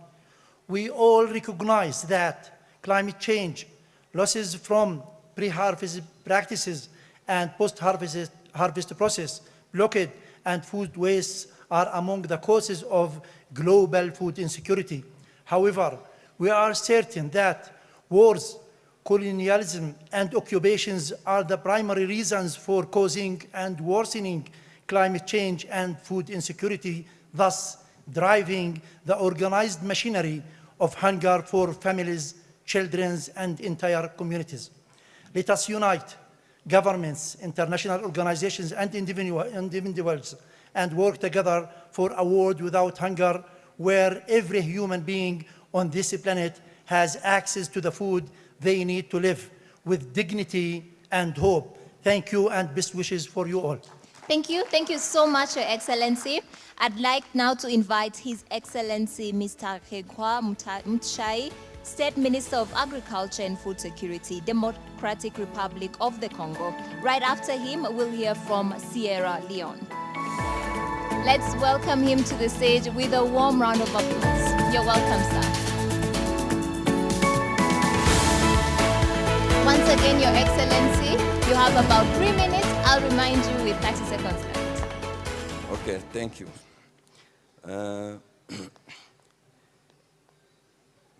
T: We all recognize that climate change, losses from pre-harvest practices and post-harvest process, blockade, and food waste are among the causes of global food insecurity. However, we are certain that wars, colonialism, and occupations are the primary reasons for causing and worsening climate change and food insecurity, thus driving the organized machinery of hunger for families, children, and entire communities. Let us unite governments, international organizations, and individuals, and work together for a world without hunger, where every human being on this planet has access to the food they need to live with dignity and hope. Thank you, and best wishes for you all.
N: Thank you. Thank you so much, Your Excellency. I'd like now to invite His Excellency Mr. Regua Mutshai, State Minister of Agriculture and Food Security, Democratic Republic of the Congo. Right after him, we'll hear from Sierra Leone. Let's welcome him to the stage with a warm round of applause. You're welcome, sir. Once again, Your Excellency, you have about 3 minutes. I'll remind you with 30 seconds left.
U: Okay, thank you.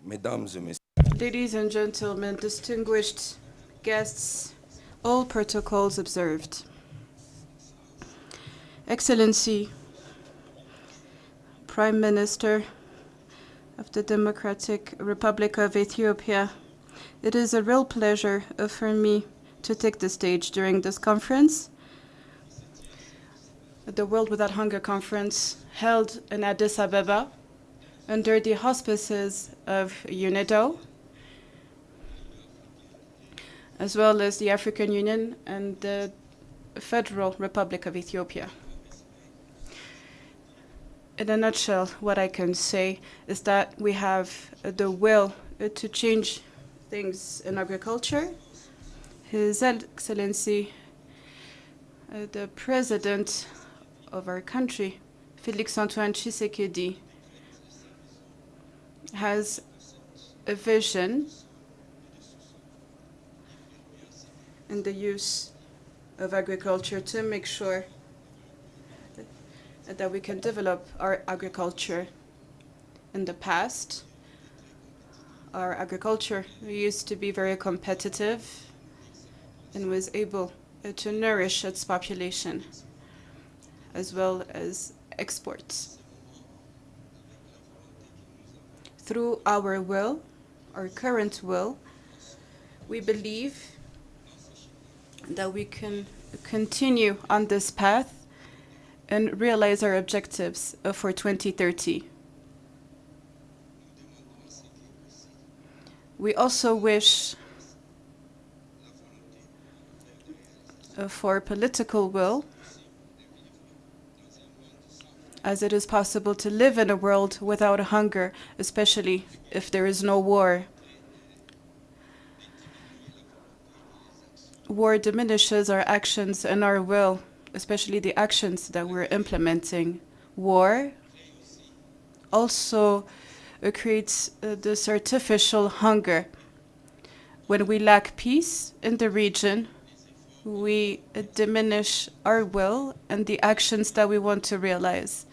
U: Mesdames et messieurs.
V: Ladies and gentlemen, distinguished guests, all protocols observed. Excellency, Prime Minister of the Democratic Republic of Ethiopia, it is a real pleasure for me to take the stage during this conference. The World Without Hunger Conference held in Addis Ababa under the auspices of Unido, as well as the African Union and the Federal Republic of Ethiopia. In a nutshell, what I can say is that we have the will to change things in agriculture. His Excellency, the President of our country, Félix Antoine Tshisekedi, has a vision in the use of agriculture to make sure that we can develop our agriculture. In the past, our agriculture used to be very competitive and was able to nourish its population as well as exports. Through our will, our current will, we believe that we can continue on this path and realize our objectives for 2030. We also wish for political will, as it is possible to live in a world without hunger, especially if there is no war. War diminishes our actions and our will, especially the actions that we're implementing. War also creates this artificial hunger. When we lack peace in the region, we diminish our will and the actions that we want to realize.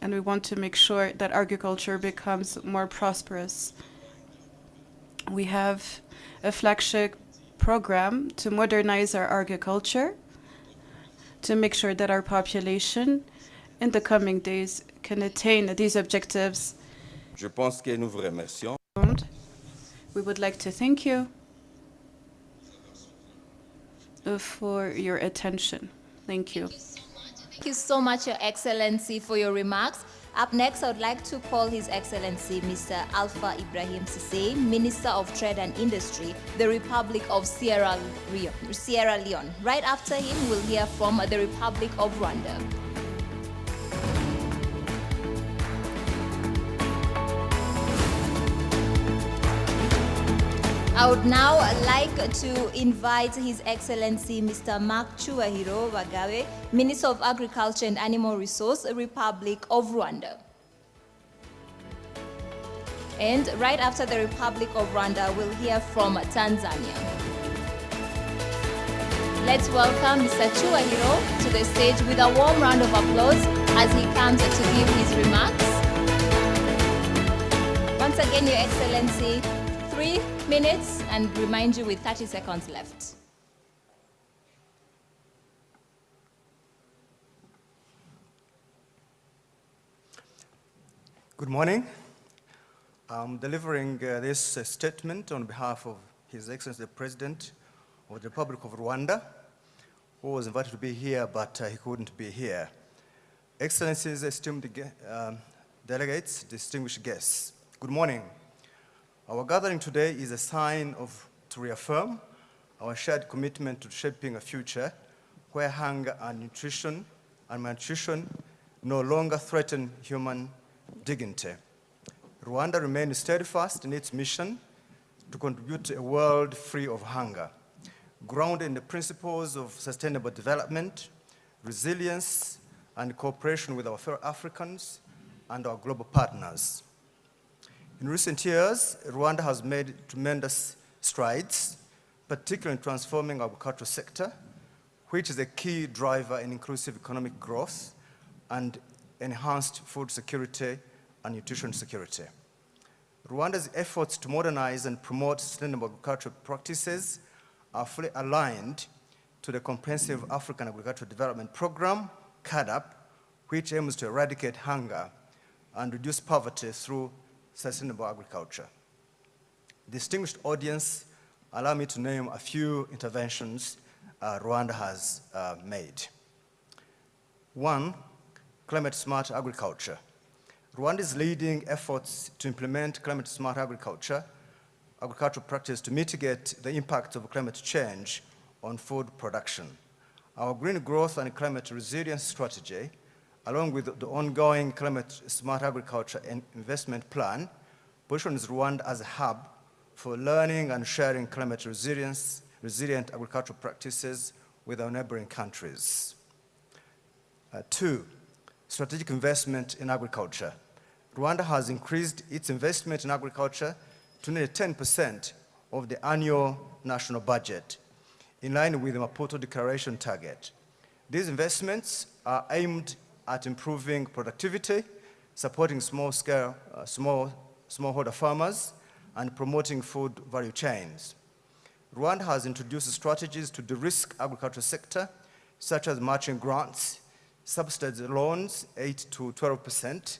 V: And we want to make sure that agriculture becomes more prosperous. We have a flagship program to modernize our agriculture, to make sure that our population in the coming days can attain these objectives.
U: Je pense que nous vous remercions.
V: We would like to thank you for your attention. Thank you.
N: Thank you so much, Your Excellency, for your remarks. Up next, I would like to call His Excellency Mr. Alpha Ibrahim Cissé, Minister of Trade and Industry, the Republic of Sierra Leone. Right after him, we'll hear from the Republic of Rwanda. I would now like to invite His Excellency Mr. Mark Chuahiro Bagawe, Minister of Agriculture and Animal Resource, Republic of Rwanda. And right after the Republic of Rwanda, we'll hear from Tanzania. Let's welcome Mr. Chuahiro to the stage with a warm round of applause as he comes to give his remarks. Once again, Your Excellency, 3 minutes, and remind you with 30 seconds left.
W: Good morning. I'm delivering this statement on behalf of His Excellency the President of the Republic of Rwanda, who was invited to be here, but he couldn't be here. Excellencies, esteemed delegates, distinguished guests, good morning. Our gathering today is a sign to reaffirm our shared commitment to shaping a future where hunger and malnutrition no longer threaten human dignity. Rwanda remains steadfast in its mission to contribute to a world free of hunger, grounded in the principles of sustainable development, resilience, and cooperation with our fellow Africans and our global partners. In recent years, Rwanda has made tremendous strides, particularly in transforming our agricultural sector, which is a key driver in inclusive economic growth and enhanced food security and nutrition security. Rwanda's efforts to modernize and promote sustainable agricultural practices are fully aligned to the Comprehensive African Agricultural Development Program, CAADP, which aims to eradicate hunger and reduce poverty through sustainable agriculture. Distinguished audience, allow me to name a few interventions Rwanda has made. One, climate-smart agriculture. Rwanda is leading efforts to implement climate-smart agricultural practice to mitigate the impact of climate change on food production. Our green growth and climate resilience strategy, along with the ongoing climate-smart agriculture and investment plan, positions Rwanda as a hub for learning and sharing climate resilient agricultural practices with our neighboring countries. Two, strategic investment in agriculture. Rwanda has increased its investment in agriculture to nearly 10% of the annual national budget, in line with the Maputo Declaration target. These investments are aimed at improving productivity, supporting smallholder farmers, and promoting food value chains. Rwanda has introduced strategies to de-risk agricultural sector, such as matching grants, subsidized loans, 8 to 12%,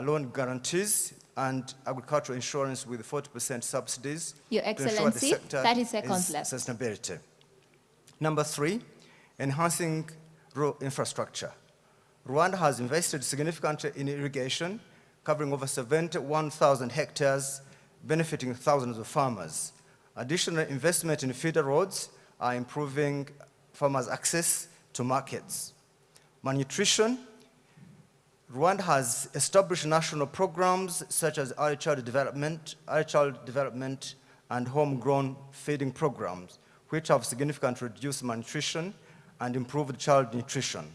W: loan guarantees, and agricultural insurance with 40% subsidies.
N: Your Excellency, 30 seconds left.
W: Sustainability. Number three, enhancing rural infrastructure. Rwanda has invested significantly in irrigation, covering over 71,000 hectares, benefiting thousands of farmers. Additional investment in feeder roads are improving farmers' access to markets. Malnutrition. Rwanda has established national programs such as early child development and homegrown feeding programs, which have significantly reduced malnutrition and improved child nutrition.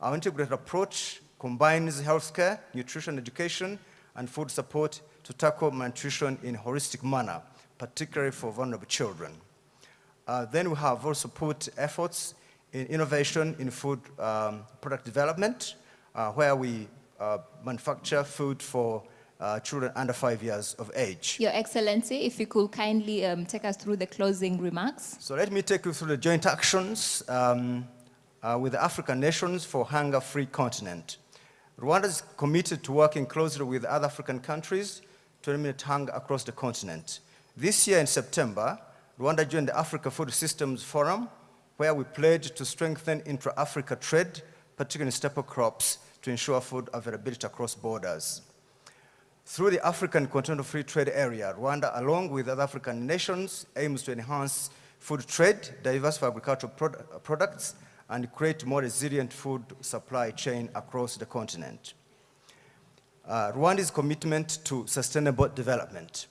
W: Our integrated approach combines healthcare, nutrition education, and food support to tackle malnutrition in a holistic manner, particularly for vulnerable children. Then we have also put efforts in innovation in food product development, where we manufacture food for children under 5 years of age.
N: Your Excellency, if you could kindly take us through the closing remarks.
W: So let me take you through the joint actions with the African nations for hunger-free continent. Rwanda is committed to working closely with other African countries to eliminate hunger across the continent. This year in September, Rwanda joined the Africa Food Systems Forum, where we pledged to strengthen intra-Africa trade, particularly in staple crops, to ensure food availability across borders. Through the African Continental Free Trade Area, Rwanda, along with other African nations, aims to enhance food trade, diversify agricultural products, and create more resilient food supply chain across the continent. Rwanda's commitment to sustainable development.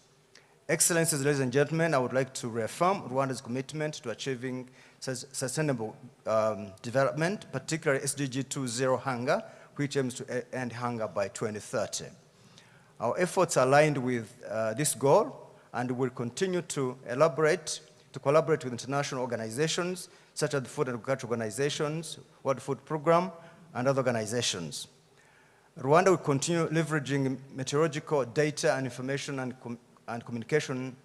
W: Excellencies, ladies and gentlemen, I would like to reaffirm Rwanda's commitment to achieving sustainable development, particularly SDG 2.0 hunger, which aims to end hunger by 2030. Our efforts are aligned with this goal, and will continue to collaborate with international organizations such as the Food and Agriculture Organizations, World Food Programme, and other organizations. Rwanda will continue leveraging meteorological data and information and communication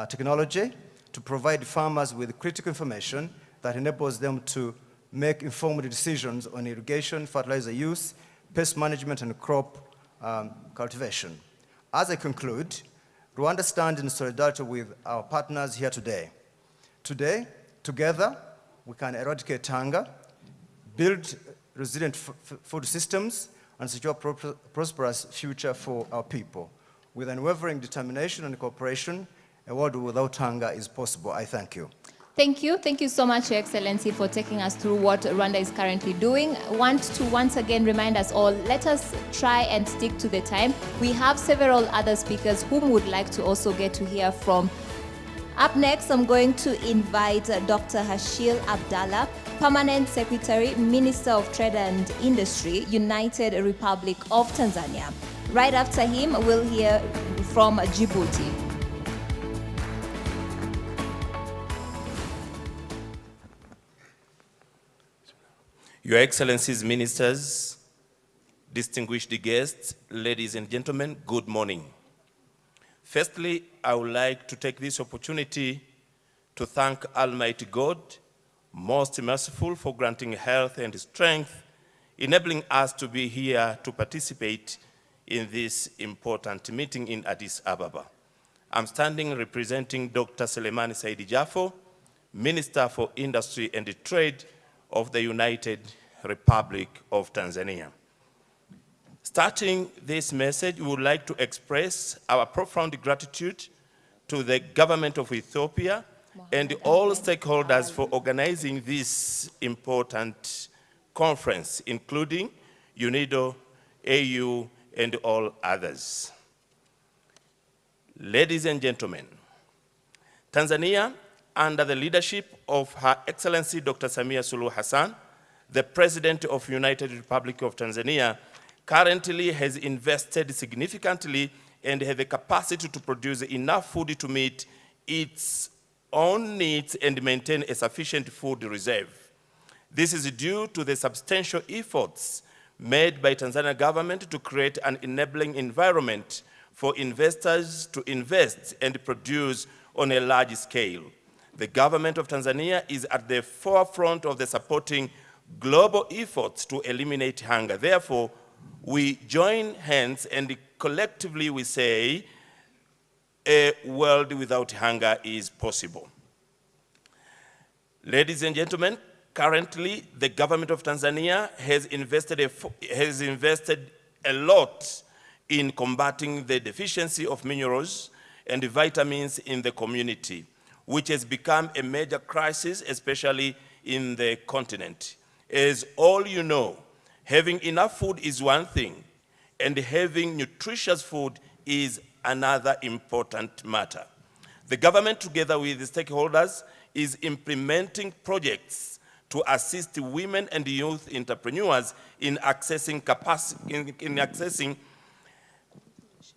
W: technology to provide farmers with critical information that enables them to make informed decisions on irrigation, fertilizer use, pest management, and crop cultivation. As I conclude, Rwanda stands in solidarity with our partners here today. Today, together, we can eradicate hunger, build resilient food systems, and secure a prosperous future for our people. With unwavering determination and cooperation, a world without hunger is possible. I thank you.
N: Thank you. Thank you so much, Your Excellency, for taking us through what Rwanda is currently doing. Want to once again remind us all, let us try and stick to the time. We have several other speakers whom would like to also get to hear from. Up next, I'm going to invite Dr. Hashil Abdallah, Permanent Secretary, Minister of Trade and Industry, United Republic of Tanzania. Right after him, we'll hear from Djibouti.
A: Your Excellencies, Ministers, distinguished guests, ladies and gentlemen, good morning. Firstly, I would like to take this opportunity to thank Almighty God, most merciful, for granting health and strength, enabling us to be here to participate in this important meeting in Addis Ababa. I'm standing representing Dr. Selemani Saidi Jafo, Minister for Industry and Trade of the United Republic of Tanzania. Starting this message, we would like to express our profound gratitude to the Government of Ethiopia and all stakeholders for organizing this important conference, including Unido, AU, and all others. Ladies and gentlemen, Tanzania, under the leadership of Her Excellency Dr. Samia Suluhu Hassan, the President of United Republic of Tanzania, currently has invested significantly and has the capacity to produce enough food to meet its own needs and maintain a sufficient food reserve. This is due to the substantial efforts made by Tanzania government to create an enabling environment for investors to invest and produce on a large scale. The government of Tanzania is at the forefront of the supporting global efforts to eliminate hunger. Therefore, we join hands and collectively we say a world without hunger is possible. Ladies and gentlemen, currently the government of Tanzania has invested a lot in combating the deficiency of minerals and vitamins in the community, which has become a major crisis, especially in the continent. As all you know, having enough food is one thing, and having nutritious food is another important matter. The government, together with the stakeholders, is implementing projects to assist women and youth entrepreneurs in accessing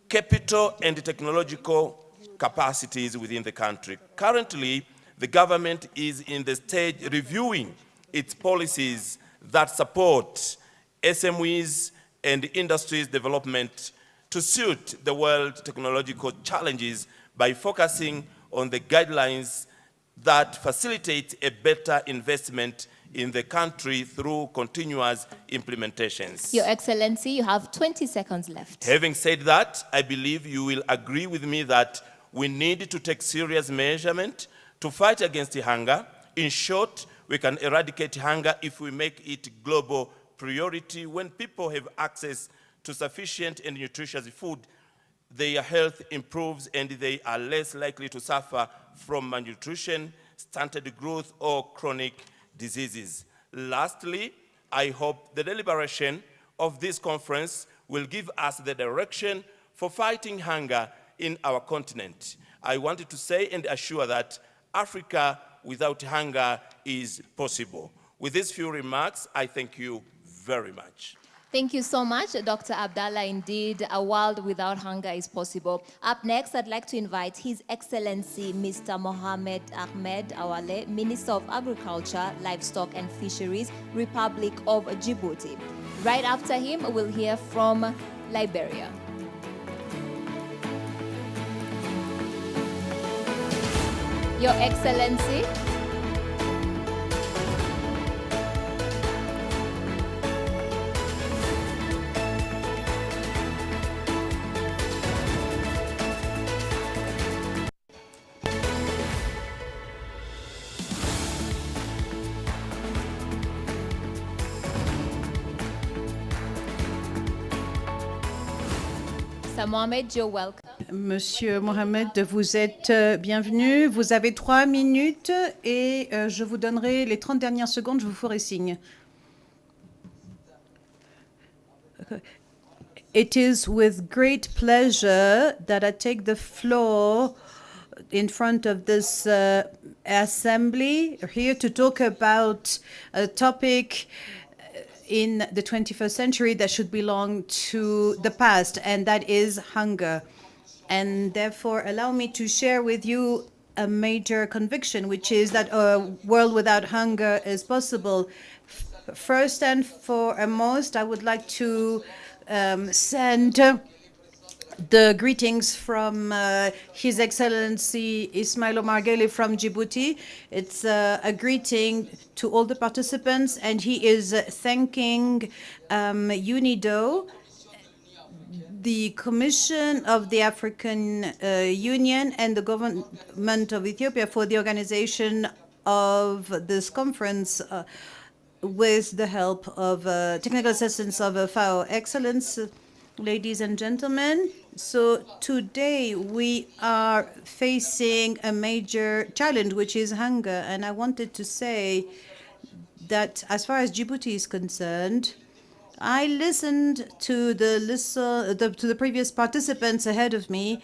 A: capital and technological capacities within the country. Currently, the government is in the stage reviewing its policies that support SMEs and industries development to suit the world technological challenges by focusing on the guidelines that facilitate a better investment in the country through continuous implementations.
N: Your Excellency, you have 20 seconds left.
A: Having said that, I believe you will agree with me that we need to take serious measurement to fight against hunger. In short, we can eradicate hunger if we make it global priority. When people have access to sufficient and nutritious food, their health improves and they are less likely to suffer from malnutrition, stunted growth, or chronic diseases. Lastly, I hope the deliberation of this conference will give us the direction for fighting hunger in our continent. I wanted to say and assure that Africa without hunger is possible. With these few remarks, I thank you very much.
N: Thank you so much, Dr. Abdallah. Indeed, a world without hunger is possible. Up next, I'd like to invite His Excellency Mr. Mohamed Ahmed Awale, Minister of Agriculture, Livestock and Fisheries, Republic of Djibouti. Right after him, we'll hear from Liberia. Your Excellency. Mohamed, you're welcome.
I: Monsieur Mohamed, vous êtes bienvenu. Vous avez 3 minutes et je vous donnerai les 30 dernières secondes, je vous ferai signe. It is with great pleasure that I take the floor in front of this assembly here to talk about a topic in the 21st century that should belong to the past, and that is hunger. And therefore, allow me to share with you a major conviction, which is that a world without hunger is possible. First and foremost, I would like to send the greetings from His Excellency Ismail Omar Guelleh from Djibouti. It's a greeting to all the participants, and he is thanking Unido, the Commission of the African Union, and the Government of Ethiopia for the organization of this conference with the help of technical assistance of FAO. Excellence, ladies and gentlemen, so today we are facing a major challenge, which is hunger. And I wanted to say that as far as Djibouti is concerned, I listened to the previous participants ahead of me.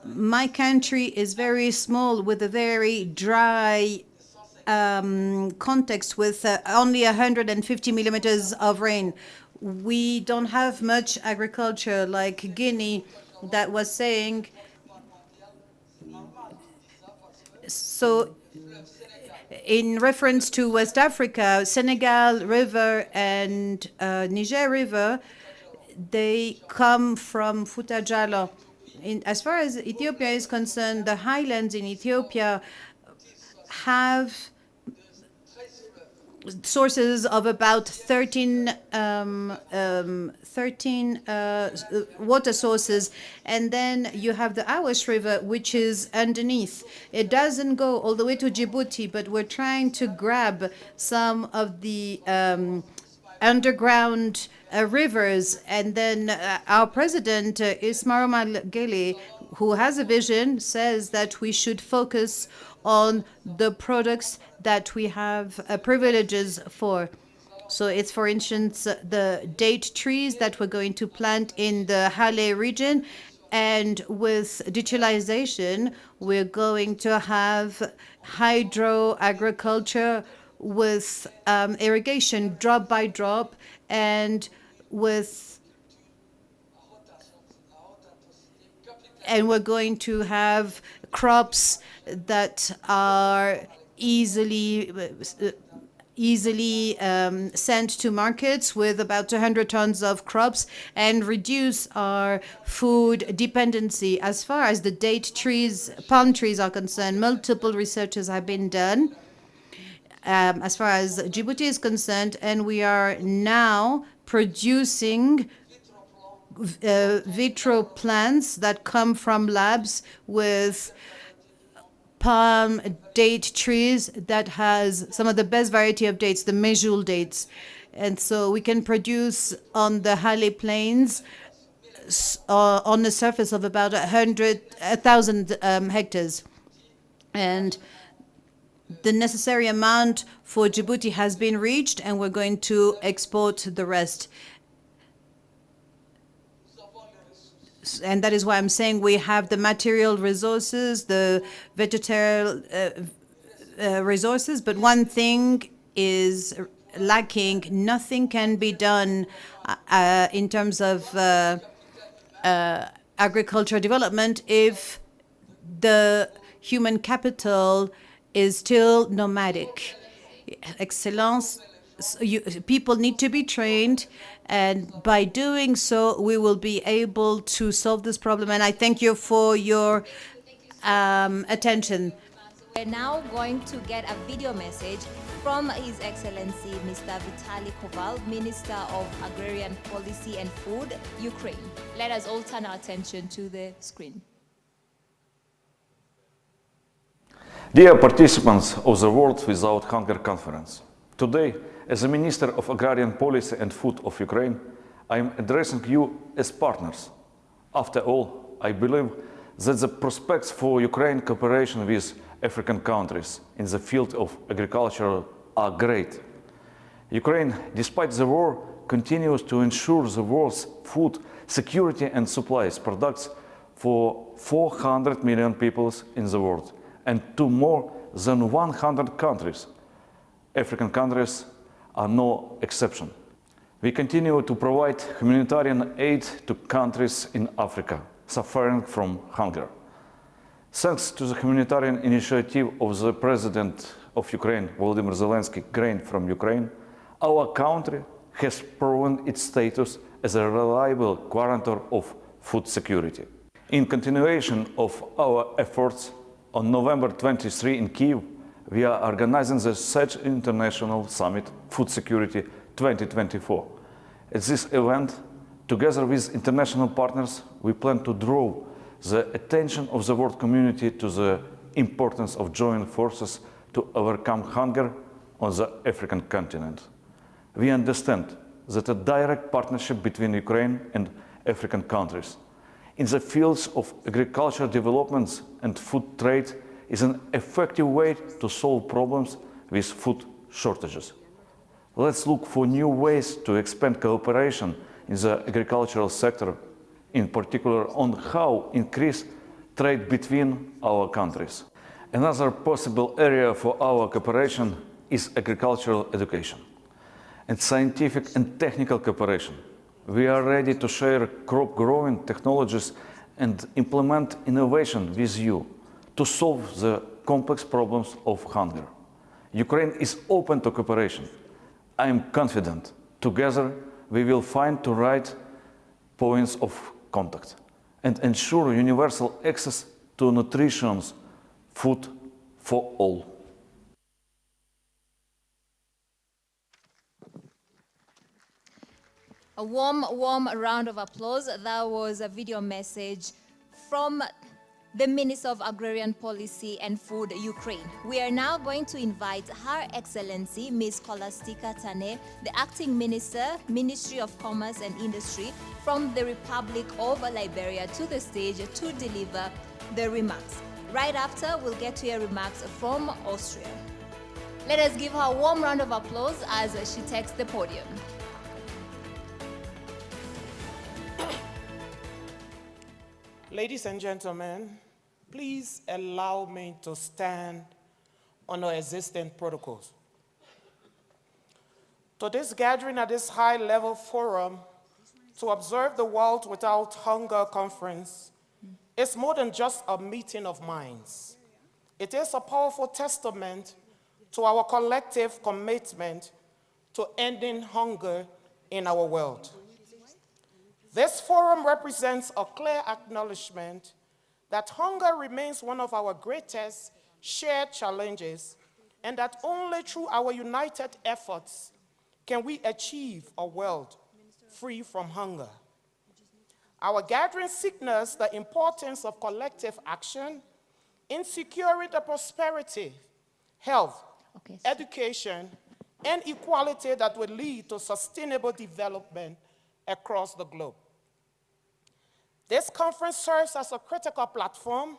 I: My country is very small with a very dry context with only 150 millimeters of rain. We don't have much agriculture like Guinea that was saying. So in reference to West Africa, Senegal River and Niger River, they come from Futa Jalo. As far as Ethiopia is concerned, the highlands in Ethiopia have sources of about 13 water sources, and then you have the Awash River, which is underneath. It doesn't go all the way to Djibouti, but we're trying to grab some of the underground rivers. And then our president, Ismail Omar Guelleh, who has a vision, says that we should focus on the products that we have privileges for. So it's, for instance, the date trees that we're going to plant in the Halle region. And with digitalization, we're going to have hydro agriculture with irrigation drop by drop, and we're going to have crops that are easily sent to markets with about 200 tons of crops, and reduce our food dependency. As far as the date trees, palm trees are concerned, multiple researches have been done as far as Djibouti is concerned, and we are now producing vitro plants that come from labs with palm date trees that has some of the best variety of dates, the Mejul dates. And so we can produce on the Halle Plains on a surface of about 1,000 hectares. And the necessary amount for Djibouti has been reached, and we're going to export the rest. And that is why I'm saying we have the material resources, the vegetarian resources, but one thing is lacking. Nothing can be done in terms of agricultural development if the human capital is still nomadic. Excellence, people need to be trained, and by doing so, we will be able to solve this problem. And I thank you for your attention.
N: We're now going to get a video message from His Excellency Mr. Vitaly Koval, Minister of Agrarian Policy and Food, Ukraine. Let us all turn our attention to the screen.
D: Dear participants of the World Without Hunger Conference, today, as the Minister of Agrarian Policy and Food of Ukraine, I am addressing you as partners. After all, I believe that the prospects for Ukraine cooperation with African countries in the field of agriculture are great. Ukraine, despite the war, continues to ensure the world's food security and supplies products for 400 million people in the world and to more than 100 countries. African countries are no exception. We continue to provide humanitarian aid to countries in Africa suffering from hunger. Thanks to the humanitarian initiative of the President of Ukraine, Volodymyr Zelensky, Grain from Ukraine, our country has proven its status as a reliable guarantor of food security. In continuation of our efforts, on November 23 in Kyiv, we are organizing the Sedge International Summit Food Security 2024. At this event, together with international partners, we plan to draw the attention of the world community to the importance of joining forces to overcome hunger on the African continent. We understand that a direct partnership between Ukraine and African countries in the fields of agriculture developments and food trade is an effective way to solve problems with food shortages. Let's look for new ways to expand cooperation in the agricultural sector, in particular on how increase trade between our countries. Another possible area for our cooperation is agricultural education and scientific and technical cooperation. We are ready to share crop growing technologies and implement innovation with you to solve the complex problems of hunger. Ukraine is open to cooperation. I am confident together we will find the right points of contact and ensure universal access to nutritious food for all.
N: A warm round of applause. That was a video message from the Minister of Agrarian Policy and Food, Ukraine. We are now going to invite Her Excellency, Ms. Scholastica Tane, the Acting Minister, Ministry of Commerce and Industry from the Republic of Liberia to the stage to deliver the remarks. Right after, we'll get to hear remarks from Austria. Let us give her a warm round of applause as she takes the podium.
E: Ladies and gentlemen, please allow me to stand on our existing protocols. To this gathering at this high-level forum to observe the World Without Hunger Conference is more than just a meeting of minds. It is a powerful testament to our collective commitment to ending hunger in our world. This forum represents a clear acknowledgement that hunger remains one of our greatest shared challenges and that only through our united efforts can we achieve a world free from hunger. Our gathering signals the importance of collective action in securing the prosperity, health, education, and equality that will lead to sustainable development across the globe. This conference serves as a critical platform,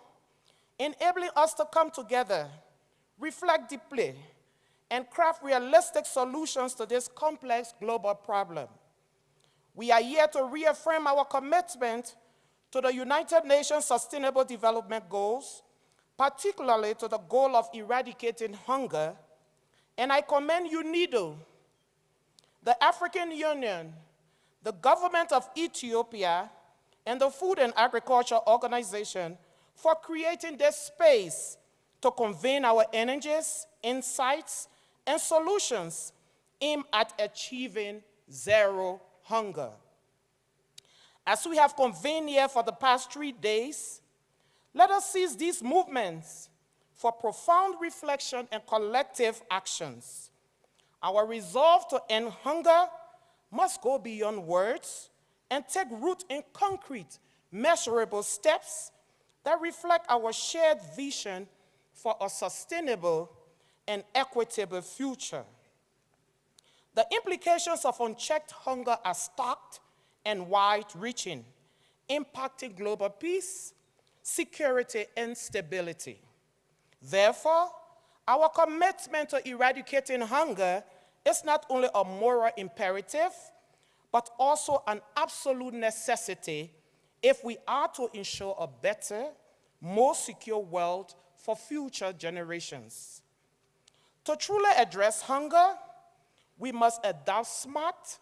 E: enabling us to come together, reflect deeply, and craft realistic solutions to this complex global problem. We are here to reaffirm our commitment to the United Nations Sustainable Development Goals, particularly to the goal of eradicating hunger, and I commend Unido, the African Union, the Government of Ethiopia, and the Food and Agriculture Organization for creating this space to convene our energies, insights, and solutions aimed at achieving zero hunger. As we have convened here for the past 3 days, let us seize these movements for profound reflection and collective actions. Our resolve to end hunger must go beyond words and take root in concrete, measurable steps that reflect our shared vision for a sustainable and equitable future. The implications of unchecked hunger are stark and wide-reaching, impacting global peace, security, and stability. Therefore, our commitment to eradicating hunger is not only a moral imperative, but also an absolute necessity if we are to ensure a better, more secure world for future generations. To truly address hunger, we must adopt smart,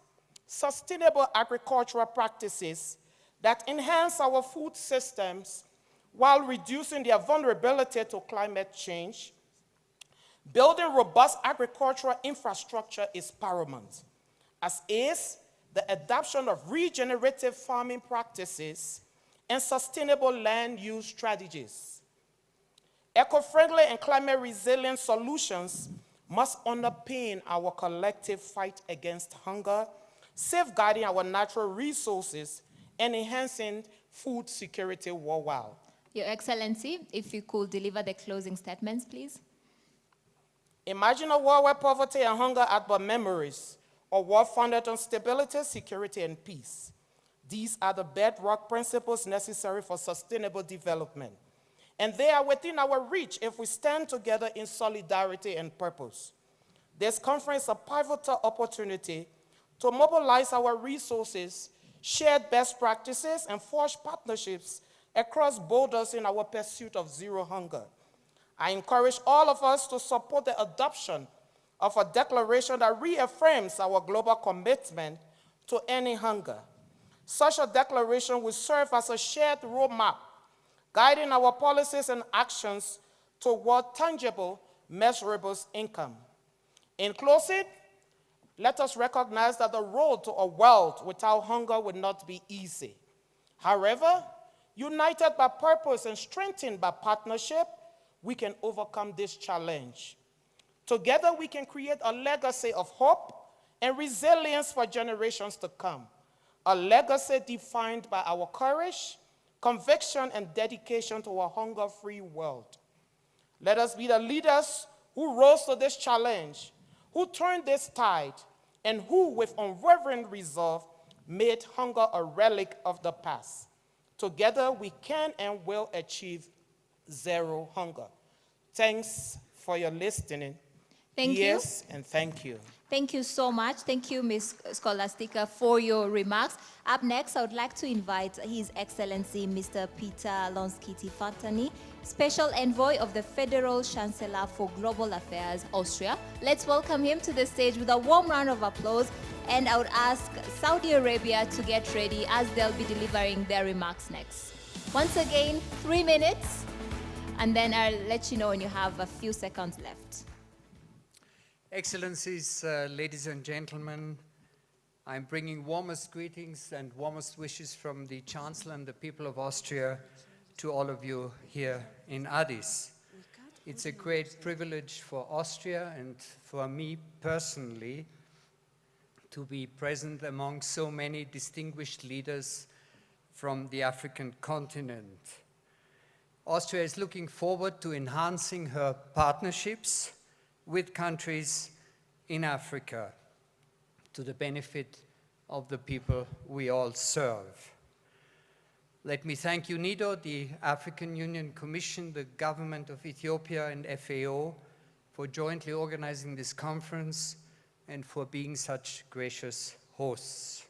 E: sustainable agricultural practices that enhance our food systems while reducing their vulnerability to climate change. Building robust agricultural infrastructure is paramount, as is the adoption of regenerative farming practices and sustainable land use strategies. Eco-friendly and climate-resilient solutions must underpin our collective fight against hunger, safeguarding our natural resources and enhancing food security worldwide.
N: Your Excellency, if you could deliver the closing statements, please.
E: Imagine a world where poverty and hunger are but memories, a world founded on stability, security, and peace. These are the bedrock principles necessary for sustainable development, and they are within our reach if we stand together in solidarity and purpose. This conference is a pivotal opportunity to mobilize our resources, share best practices, and forge partnerships across borders in our pursuit of zero hunger. I encourage all of us to support the adoption of a declaration that reaffirms our global commitment to ending hunger. Such a declaration will serve as a shared roadmap, guiding our policies and actions toward tangible, measurable income. In closing, let us recognize that the road to a world without hunger will not be easy. However, united by purpose and strengthened by partnership, we can overcome this challenge. Together, we can create a legacy of hope and resilience for generations to come, a legacy defined by our courage, conviction, and dedication to a hunger-free world. Let us be the leaders who rose to this challenge, who turned this tide, and who, with unwavering resolve, made hunger a relic of the past. Together, we can and will achieve zero hunger. Thanks for your listening.
N: Thank you.
E: Yes, and thank you.
N: Thank you so much. Thank you, Ms. Scholastica, for your remarks. Up next, I would like to invite His Excellency Mr. Peter Lonskiti-Fatani, Special Envoy of the Federal Chancellor for Global Affairs, Austria. Let's welcome him to the stage with a warm round of applause, and I would ask Saudi Arabia to get ready as they'll be delivering their remarks next. Once again, 3 minutes, and then I'll let you know when you have a few seconds left.
F: Excellencies, ladies and gentlemen, I'm bringing warmest greetings and warmest wishes from the Chancellor and the people of Austria to all of you here in Addis. It's a great privilege for Austria and for me personally to be present among so many distinguished leaders from the African continent. Austria is looking forward to enhancing her partnerships with countries in Africa to the benefit of the people we all serve. Let me thank Unido, the African Union Commission, the Government of Ethiopia, and FAO for jointly organizing this conference and for being such gracious hosts.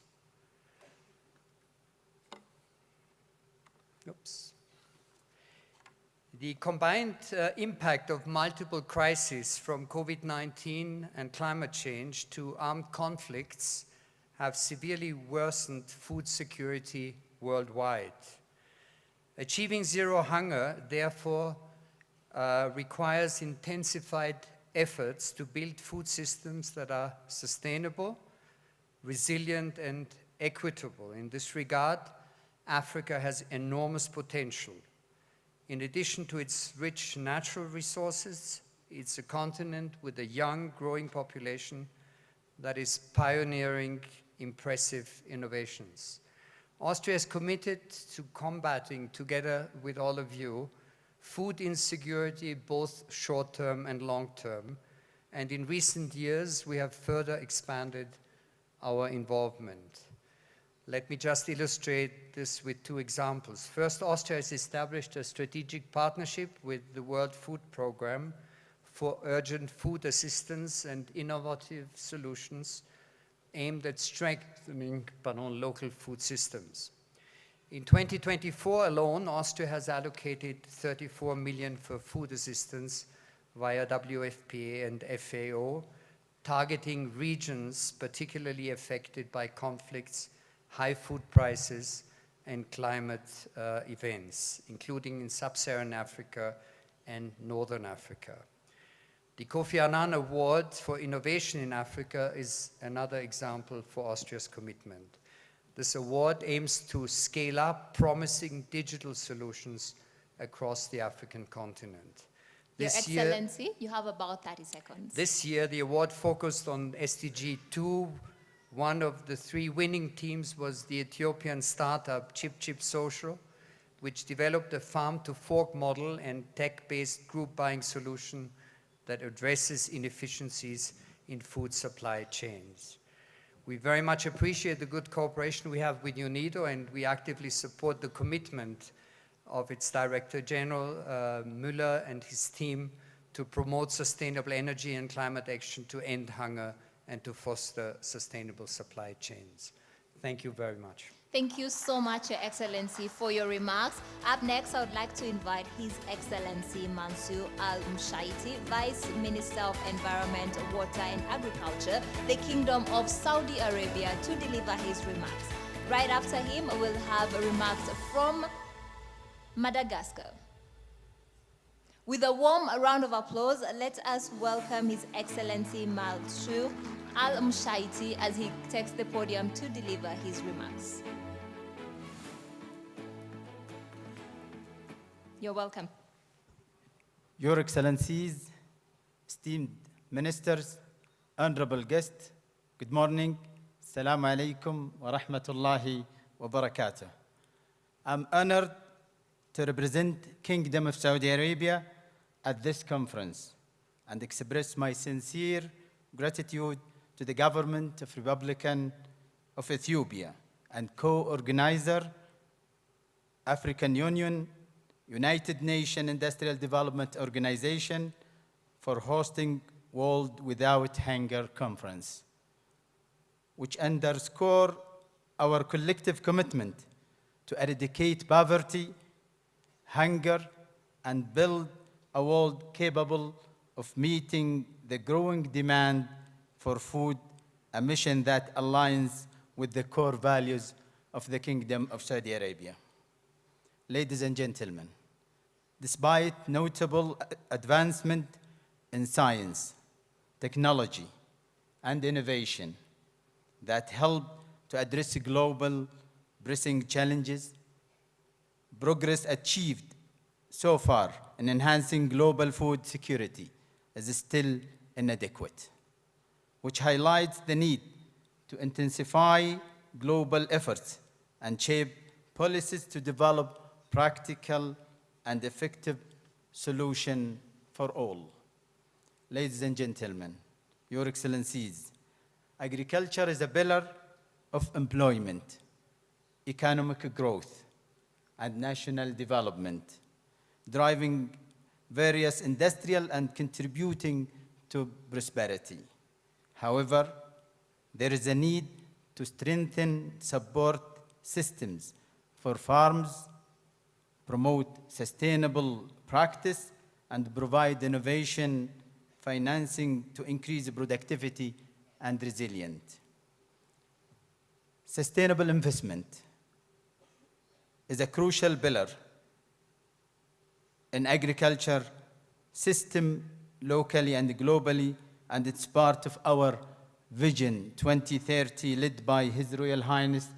F: Oops. The combined impact of multiple crises, from COVID-19 and climate change to armed conflicts, have severely worsened food security worldwide. Achieving zero hunger, therefore, requires intensified efforts to build food systems that are sustainable, resilient, and equitable. In this regard, Africa has enormous potential. In addition to its rich natural resources, it's a continent with a young, growing population that is pioneering impressive innovations. Austria is committed to combating, together with all of you, food insecurity, both short-term and long-term, and in recent years we have further expanded our involvement. Let me just illustrate this with two examples. First, Austria has established a strategic partnership with the World Food Programme for urgent food assistance and innovative solutions aimed at strengthening local food systems. In 2024 alone, Austria has allocated 34 million for food assistance via WFP and FAO, targeting regions particularly affected by conflicts, high food prices, and climate events, including in sub-Saharan Africa and Northern Africa. The Kofi Annan Award for Innovation in Africa is another example for Austria's commitment. This award aims to scale up promising digital solutions across the African continent.
N: Your Excellency, you have about 30 seconds.
F: This year, the award focused on SDG 2. One of the 3 winning teams was the Ethiopian startup Chip Social, which developed a farm-to-fork model and tech-based group buying solution that addresses inefficiencies in food supply chains. We very much appreciate the good cooperation we have with Unido, and we actively support the commitment of its Director General, Müller, and his team to promote sustainable energy and climate action to end hunger and to foster sustainable supply chains. Thank you very much.
N: Thank you so much, Your Excellency, for your remarks. Up next, I would like to invite His Excellency Mansour Al-Mushaiti, Vice Minister of Environment, Water and Agriculture, the Kingdom of Saudi Arabia, to deliver his remarks. Right after him, we'll have remarks from Madagascar. With a warm round of applause, let us welcome His Excellency Mansour Al-Mushaiti as he takes the podium to deliver his remarks. You're welcome.
G: Your Excellencies, esteemed ministers, honorable guests, good morning. Assalamu alaikum wa rahmatullahi wa barakatuh. I'm honored to represent Kingdom of Saudi Arabia at this conference and express my sincere gratitude to the Government of Republic of Ethiopia and co-organizer African Union, United Nations Industrial Development Organization for hosting World Without Hunger Conference, which underscore our collective commitment to eradicate poverty, hunger, and build a world capable of meeting the growing demand for food, a mission that aligns with the core values of the Kingdom of Saudi Arabia. Ladies and gentlemen, despite notable advancement in science, technology, and innovation that help to address global pressing challenges, progress achieved so far in enhancing global food security is still inadequate, which highlights the need to intensify global efforts and shape policies to develop practical and effective solution for all. Ladies and gentlemen, Your Excellencies, agriculture is a pillar of employment, economic growth, and national development, driving various industrial and contributing to prosperity. However, there is a need to strengthen support systems for farms, promote sustainable practice, and provide innovation financing to increase productivity and resilience. Sustainable investment is a crucial pillar in agriculture system locally and globally, and it's part of our Vision 2030 led by His Royal Highness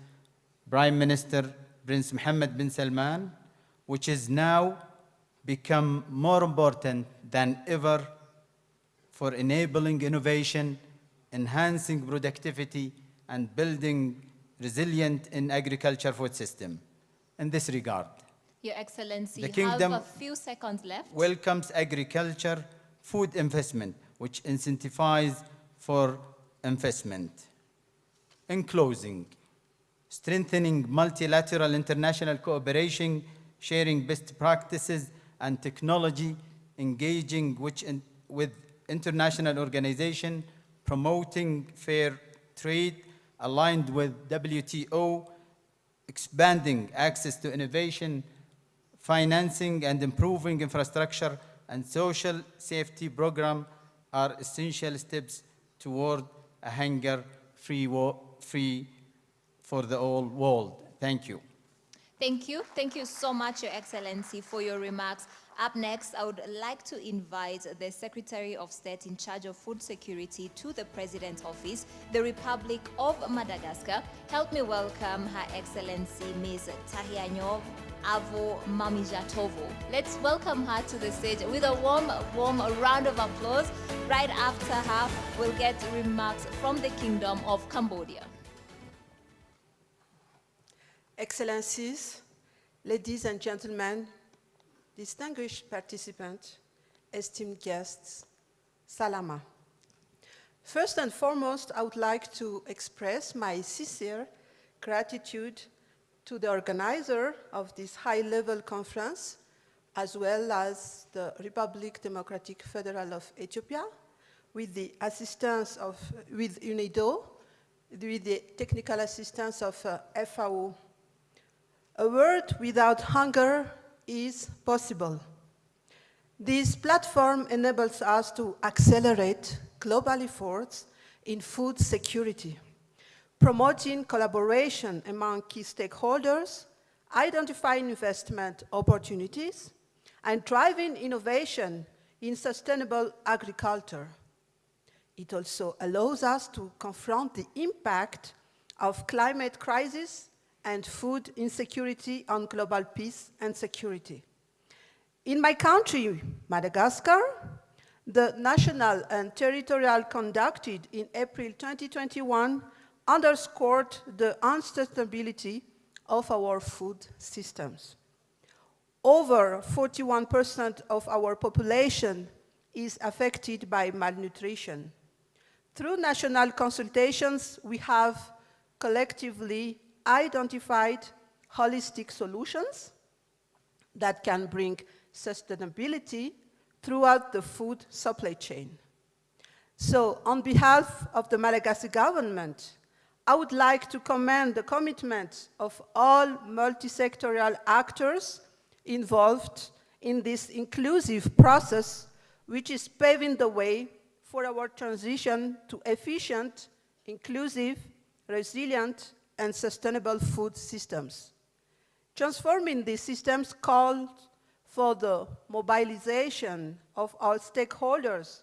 G: Prime Minister Prince Mohammed bin Salman, which is now become more important than ever for enabling innovation, enhancing productivity, and building resilient in agriculture food system. In this regard,
N: Your Excellency,
G: the
N: you
G: Kingdom
N: have a few seconds left.
G: welcomes agriculture food investment, which incentivizes for investment. In closing, strengthening multilateral international cooperation, sharing best practices and technology, engaging with international organizations, promoting fair trade aligned with WTO, expanding access to innovation, financing and improving infrastructure and social safety program are essential steps toward a hunger-free for the whole world. Thank you.
N: Thank you. Thank you so much, Your Excellency, for your remarks. Up next, I would like to invite the Secretary of State in charge of food security to the President's office, the Republic of Madagascar. Help me welcome Her Excellency Ms. Tahianyov Avo Mamijatovo. Let's welcome her to the stage with a warm round of applause. Right after her, we'll get remarks from the Kingdom of Cambodia.
H: Excellencies, ladies and gentlemen, distinguished participants, esteemed guests, Salama. First and foremost, I would like to express my sincere gratitude to the organizer of this high-level conference, as well as the Republic Democratic Federal of Ethiopia, with the assistance of, with Unido, with the technical assistance of FAO. A world without hunger is possible. This platform enables us to accelerate global efforts in food security, promoting collaboration among key stakeholders, identifying investment opportunities, and driving innovation in sustainable agriculture. It also allows us to confront the impact of climate crisis and food insecurity on global peace and security. In my country, Madagascar, the national and territorial conducted in April 2021 underscored the unsustainability of our food systems. Over 41% of our population is affected by malnutrition. Through national consultations, we have collectively identified holistic solutions that can bring sustainability throughout the food supply chain. So, on behalf of the Madagascar government, I would like to commend the commitment of all multi-sectoral actors involved in this inclusive process, which is paving the way for our transition to efficient, inclusive, resilient, and sustainable food systems. Transforming these systems called for the mobilization of all stakeholders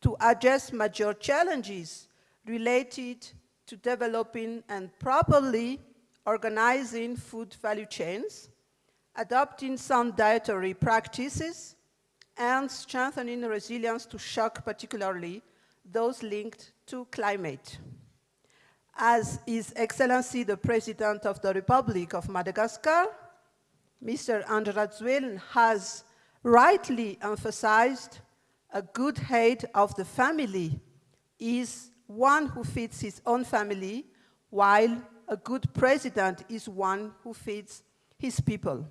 H: to address major challenges related to developing and properly organizing food value chains, adopting sound dietary practices, and strengthening resilience to shock, particularly those linked to climate. As His Excellency the President of the Republic of Madagascar, Mr. Andrazwil has rightly emphasized, a good head of the family is one who feeds his own family, while a good president is one who feeds his people.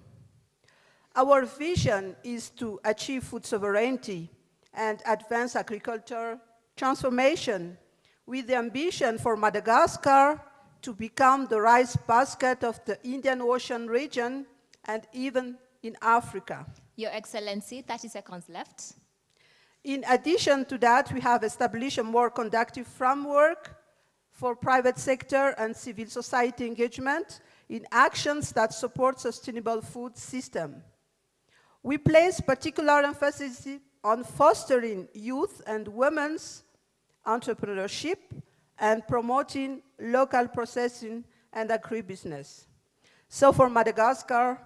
H: Our vision is to achieve food sovereignty and advance agriculture transformation with the ambition for Madagascar to become the rice basket of the Indian Ocean region and even in Africa.
N: Your Excellency, 30 seconds left.
H: In addition to that, we have established a more conducive framework for private sector and civil society engagement in actions that support sustainable food system. We place particular emphasis on fostering youth and women's entrepreneurship and promoting local processing and agribusiness. So for Madagascar,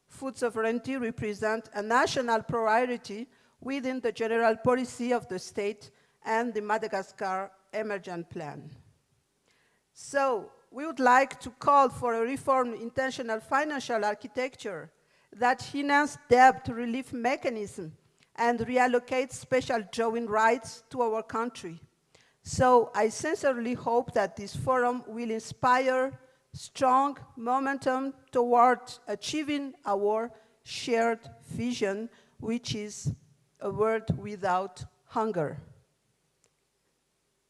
H: food sovereignty represents a national priority within the general policy of the state and the Madagascar Emergent Plan. So we would like to call for a reformed intentional financial architecture that enhances debt relief mechanism and reallocates special drawing rights to our country. So I sincerely hope that this forum will inspire strong momentum toward achieving our shared vision, which is a world without hunger.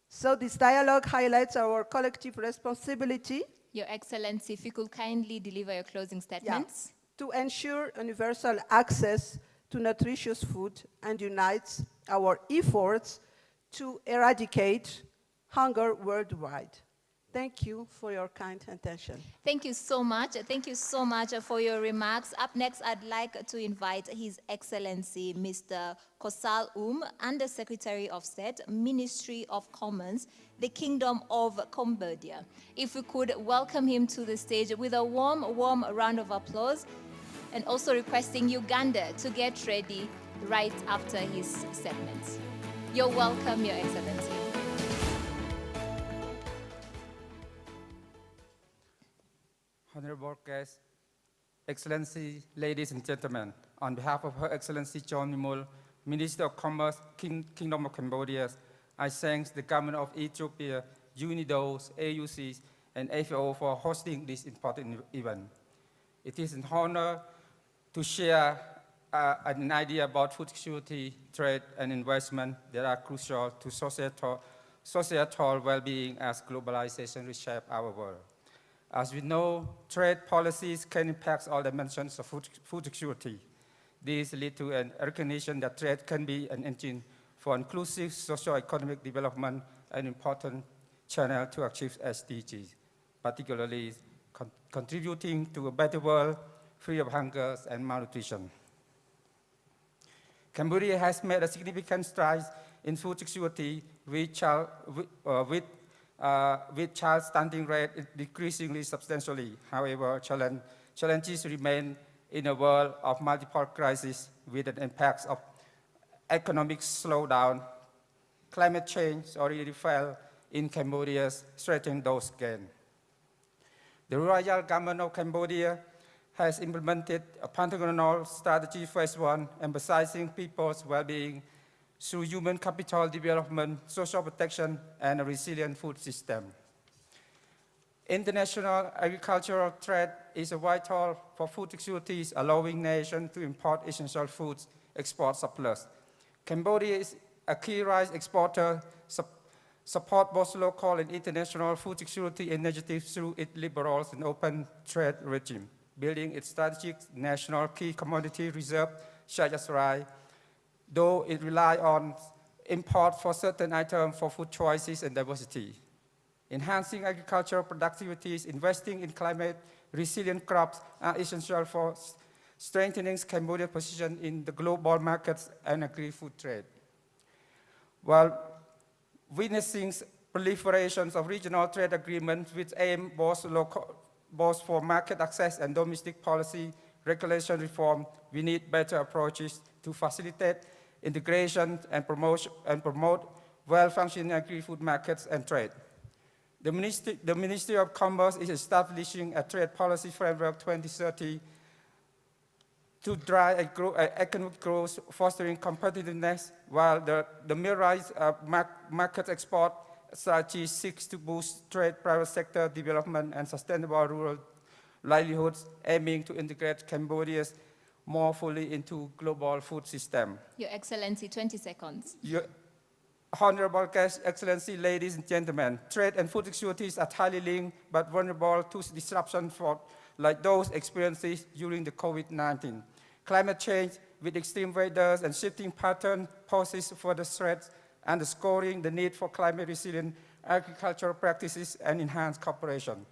H: So this dialogue highlights our collective responsibility.
N: Your Excellency, if you could kindly deliver your closing statements.
H: Yeah, to ensure universal access to nutritious food and unites our efforts to eradicate hunger worldwide. Thank you for your kind attention.
N: Thank you so much. Thank you so much for your remarks. Up next, I'd like to invite His Excellency Mr. Kosal Under-Secretary of State, Ministry of Commerce, the Kingdom of Cambodia. If we could welcome him to the stage with a warm round of applause, and also requesting Uganda to get ready right after his statements. You're welcome, Your Excellency.
J: Honorable guests, Excellency, ladies and gentlemen, on behalf of Her Excellency John Nimul, Minister of Commerce, Kingdom of Cambodia, I thank the Government of Ethiopia, Unido, AUCs, and FAO for hosting this important event. It is an honor to share an idea about food security, trade, and investment that are crucial to societal well-being as globalization reshapes our world. As we know, trade policies can impact all dimensions of food security. This leads to a recognition that trade can be an engine for inclusive socio-economic development, an important channel to achieve SDGs, particularly contributing to a better world free of hunger and malnutrition. Cambodia has made a significant strides in food security with child stunting rate decreasingly substantially. However, challenges remain in a world of multiple crises with an impact of economic slowdown, climate change already felt in Cambodia, threatening those gains. The Royal Government of Cambodia has implemented a Pentagonal Strategy Phase 1, emphasizing people's well-being through human capital development, social protection, and a resilient food system. International agricultural trade is vital for food security, allowing nations to import essential foods, export surplus. Cambodia is a key rice exporter, support both local and international food security initiatives through its liberal and open trade regime, building its strategic national key commodity reserve, such as rice, though it relies on import for certain items for food choices and diversity. Enhancing agricultural productivities, investing in climate-resilient crops are essential for strengthening Cambodia's position in the global markets and agri-food trade. While witnessing proliferations of regional trade agreements which aim both for market access and domestic policy regulation reform, we need better approaches to facilitate integration and promote well-functioning agri-food markets and trade. The Ministry of Commerce is establishing a trade policy framework 2030 to drive economic growth, fostering competitiveness, while the mirrors market export strategy seeks to boost trade, private sector development, and sustainable rural livelihoods, aiming to integrate Cambodia more fully into global food system.
N: Your Excellency, 20 seconds.
J: Your Honorable guests, Excellency, ladies and gentlemen, trade and food securities are tightly linked but vulnerable to disruption like those experienced during the COVID-19. Climate change with extreme weather and shifting patterns poses further threats, underscoring the need for climate-resilient agricultural practices and enhanced cooperation.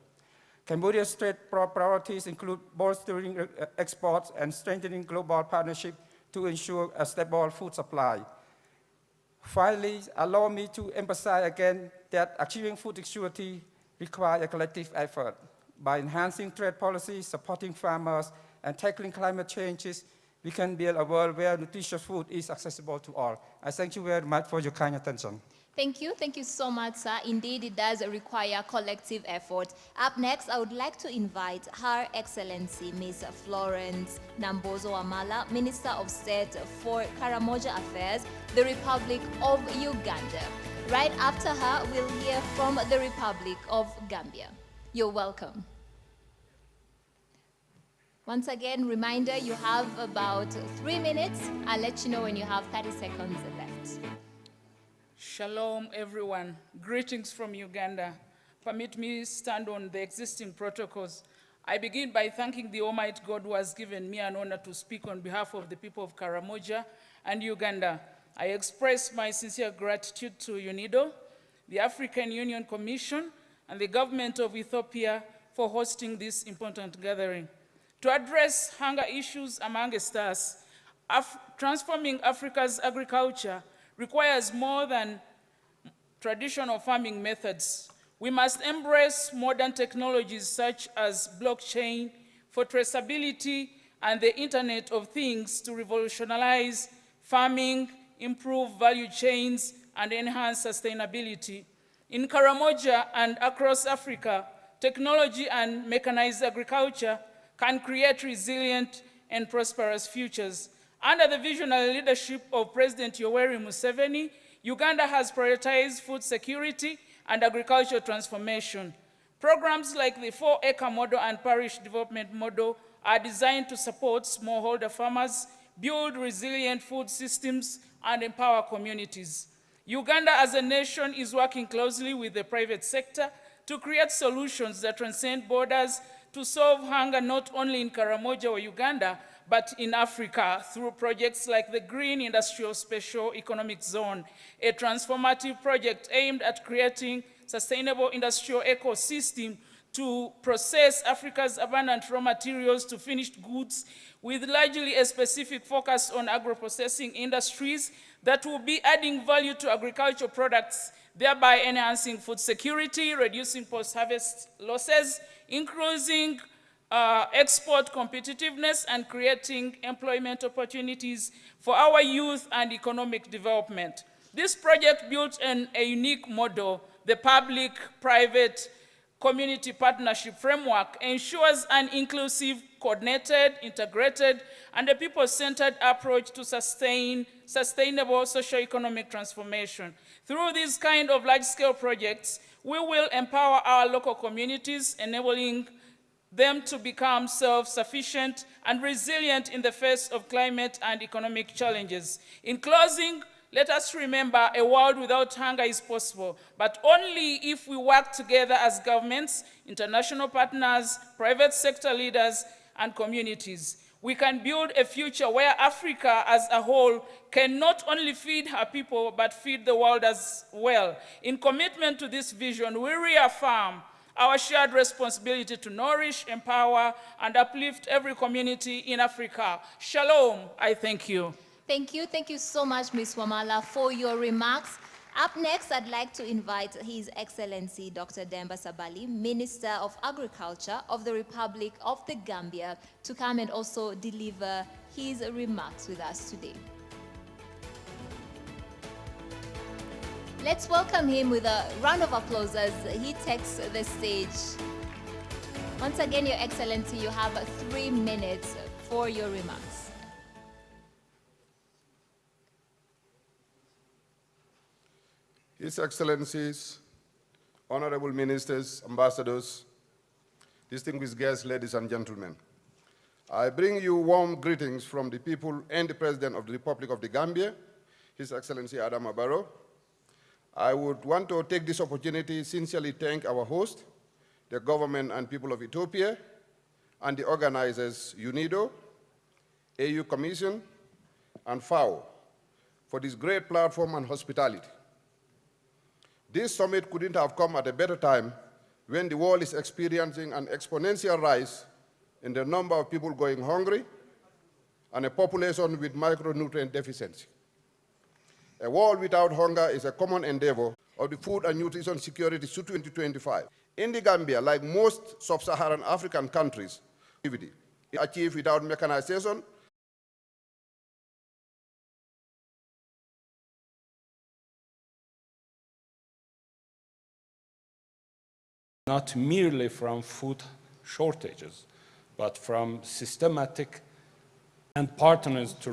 J: Cambodia's trade priorities include bolstering exports and strengthening global partnership to ensure a stable food supply. Finally, allow me to emphasize again that achieving food security requires a collective effort. By enhancing trade policies, supporting farmers, and tackling climate changes, we can build a world where nutritious food is accessible to all. I thank you very much for your kind attention.
N: Thank you so much, sir. Indeed, it does require collective effort. Up next, I would like to invite Her Excellency Ms. Florence Nambozo Wamala, Minister of State for Karamoja Affairs, the Republic of Uganda. Right after her, we'll hear from the Republic of Gambia. You're welcome. Once again, reminder, you have about 3 minutes. I'll let you know when you have 30 seconds left.
Q: Shalom, everyone. Greetings from Uganda. Permit me stand on the existing protocols. I begin by thanking the Almighty God who has given me an honor to speak on behalf of the people of Karamoja and Uganda. I express my sincere gratitude to Unido, the African Union Commission, and the Government of Ethiopia for hosting this important gathering. To address hunger issues amongst us, transforming Africa's agriculture requires more than traditional farming methods. We must embrace modern technologies such as blockchain for traceability and the Internet of Things to revolutionize farming, improve value chains, and enhance sustainability. In Karamoja and across Africa, technology and mechanized agriculture can create resilient and prosperous futures. Under the visionary leadership of President Yoweri Museveni, Uganda has prioritized food security and agricultural transformation. Programs like the 4-acre model and parish development model are designed to support smallholder farmers, build resilient food systems, and empower communities. Uganda as a nation is working closely with the private sector to create solutions that transcend borders to solve hunger not only in Karamoja or Uganda, but in Africa through projects like the Green Industrial Special Economic Zone, a transformative project aimed at creating sustainable industrial ecosystem to process Africa's abundant raw materials to finished goods, with largely a specific focus on agro-processing industries that will be adding value to agricultural products, thereby enhancing food security, reducing post-harvest losses, increasing export competitiveness, and creating employment opportunities for our youth and economic development. This project built on a unique model, the public-private community partnership framework, ensures an inclusive, coordinated, integrated, and a people-centered approach to sustainable socio-economic transformation. Through these kind of large-scale projects, we will empower our local communities, enabling them to become self-sufficient and resilient in the face of climate and economic challenges. In closing, let us remember a world without hunger is possible, but only if we work together as governments, international partners, private sector leaders, and communities. We can build a future where Africa as a whole can not only feed her people, but feed the world as well. In commitment to this vision, we reaffirm our shared responsibility to nourish, empower, and uplift every community in Africa. Shalom, I thank you.
N: Thank you. Thank you so much, Ms. Wamala, for your remarks. Up next, I'd like to invite His Excellency Dr. Demba Sabali, Minister of Agriculture of the Republic of the Gambia, to come and also deliver his remarks with us today. Let's welcome him with a round of applause as he takes the stage. Once again, Your Excellency, you have 3 minutes for your remarks.
K: His Excellencies, honorable ministers, ambassadors, distinguished guests, ladies and gentlemen, I bring you warm greetings from the people and the President of the Republic of the Gambia, His Excellency Adama Barrow. I would want to take this opportunity to sincerely thank our host, the government and people of Ethiopia, and the organizers UNIDO, AU Commission, and FAO for this great platform and hospitality. This summit couldn't have come at a better time when the world is experiencing an exponential rise in the number of people going hungry and a population with micronutrient deficiency. A world without hunger is a common endeavor of the Food and Nutrition Security to 2025. In the Gambia, like most sub-Saharan African countries, activity is achieved without mechanization,
S: not merely from food shortages, but from systematic and partners to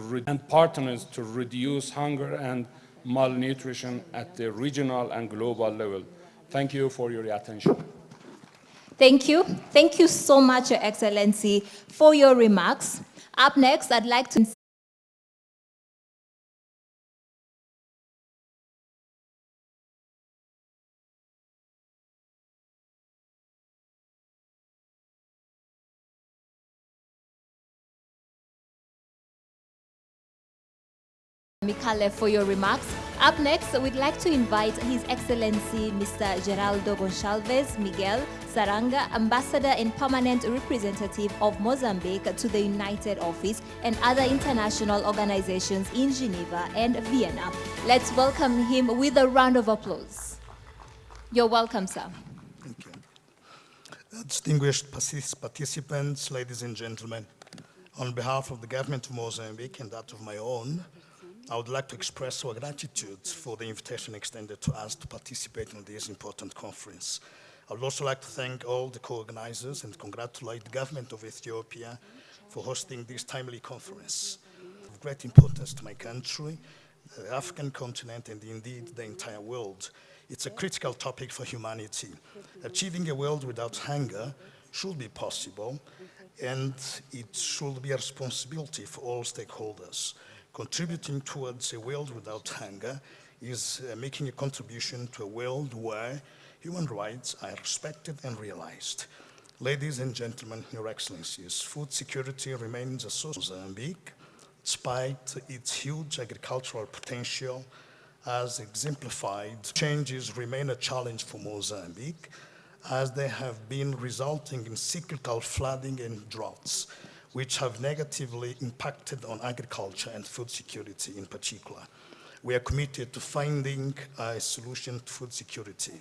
S: reduce hunger and malnutrition at the regional and global level. Thank you for your attention.
N: Thank you. Thank you so much, Your Excellency, for your remarks. Up next, I'd like to Mikale for your remarks. Up next, we'd like to invite His Excellency Mr. Geraldo Gonçalves Miguel Saranga, Ambassador and Permanent Representative of Mozambique to the United Office and other international organizations in Geneva and Vienna. Let's welcome him with a round of applause. You're welcome, sir.
C: Thank you. Distinguished participants, ladies and gentlemen, on behalf of the government of Mozambique and that of my own, I would like to express our gratitude for the invitation extended to us to participate in this important conference. I would also like to thank all the co-organizers and congratulate the government of Ethiopia for hosting this timely conference. Of great importance to my country, the African continent, and indeed the entire world. It's a critical topic for humanity. Achieving a world without hunger should be possible, and it should be a responsibility for all stakeholders. Contributing towards a world without hunger is making a contribution to a world where human rights are respected and realized. Ladies and gentlemen, Your Excellencies, food security remains a source of Mozambique, despite its huge agricultural potential as exemplified. Changes remain a challenge for Mozambique, as they have been resulting in cyclical flooding and droughts, which have negatively impacted on agriculture and food security in particular. We are committed to finding a solution to food security.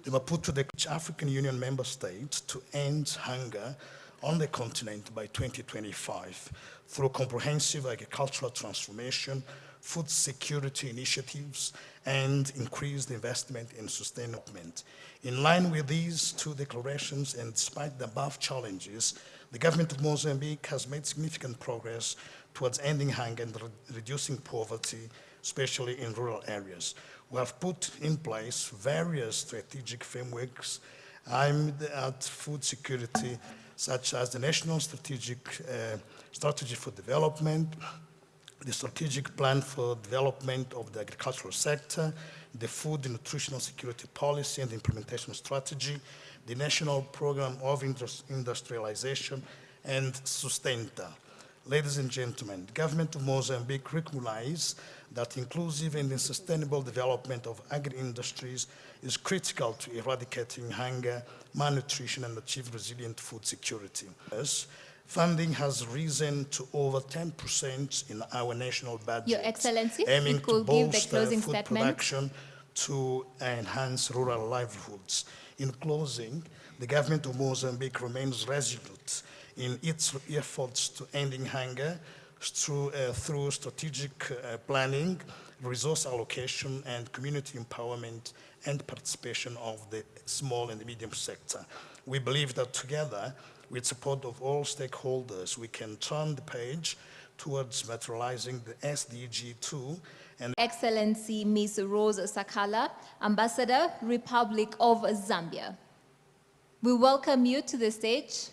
C: The Maputo declared African Union member states to end hunger on the continent by 2025 through comprehensive agricultural transformation, food security initiatives, and increased investment in sustainability. In line with these two declarations, and despite the above challenges, the government of Mozambique has made significant progress towards ending hunger and reducing poverty, especially in rural areas. We have put in place various strategic frameworks aimed at food security, such as the National Strategy for Development, the Strategic Plan for Development of the Agricultural Sector, the Food and Nutritional Security Policy and Implementation Strategy, the National Program of Industrialization, and Sustenta. Ladies and gentlemen, the government of Mozambique recognizes that inclusive and sustainable development of agri-industries is critical to eradicating hunger, malnutrition, and achieve resilient food security. Funding has risen to over 10% in our national budget,
N: Your Excellency,
C: aiming
N: you could
C: to
N: give the
C: bolster
N: closing
C: food
N: statement.
C: production to enhance rural livelihoods. In closing, the government of Mozambique remains resolute in its efforts to ending hunger through strategic planning, resource allocation, and community empowerment and participation of the small and medium sector. We believe that together, with support of all stakeholders, we can turn the page towards materializing the SDG 2 and
N: Excellency Ms. Rose Sakala, Ambassador, Republic of Zambia. We welcome you to the stage.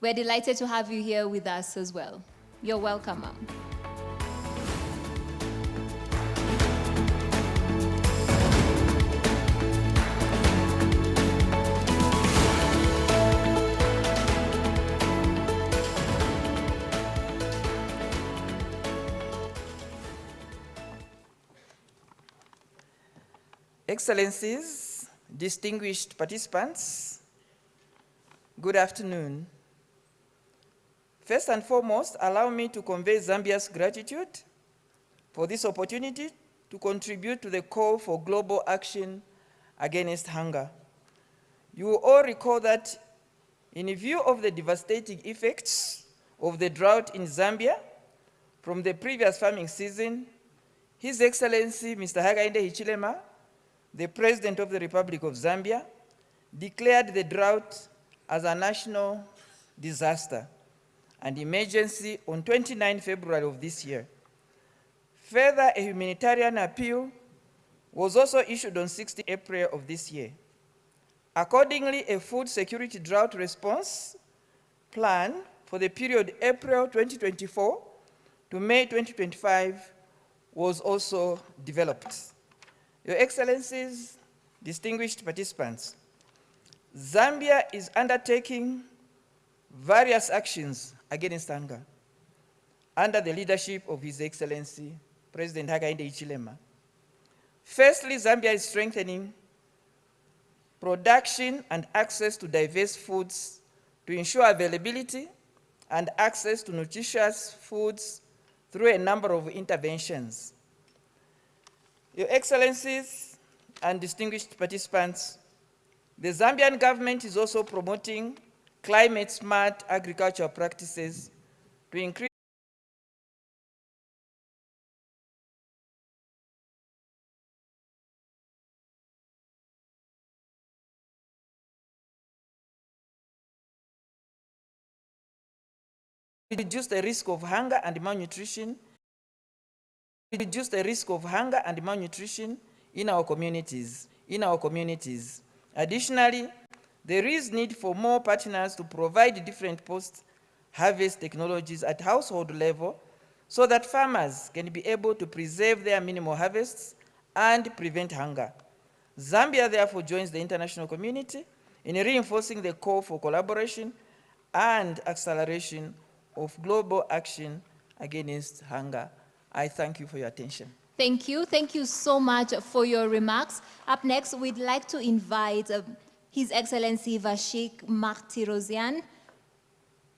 N: We're delighted to have you here with us as well. You're welcome, ma'am.
L: Excellencies, distinguished participants, good afternoon. First and foremost, allow me to convey Zambia's gratitude for this opportunity to contribute to the call for global action against hunger. You will all recall that in view of the devastating effects of the drought in Zambia from the previous farming season, His Excellency Mr. Hakainde Hichilema, the President of the Republic of Zambia, declared the drought as a national disaster and emergency on 29 February of this year. Further, a humanitarian appeal was also issued on 16 April of this year. Accordingly, a food security drought response plan for the period April 2024 to May 2025 was also developed. Your Excellencies, distinguished participants, Zambia is undertaking various actions against hunger under the leadership of His Excellency, President Hakainde Hichilema. Firstly, Zambia is strengthening production and access to diverse foods to ensure availability and access to nutritious foods through a number of interventions. Your Excellencies and distinguished participants, the Zambian government is also promoting climate-smart agricultural practices to increase reduce the risk of hunger and malnutrition, in our communities. Additionally, there is need for more partners to provide different post-harvest technologies at household level so that farmers can be able to preserve their minimal harvests and prevent hunger. Zambia therefore joins the international community in reinforcing the call for collaboration and acceleration of global action against hunger. I thank you for your attention.
N: Thank you. Thank you so much for your remarks. Up next, we'd like to invite His Excellency Vashik Martirosyan,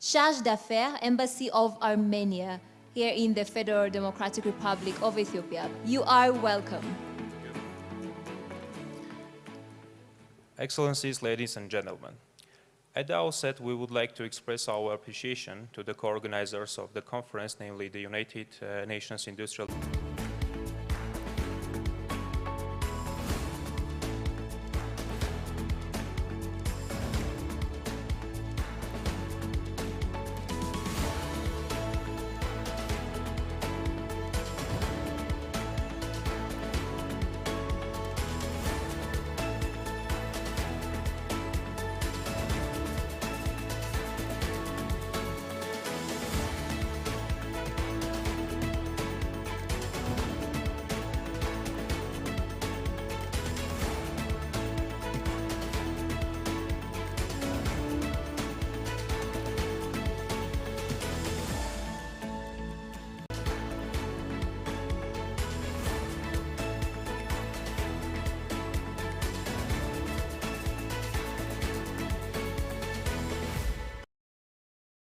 N: Charge d'Affaires, Embassy of Armenia, here in the Federal Democratic Republic of Ethiopia. You are welcome.
B: Excellencies, ladies and gentlemen, at the outset, we would like to express our appreciation to the co-organizers of the conference, namely the United Nations Industrial.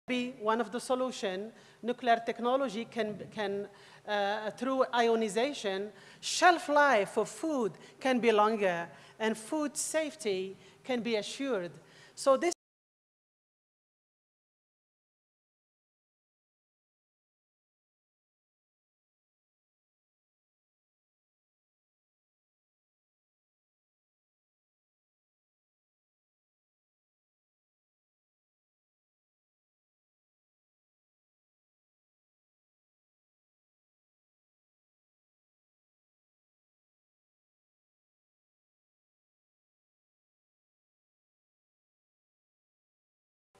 M: Be one of the solution. Nuclear technology can through ionization, shelf life of food can be longer and food safety can be assured. So this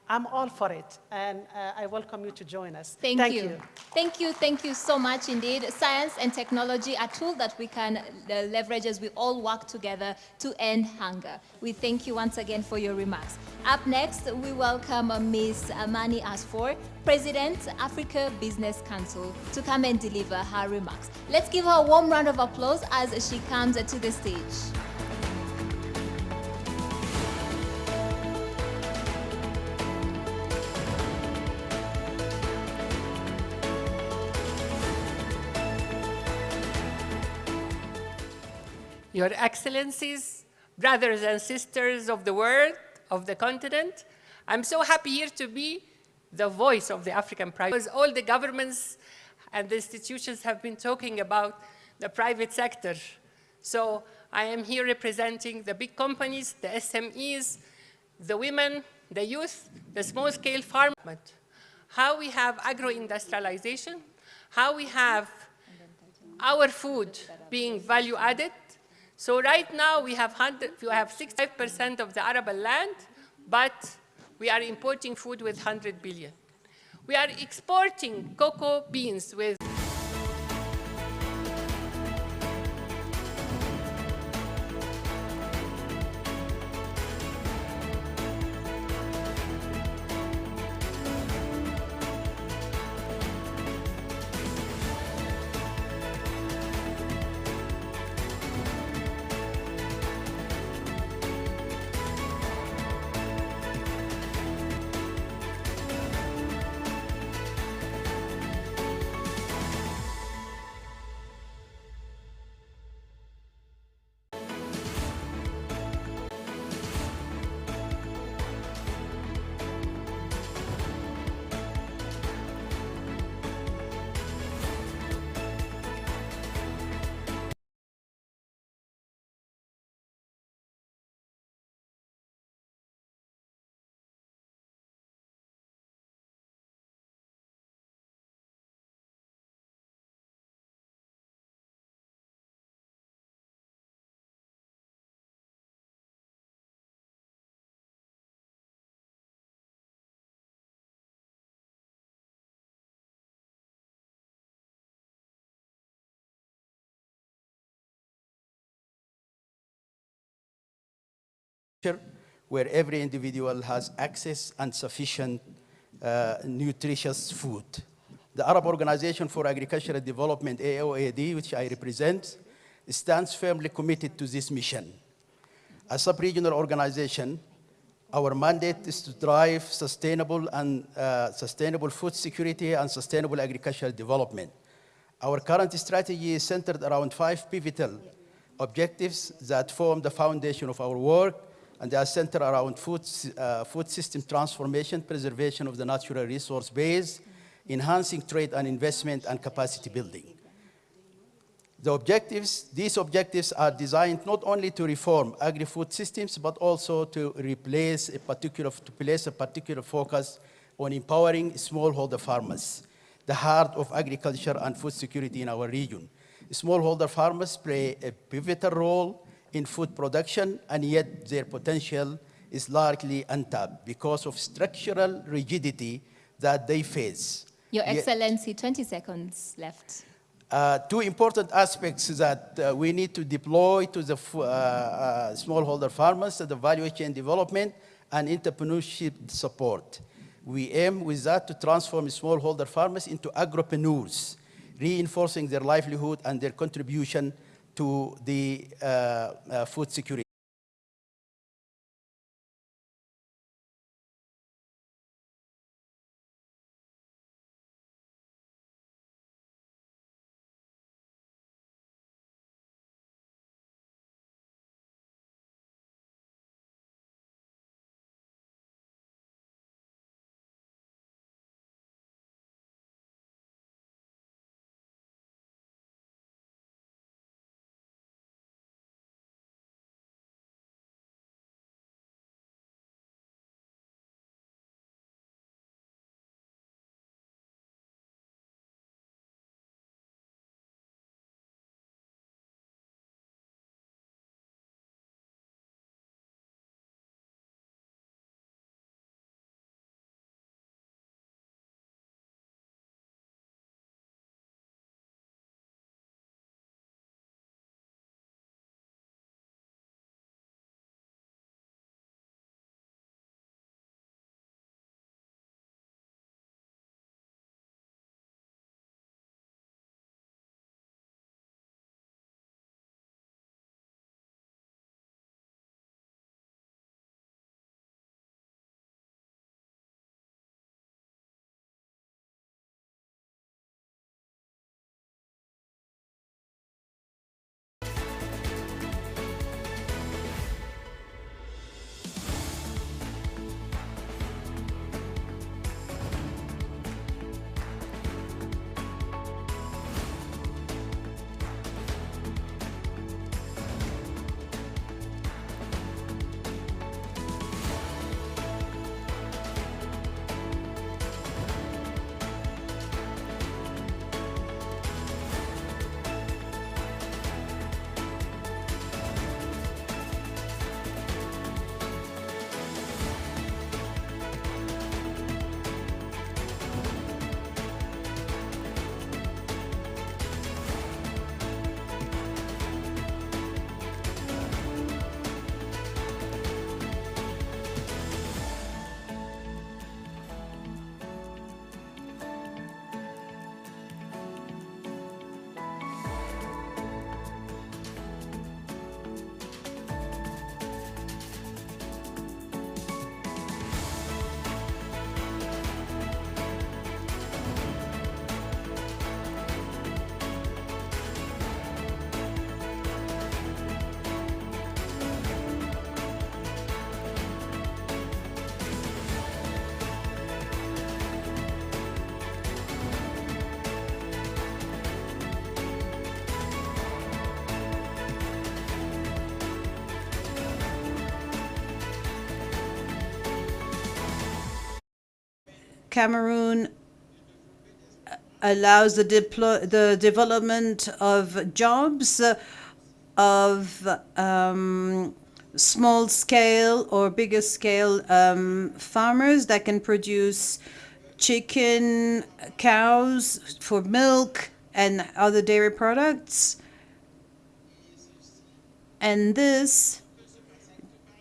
M: I'm all for it, and I welcome you to join us.
N: Thank you. Thank you so much indeed. Science and technology are tools that we can leverage as we all work together to end hunger. We thank you once again for your remarks. Up next, we welcome Ms. Amani Asfor, President, Africa Business Council, to come and deliver her remarks. Let's give her a warm round of applause as she comes to the stage.
O: Your Excellencies, brothers and sisters of the world, of the continent, I'm so happy here to be the voice of the African private. Because all the governments and the institutions have been talking about the private sector. So I am here representing the big companies, the SMEs, the women, the youth, the small-scale farmers. How we have agro-industrialization, how we have our food being value-added, So right now we have 65% of the arable land, but we are importing food with 100 billion. We are exporting cocoa beans with
P: where every individual has access and sufficient nutritious food. The Arab Organization for Agricultural Development, AOAD, which I represent, stands firmly committed to this mission. As a sub-regional organization, our mandate is to drive sustainable food security and sustainable agricultural development. Our current strategy is centered around 5 pivotal objectives that form the foundation of our work, and they are centered around food system transformation, preservation of the natural resource base, enhancing trade and investment, and capacity building. These objectives are designed not only to reform agri-food systems, but also to place a particular focus on empowering smallholder farmers, the heart of agriculture and food security in our region. Smallholder farmers play a pivotal role in food production, and yet their potential is largely untapped because of structural rigidity that they face.
N: Your Excellency, 20 seconds left.
P: 2 important aspects that we need to deploy to the smallholder farmers: the value chain development and entrepreneurship support. We aim with that to transform smallholder farmers into agripreneurs, reinforcing their livelihood and their contribution to the food security.
I: Cameroon allows the development of jobs, of small scale or bigger scale farmers that can produce chicken, cows for milk and other dairy products. And this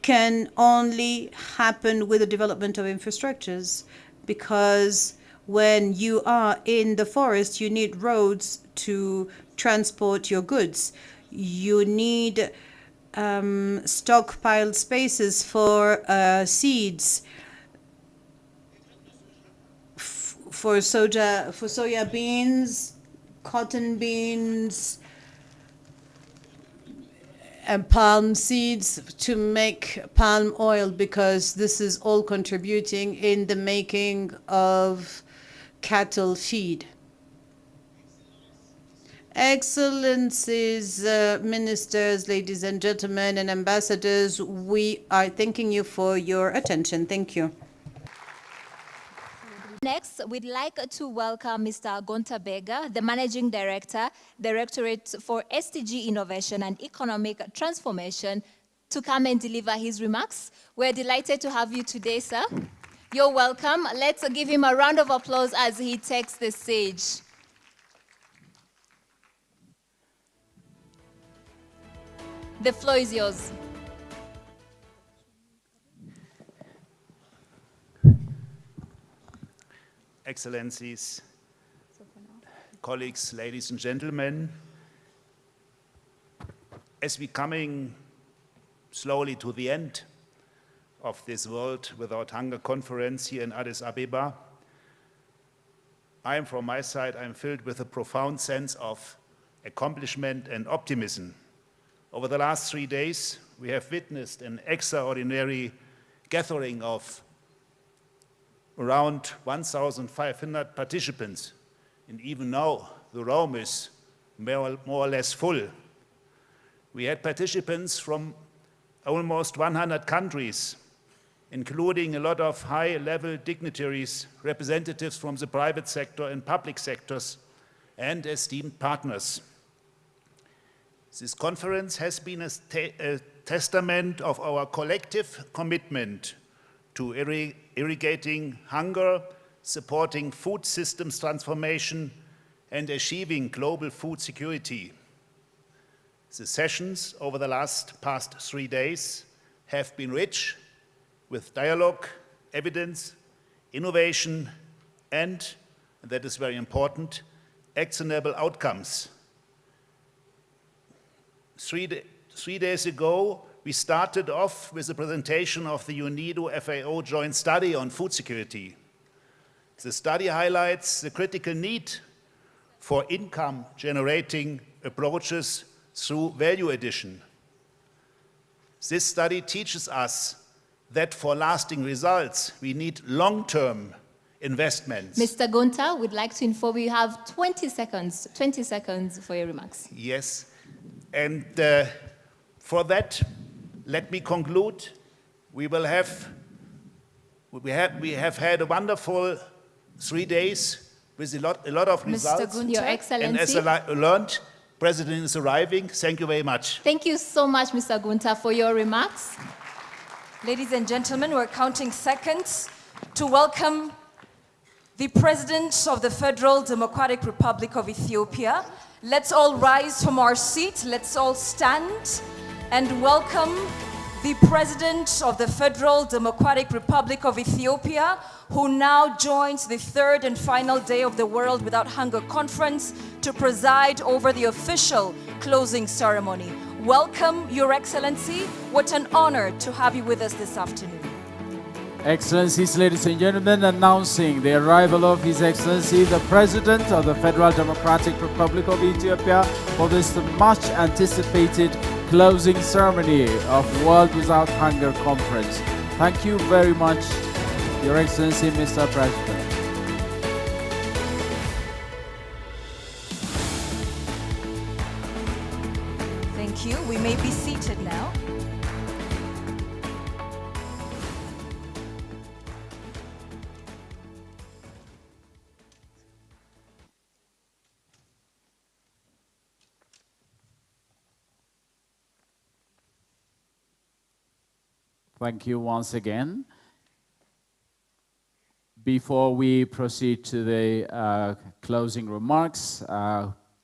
I: can only happen with the development of infrastructures, because when you are in the forest, you need roads to transport your goods. You need stockpiled spaces for seeds, for soya beans, cotton beans, and palm seeds to make palm oil, because this is all contributing in the making of cattle feed. Excellencies, ministers, ladies and gentlemen, and ambassadors, we are thanking you for your attention. Thank you.
N: Next, we'd like to welcome Mr. Gonta Bega, the Managing Director, Directorate for SDG Innovation and Economic Transformation, to come and deliver his remarks. We're delighted to have you today, sir. You're welcome. Let's give him a round of applause as he takes the stage. The floor is yours.
R: Excellencies, colleagues, ladies and gentlemen, as we're coming slowly to the end of this World Without Hunger conference here in Addis Ababa, from my side, I'm filled with a profound sense of accomplishment and optimism. Over the last 3 days, we have witnessed an extraordinary gathering of around 1,500 participants, and even now the room is more or less full. We had participants from almost 100 countries, including a lot of high-level dignitaries, representatives from the private sector and public sectors, and esteemed partners. This conference has been a testament of our collective commitment to eradicating hunger, supporting food systems transformation, and achieving global food security. The sessions over the past 3 days have been rich with dialogue, evidence, innovation, and that is very important, actionable outcomes. Three days ago, we started off with the presentation of the Unido FAO joint study on food security. The study highlights the critical need for income-generating approaches through value addition. This study teaches us that for lasting results, we need long-term investments.
N: Mr. Gonta, we'd like to inform you have 20 seconds for your remarks.
R: Yes, and for that, let me conclude. We have had a wonderful 3 days with a lot of results.
N: Mr. Your Excellency.
R: And as I learned, President is arriving. Thank you very much.
N: Thank you so much, Mr. Gunta, for your remarks.
T: Ladies and gentlemen, we're counting seconds to welcome the President of the Federal Democratic Republic of Ethiopia. Let's all rise from our seat. Let's all stand and welcome the President of the Federal Democratic Republic of Ethiopia, who now joins the third and final day of the World Without Hunger Conference to preside over the official closing ceremony. Welcome, Your Excellency. What an honor to have you with us this afternoon.
U: Excellencies, ladies and gentlemen, announcing the arrival of His Excellency, the President of the Federal Democratic Republic of Ethiopia, for this much anticipated closing ceremony of World Without Hunger Conference. Thank you very much, Your Excellency, Mr. President.
T: Thank you. We may be seated now.
U: Thank you once again. Before we proceed to the closing remarks,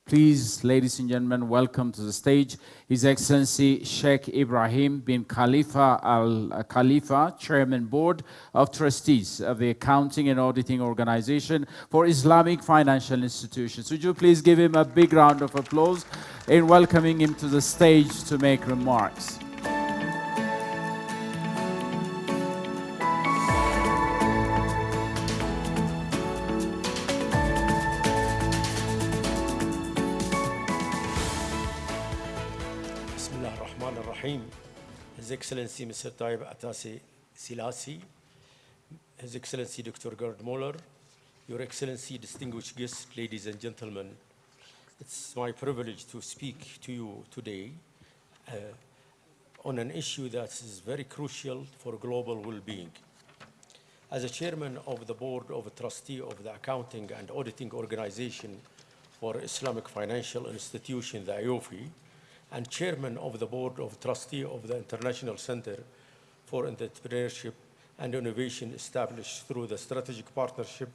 U: please, ladies and gentlemen, welcome to the stage His Excellency Sheikh Ibrahim bin Khalifa Al Khalifa, Chairman Board of Trustees of the Accounting and Auditing Organization for Islamic Financial Institutions. Would you please give him a big round of applause in welcoming him to the stage to make remarks.
A: His Excellency Mr. Taib Atase Silasi, His Excellency Dr. Gerd Muller, Your Excellency, distinguished guests, ladies and gentlemen, it's my privilege to speak to you today on an issue that is very crucial for global well-being. As a chairman of the Board of Trustee of the Accounting and Auditing Organization for Islamic Financial Institution, the IOFI, and chairman of the Board of Trustee of the International Center for Entrepreneurship and Innovation established through the strategic partnership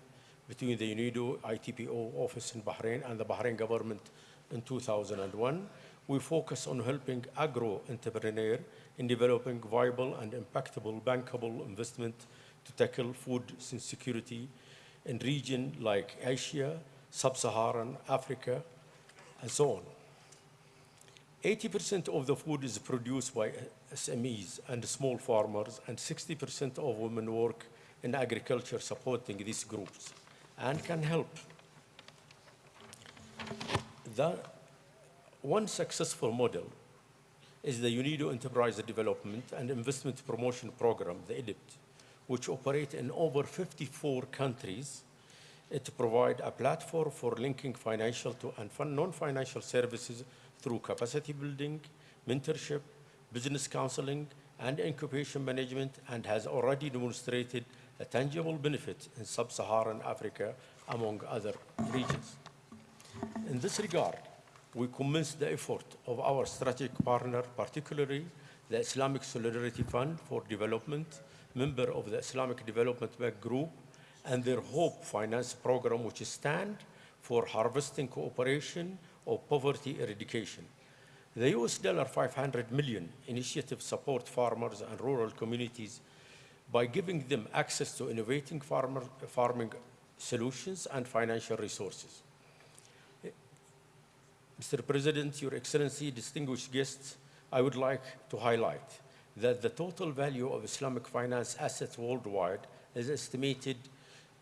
A: between the Unido ITPO office in Bahrain and the Bahrain government in 2001, we focus on helping agro-entrepreneurs in developing viable and impactable bankable investment to tackle food insecurity in regions like Asia, Sub-Saharan Africa, and so on. 80% of the food is produced by SMEs and small farmers, and 60% of women work in agriculture supporting these groups and can help. One successful model is the Unido Enterprise Development and Investment Promotion Program, the EDIPT, which operates in over 54 countries. It provides a platform for linking financial to and non-financial services through capacity building, mentorship, business counseling, and incubation management, and has already demonstrated a tangible benefit in Sub-Saharan Africa, among other regions. In this regard, we commend the effort of our strategic partner, particularly the Islamic Solidarity Fund for Development, member of the Islamic Development Bank Group, and their HOPE Finance Program, which stands for Harvesting Cooperation of Poverty Eradication. The US $500 million initiative supports farmers and rural communities by giving them access to innovating farming solutions and financial resources. Mr. President, Your Excellency, distinguished guests, I would like to highlight that the total value of Islamic finance assets worldwide is estimated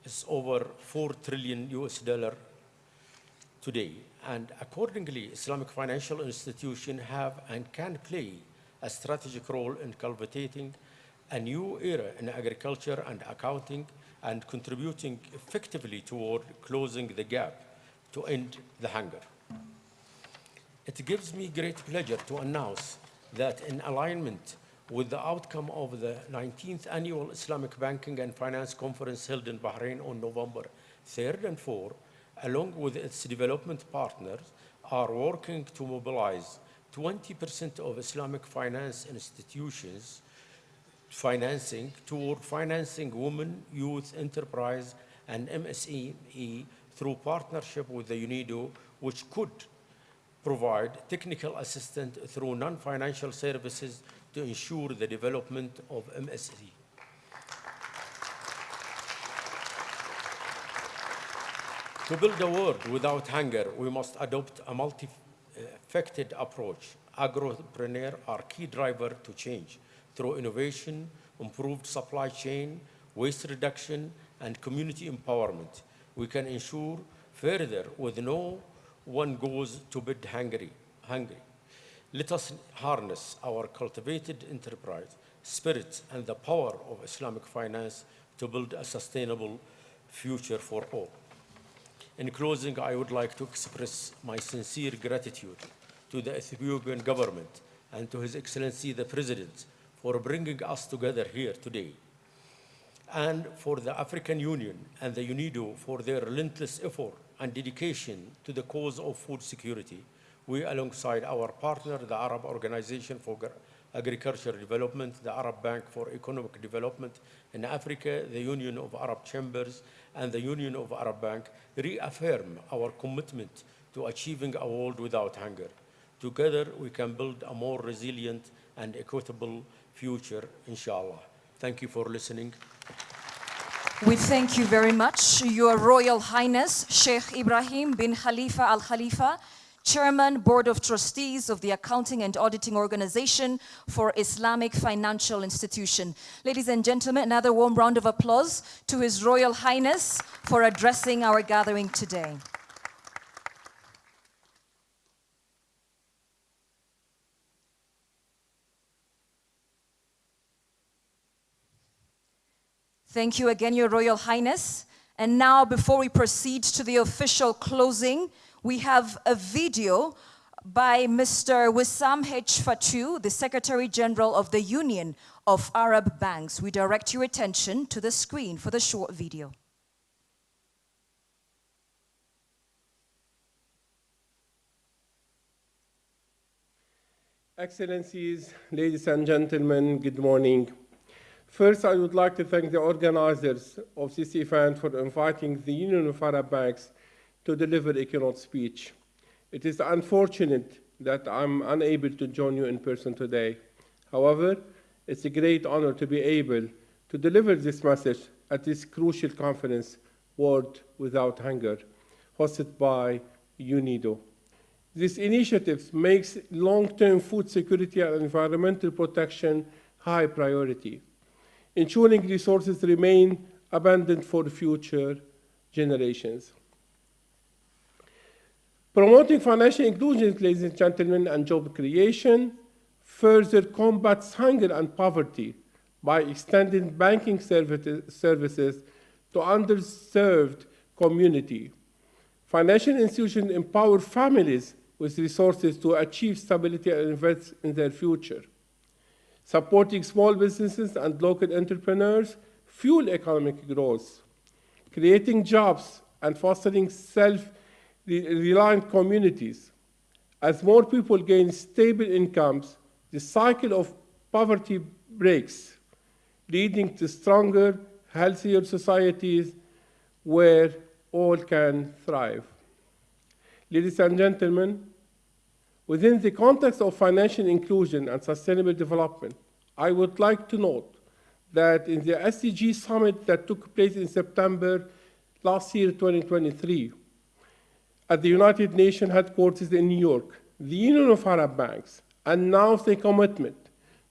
A: as over $4 trillion today. And accordingly, Islamic financial institutions have and can play a strategic role in cultivating a new era in agriculture and accounting and contributing effectively toward closing the gap to end the hunger. It gives me great pleasure to announce that in alignment with the outcome of the 19th Annual Islamic Banking and Finance Conference held in Bahrain on November 3rd and 4th, along with its development partners, are working to mobilize 20% of Islamic finance institutions financing toward financing women, youth, enterprise, and MSME through partnership with the Unido, which could provide technical assistance through non-financial services to ensure the development of MSME. To build a world without hunger, we must adopt a multi-faceted approach. Agro-entrepreneurs are key driver to change through innovation, improved supply chain, waste reduction, and community empowerment. We can ensure further with no one goes to bed hungry. Let us harness our cultivated enterprise spirit and the power of Islamic finance to build a sustainable future for all. In closing, I would like to express my sincere gratitude to the Ethiopian government and to His Excellency the President for bringing us together here today, and for the African Union and the Unido for their relentless effort and dedication to the cause of food security. We, alongside our partner, the Arab Organization Agriculture Development, the Arab Bank for Economic Development in Africa, the Union of Arab Chambers, and the Union of Arab Bank reaffirm our commitment to achieving a world without hunger. Together, we can build a more resilient and equitable future, inshallah. Thank you for listening.
T: We thank you very much, Your Royal Highness Sheikh Ibrahim bin Khalifa Al Khalifa, Chairman, Board of Trustees of the Accounting and Auditing Organization for Islamic Financial Institution. Ladies and gentlemen, another warm round of applause to His Royal Highness for addressing our gathering today. Thank you again, Your Royal Highness. And now, before we proceed to the official closing, we have a video by Mr. Wissam H. Fatou, the Secretary General of the Union of Arab Banks. We direct your attention to the screen for the short video.
D: Excellencies, ladies and gentlemen, good morning. First, I would like to thank the organizers of this event for inviting the Union of Arab Banks to deliver a keynote speech. It is unfortunate that I'm unable to join you in person today. However, it's a great honor to be able to deliver this message at this crucial conference, World Without Hunger, hosted by Unido. This initiative makes long-term food security and environmental protection high priority, ensuring resources remain abundant for future generations. Promoting financial inclusion, ladies and gentlemen, and job creation further combats hunger and poverty by extending banking services to underserved community. Financial institutions empower families with resources to achieve stability and invest in their future. Supporting small businesses and local entrepreneurs fuel economic growth, creating jobs and fostering self-reliant communities. As more people gain stable incomes, the cycle of poverty breaks, leading to stronger, healthier societies where all can thrive. Ladies and gentlemen, within the context of financial inclusion and sustainable development, I would like to note that in the SDGs summit that took place in September last year, 2023, at the United Nations headquarters in New York, the Union of Arab Banks announced a commitment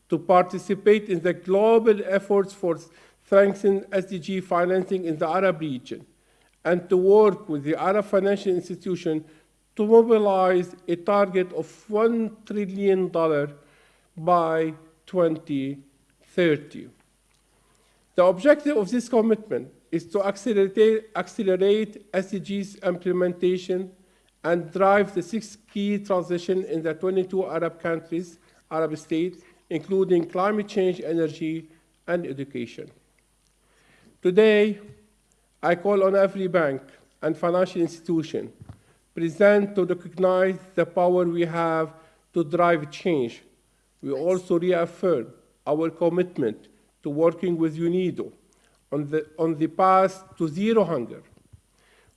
D: to participate in the global efforts for strengthening SDG financing in the Arab region and to work with the Arab financial institution to mobilize a target of $1 trillion by 2030. The objective of this commitment is to accelerate SDGs implementation and drive the 6 key transitions in the 22 Arab countries, Arab states, including climate change, energy, and education. Today, I call on every bank and financial institution present to recognize the power we have to drive change. We also reaffirm our commitment to working with Unido on the path to zero hunger,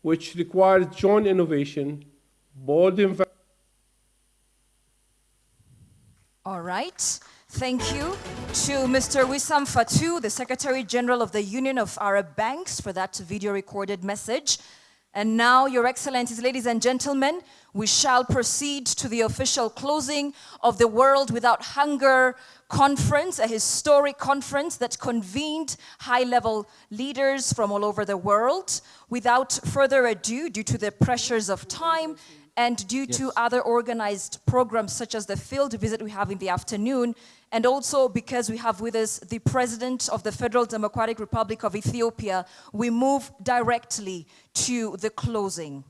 D: which requires joint innovation, bold investment.
T: All right. Thank you to Mr. Wissam Fatou, the Secretary General of the Union of Arab Banks, for that video recorded message. And now, Your Excellencies, ladies and gentlemen, we shall proceed to the official closing of the World Without Hunger conference, a historic conference that convened high-level leaders from all over the world. Without further ado, due to the pressures of time and due to other organized programs such as the field visit we have in the afternoon, and also because we have with us the President of the Federal Democratic Republic of Ethiopia, we move directly to the closing.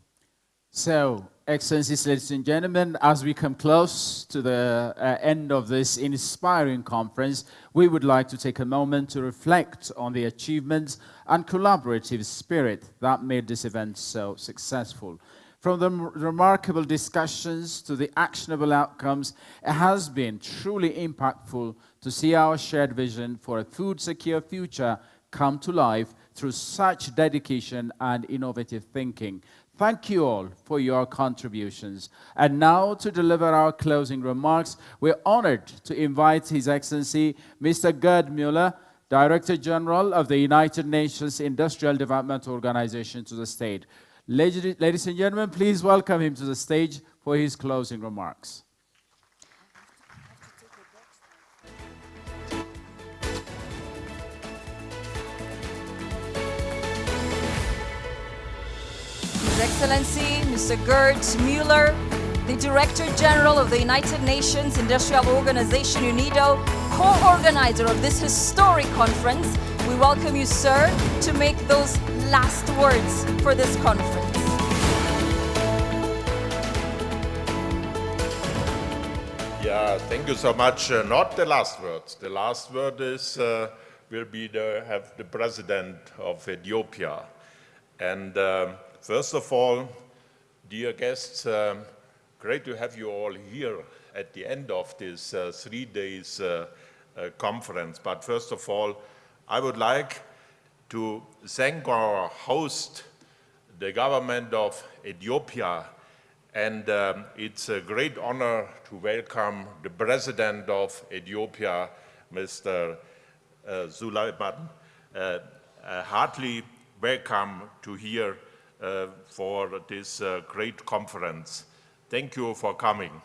U: So, Excellencies, ladies and gentlemen, as we come close to the end of this inspiring conference, we would like to take a moment to reflect on the achievements and collaborative spirit that made this event so successful. From the remarkable discussions to the actionable outcomes, it has been truly impactful to see our shared vision for a food-secure future come to life through such dedication and innovative thinking. Thank you all for your contributions. And now, to deliver our closing remarks, we're honored to invite His Excellency Mr. Gerd Müller, Director General of the United Nations Industrial Development Organization, to the stage. Ladies and gentlemen, please welcome him to the stage for his closing remarks.
T: His Excellency Mr. Gerd Müller, the Director General of the United Nations Industrial Organization, Unido, co-organizer of this historic conference, we welcome you, sir, to make those last words for this conference.
E: Yeah, thank you so much. Not the last words. The last word is will be have the President of Ethiopia. And first of all, dear guests, great to have you all here at the end of this 3 days conference. But first of all, I would like to thank our host, the government of Ethiopia, and it's a great honor to welcome the President of Ethiopia, Mr. Sulaiman. Heartily welcome to here for this great conference. Thank you for coming.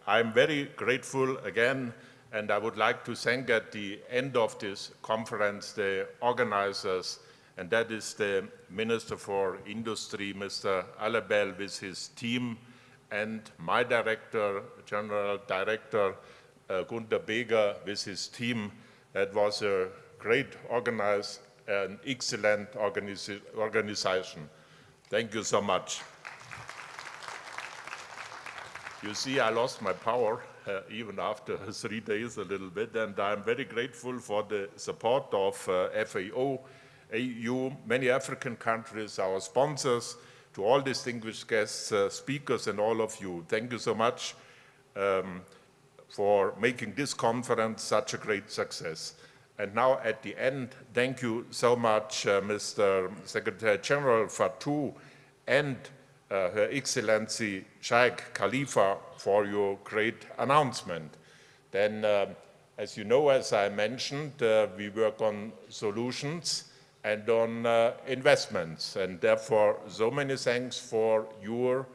E: I'm very grateful again, and I would like to thank at the end of this conference the organizers, and that is the Minister for Industry, Mr. Alabel, with his team, and my General Director, Gunther Beger, with his team. That was a great organized and excellent organization. Thank you so much. You see, I lost my power even after 3 days a little bit, and I'm very grateful for the support of FAO, AU, many African countries, our sponsors, to all distinguished guests, speakers, and all of you. Thank you so much for making this conference such a great success. And now at the end, thank you so much, Mr. Secretary General Fatou, and Her Excellency Sheikh Khalifa, for your great announcement. Then, as you know, as I mentioned, we work on solutions and on investments, and therefore so many thanks for your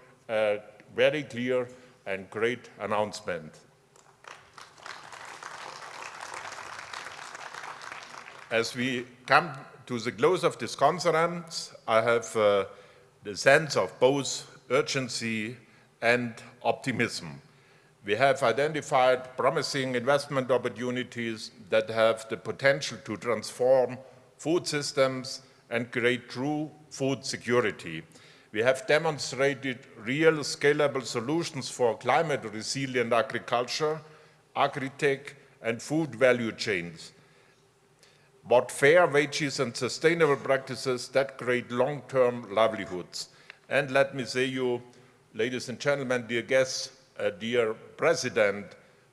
E: very clear and great announcement. As we come to the close of this conference, I have the sense of both urgency and optimism. We have identified promising investment opportunities that have the potential to transform food systems and create true food security. We have demonstrated real scalable solutions for climate-resilient agriculture, agri-tech, and food value chains. But fair wages and sustainable practices that create long-term livelihoods. And let me say you, ladies and gentlemen, dear guests, dear President,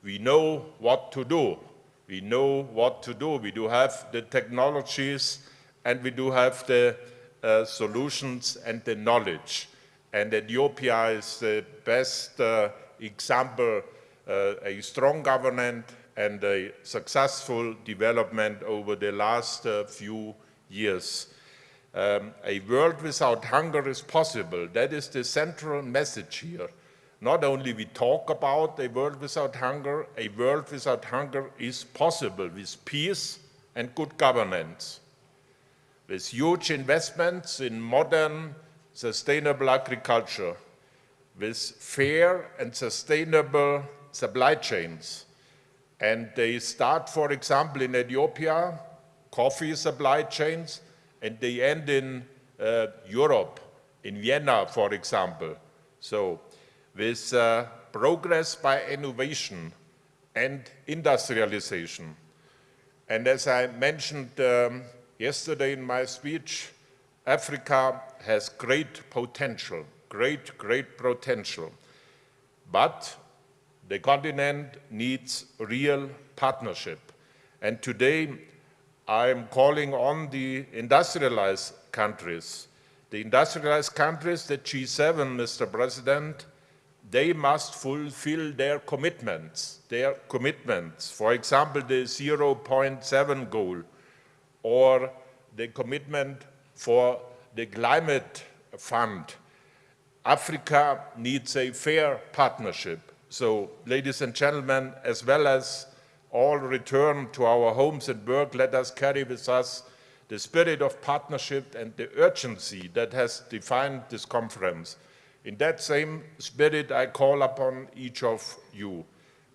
E: we know what to do. We know what to do. We do have the technologies, and we do have the solutions and the knowledge. And Ethiopia is the best example, a strong government and a successful development over the last few years. A world without hunger is possible. That is the central message here. Not only we talk about a world without hunger is possible with peace and good governance, with huge investments in modern, sustainable agriculture, with fair and sustainable supply chains. And they start, for example, in Ethiopia, coffee supply chains, and they end in Europe, in Vienna, for example. So with progress by innovation and industrialization, And as I mentioned yesterday in my speech, Africa has great potential, great potential. But the continent needs real partnership. And today, I'm calling on the industrialized countries. The industrialized countries, the G7, Mr. President, they must fulfill their commitments. For example, the 0.7 goal, or the commitment for the climate fund. Africa needs a fair partnership. So, ladies and gentlemen, as well as all return to our homes and work, let us carry with us the spirit of partnership and the urgency that has defined this conference. In that same spirit, I call upon each of you.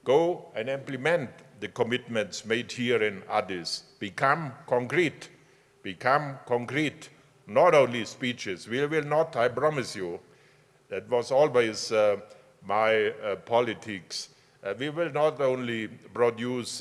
E: Go and implement the commitments made here in Addis. Become concrete, not only speeches. We will not, I promise you, that was always my politics. We will not only produce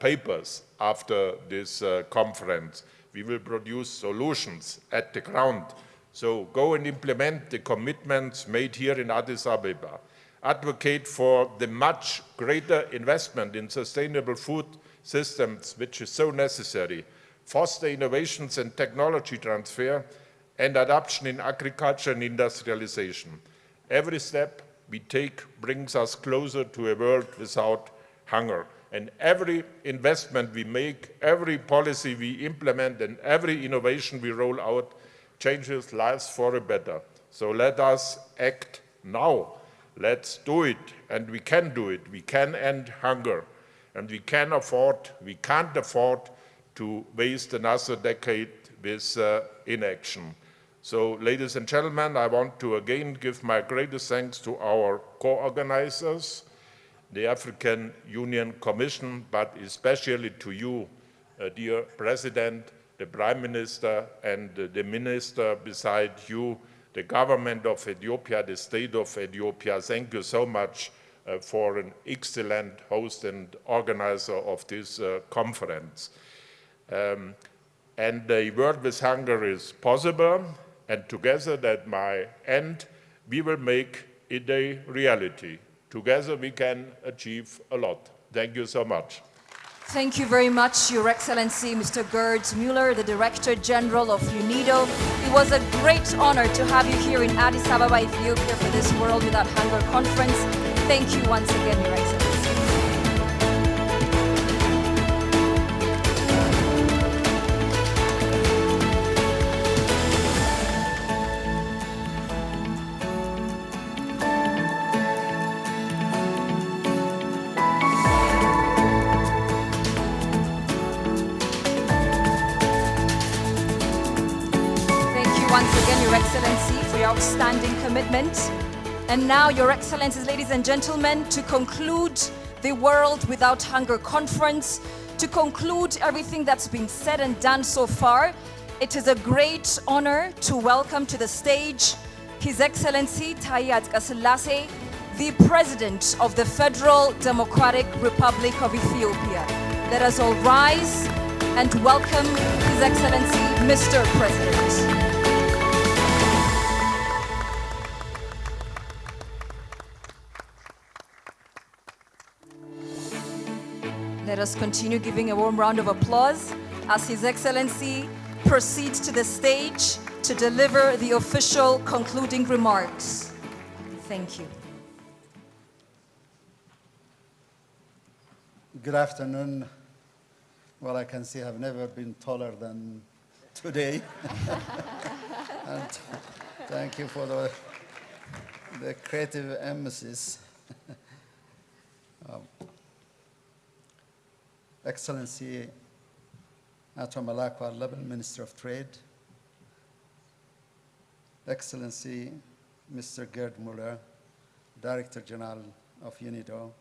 E: papers after this conference, we will produce solutions at the ground. So go and implement the commitments made here in Addis Ababa. Advocate for the much greater investment in sustainable food systems, which is so necessary. Foster innovations and technology transfer and adoption in agriculture and industrialization. Every step we take brings us closer to a world without hunger. And every investment we make, every policy we implement, and every innovation we roll out changes lives for the better. So let us act now. Let's do it, and we can do it. We can end hunger, and we can't afford to waste another decade with inaction. So, ladies and gentlemen, I want to again give my greatest thanks to our co-organizers, the African Union Commission, but especially to you, dear President, the Prime Minister, and the Minister beside you, the Government of Ethiopia, the State of Ethiopia. Thank you so much for an excellent host and organizer of this conference. And the world with hunger is possible, and together, at my end, we will make it a reality. Together we can achieve a lot. Thank you so much.
T: Thank you very much, Your Excellency, Mr. Gerd Müller, the Director General of Unido. It was a great honor to have you here in Addis Ababa, Ethiopia, for this World Without Hunger conference. Thank you once again, Your Excellency. Outstanding commitment. And now, Your Excellencies, ladies and gentlemen, to conclude the World Without Hunger conference, to conclude everything that's been said and done so far, it is a great honor to welcome to the stage His Excellency Taye Atqaselase, the President of the Federal Democratic Republic of Ethiopia. Let us all rise and welcome His Excellency, Mr. President. Let us continue giving a warm round of applause as His Excellency proceeds to the stage to deliver the official concluding remarks. Thank you.
F: Good afternoon. Well, I can see I've never been taller than today. And thank you for the creative emphasis. Excellency Ato Malaku Al-Laban, Minister of Trade, Excellency Mr. Gerd Müller, Director General of Unido,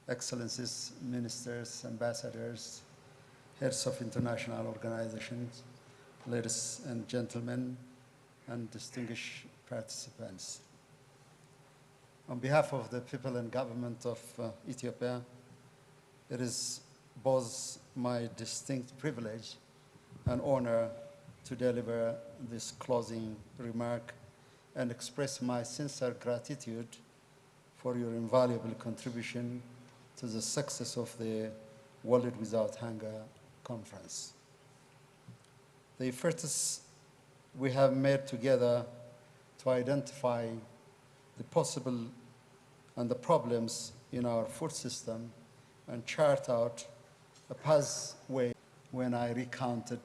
F: Excellencies, Ministers, Ambassadors, Heads of International Organizations, ladies and gentlemen, and distinguished participants. On behalf of the people and government of Ethiopia, it is both my distinct privilege and honor to deliver this closing remark and express my sincere gratitude for your invaluable contribution to the success of the World Without Hunger Conference. The efforts we have made together to identify the possible and the problems in our food system and chart out a pathway. When I recounted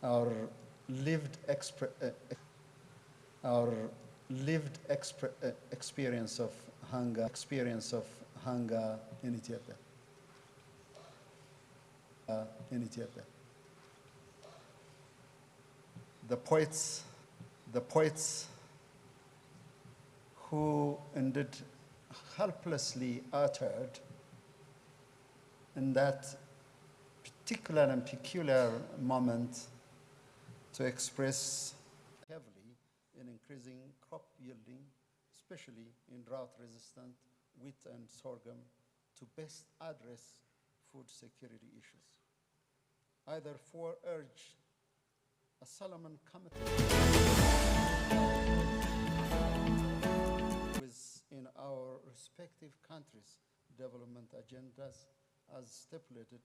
F: our lived experience of hunger in Ethiopia. The poets who indeed helplessly uttered in that particular and peculiar moment to express heavily in increasing crop yielding, especially in drought-resistant wheat and sorghum, to best address food security issues. I therefore urge a Solomon committee within our respective countries' development agendas as stipulated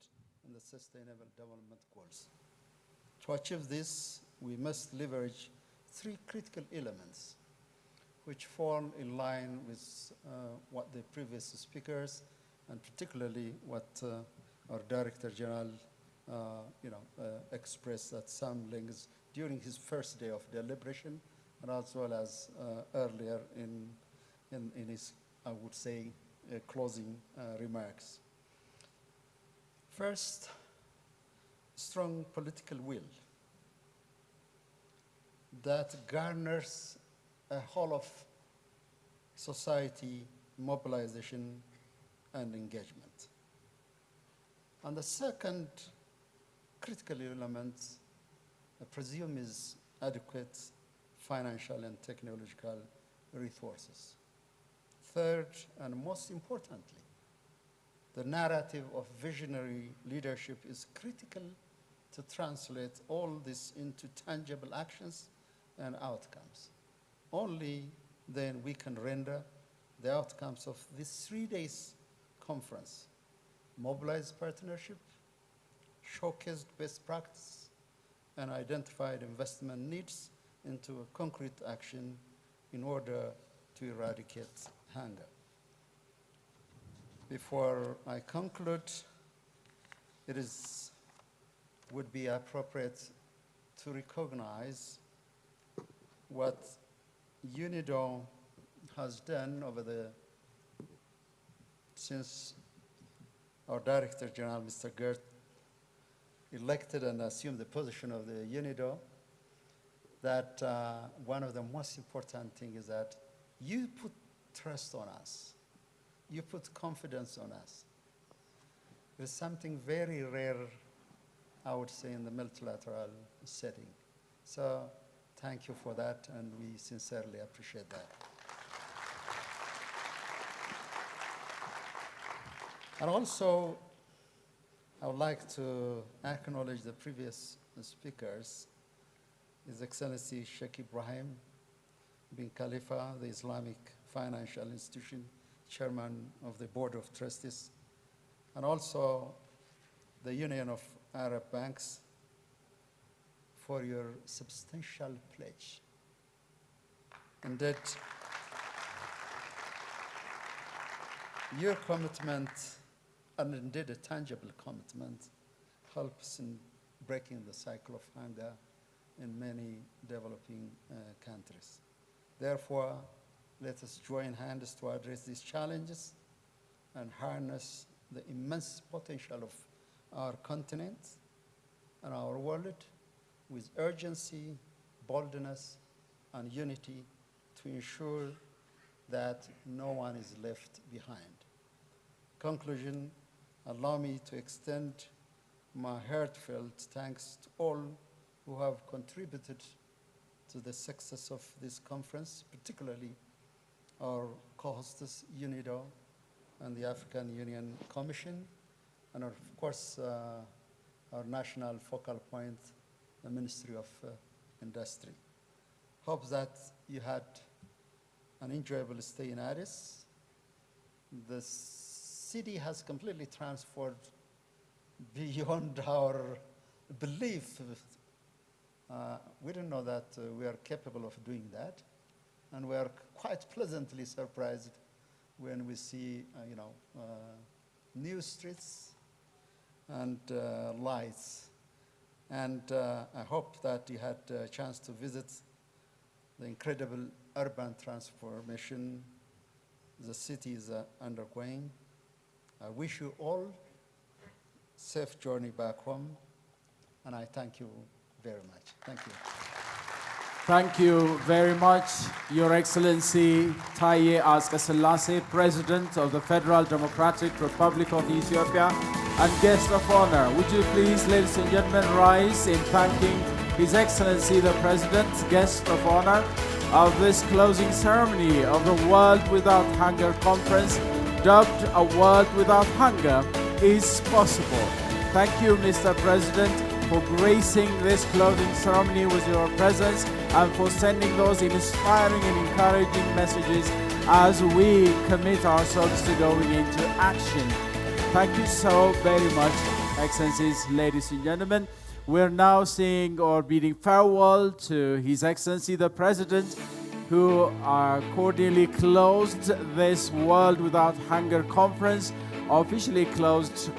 F: in the Sustainable Development Goals. To achieve this, we must leverage three critical elements which fall in line with what the previous speakers and particularly what our Director General expressed at some length during his first day of deliberation and as well as earlier in his, I would say, closing remarks. First, strong political will that garners a whole of society mobilization and engagement. And the second critical element, I presume, is adequate financial and technological resources. Third, and most importantly, the narrative of visionary leadership is critical to translate all this into tangible actions and outcomes. Only then we can render the outcomes of this 3 days conference, mobilize partnership, showcased best practice, and identified investment needs into a concrete action in order to eradicate hunger. Before I conclude, it would be appropriate to recognize what Unido has done since our Director General, Mr. Gert, elected and assumed the position of the Unido, that one of the most important things is that you put trust on us. You put confidence on us. There's something very rare, I would say, in the multilateral setting. So thank you for that, and we sincerely appreciate that. And also, I would like to acknowledge the previous speakers, His Excellency Sheikh Ibrahim bin Khalifa, the Islamic Financial Institution Chairman of the Board of Trustees, and also the Union of Arab Banks for your substantial pledge. Indeed, your commitment, and indeed a tangible commitment, helps in breaking the cycle of hunger in many developing countries. Therefore, let us join hands to address these challenges and harness the immense potential of our continent and our world with urgency, boldness, and unity to ensure that no one is left behind. Conclusion, allow me to extend my heartfelt thanks to all who have contributed to the success of this conference, particularly our co-hostess, Unido, and the African Union Commission, and of course, our national focal point, the Ministry of Industry. Hope that you had an enjoyable stay in Addis. The city has completely transformed beyond our belief. We didn't know that we are capable of doing that, and we are quite pleasantly surprised when we see, new streets and lights. And I hope that you had a chance to visit the incredible urban transformation the city is undergoing. I wish you all safe journey back home, and I thank you very much. Thank you.
U: Thank you very much, Your Excellency Taye Asqaselase, President of the Federal Democratic Republic of Ethiopia, and guest of honor. Would you please, ladies and gentlemen, rise in thanking His Excellency the President, guest of honor, of this closing ceremony of the World Without Hunger Conference, dubbed A World Without Hunger is Possible. Thank you, Mr. President, for gracing this closing ceremony with your presence and for sending those inspiring and encouraging messages as we commit ourselves to going into action. Thank you so very much, Excellencies, ladies and gentlemen. We're now saying or bidding farewell to His Excellency the President, who cordially closed this World Without Hunger Conference, officially closed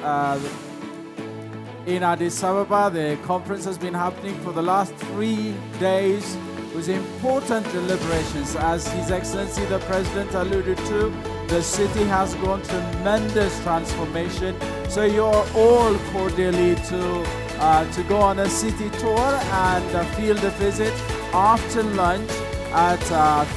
U: in Addis Ababa. The conference has been happening for the last 3 days with important deliberations. As His Excellency the President alluded to, the city has gone tremendous transformation. So you're all cordially to go on a city tour and a field visit after lunch at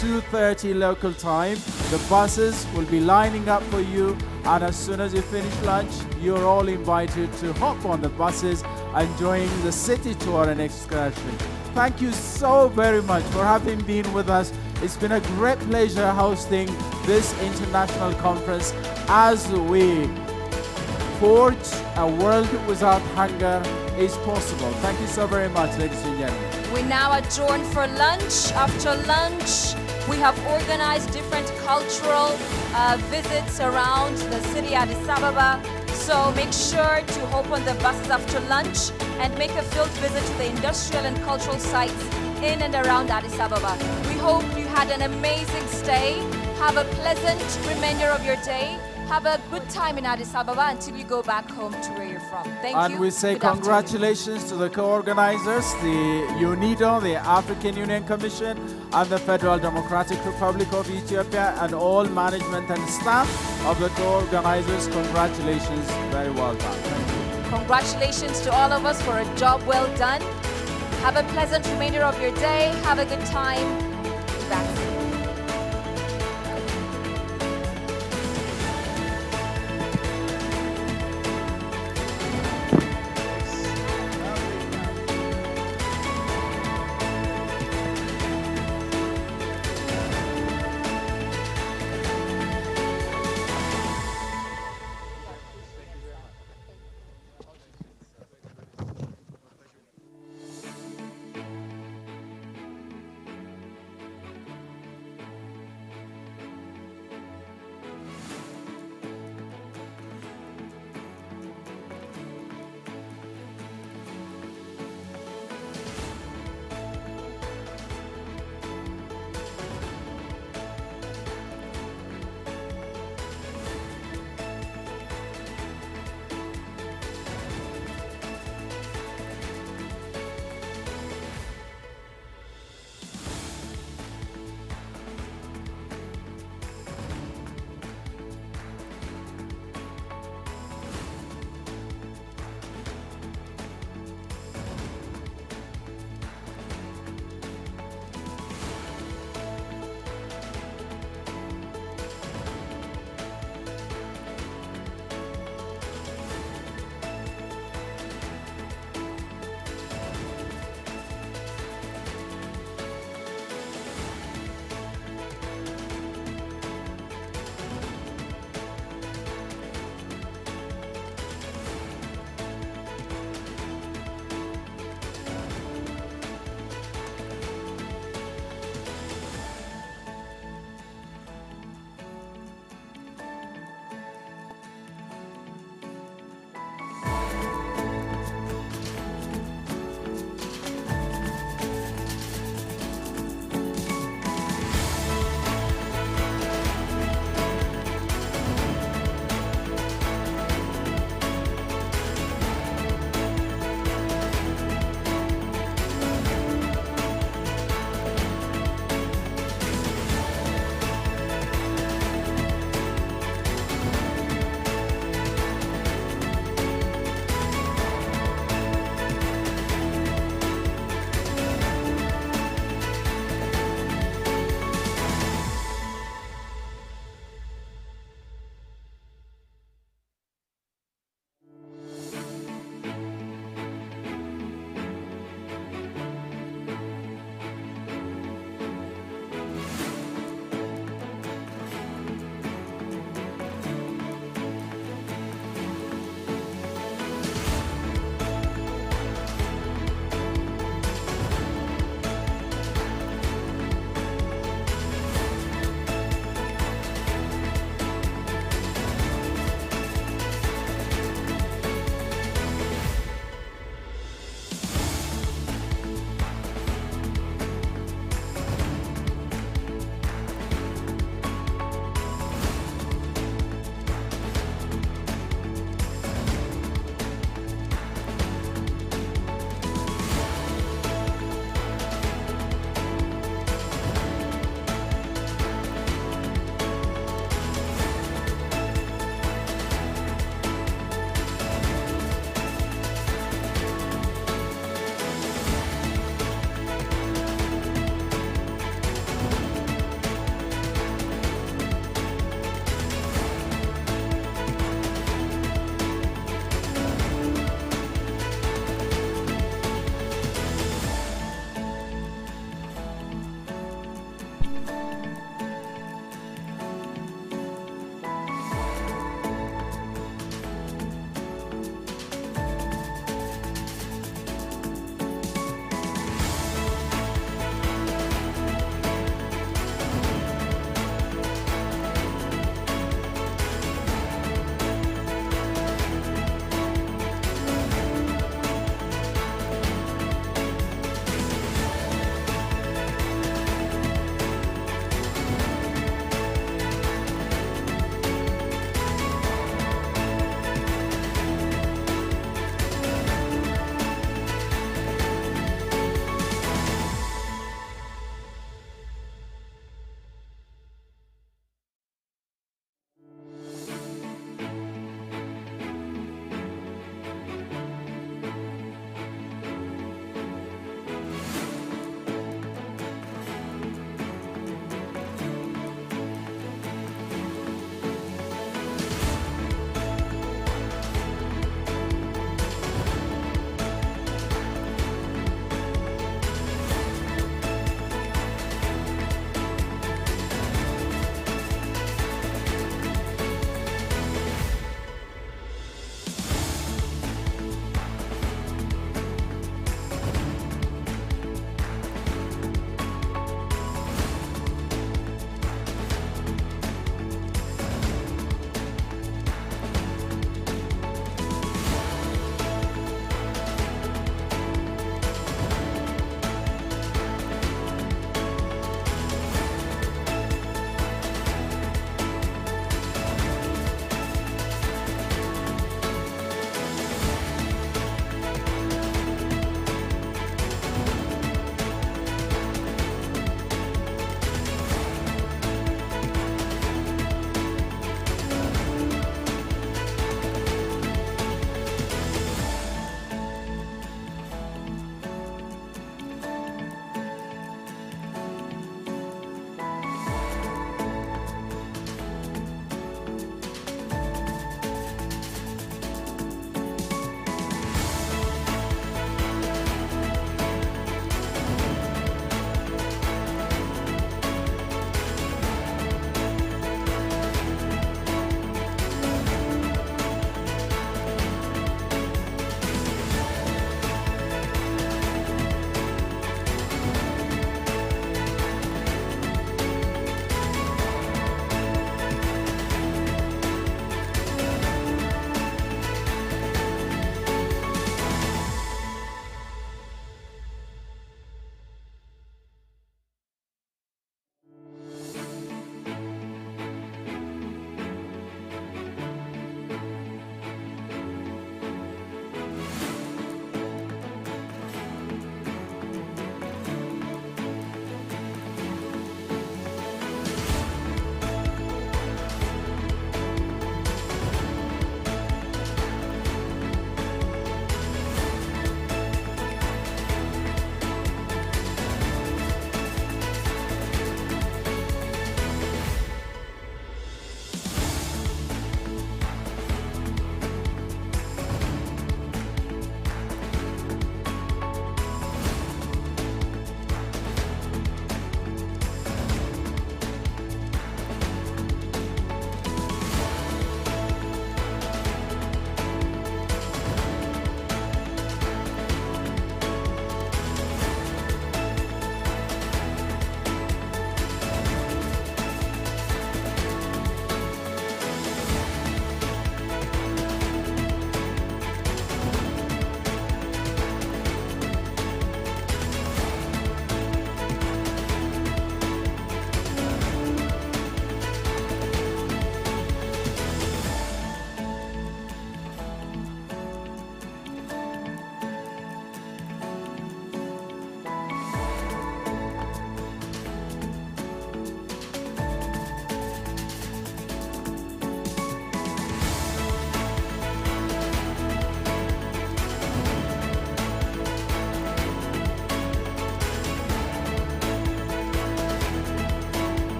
U: 2:30 local time. The buses will be lining up for you, and as soon as you finish lunch, you're all invited to hop on the buses and join the city tour and excursion. Thank you so very much for having been with us. It's been a great pleasure hosting this international conference as we forge a world without hunger is possible. Thank you so very much, ladies and gentlemen.
T: We now adjourn for lunch. After lunch, we have organized different cultural visits around the city Addis Ababa. So make sure to hop on the buses after lunch and make a field visit to the industrial and cultural sites in and around Addis Ababa. We hope you had an amazing stay. Have a pleasant remainder of your day. Have a good time in Addis Ababa until you go back home to where you're from. Thank you.
U: And we say congratulations to the co-organizers, the Unido, the African Union Commission, and the Federal Democratic Republic of Ethiopia, and all management and staff of the co-organizers. Congratulations. Very well done. Thank you.
T: Congratulations to all of us for a job well done. Have a pleasant remainder of your day. Have a good time.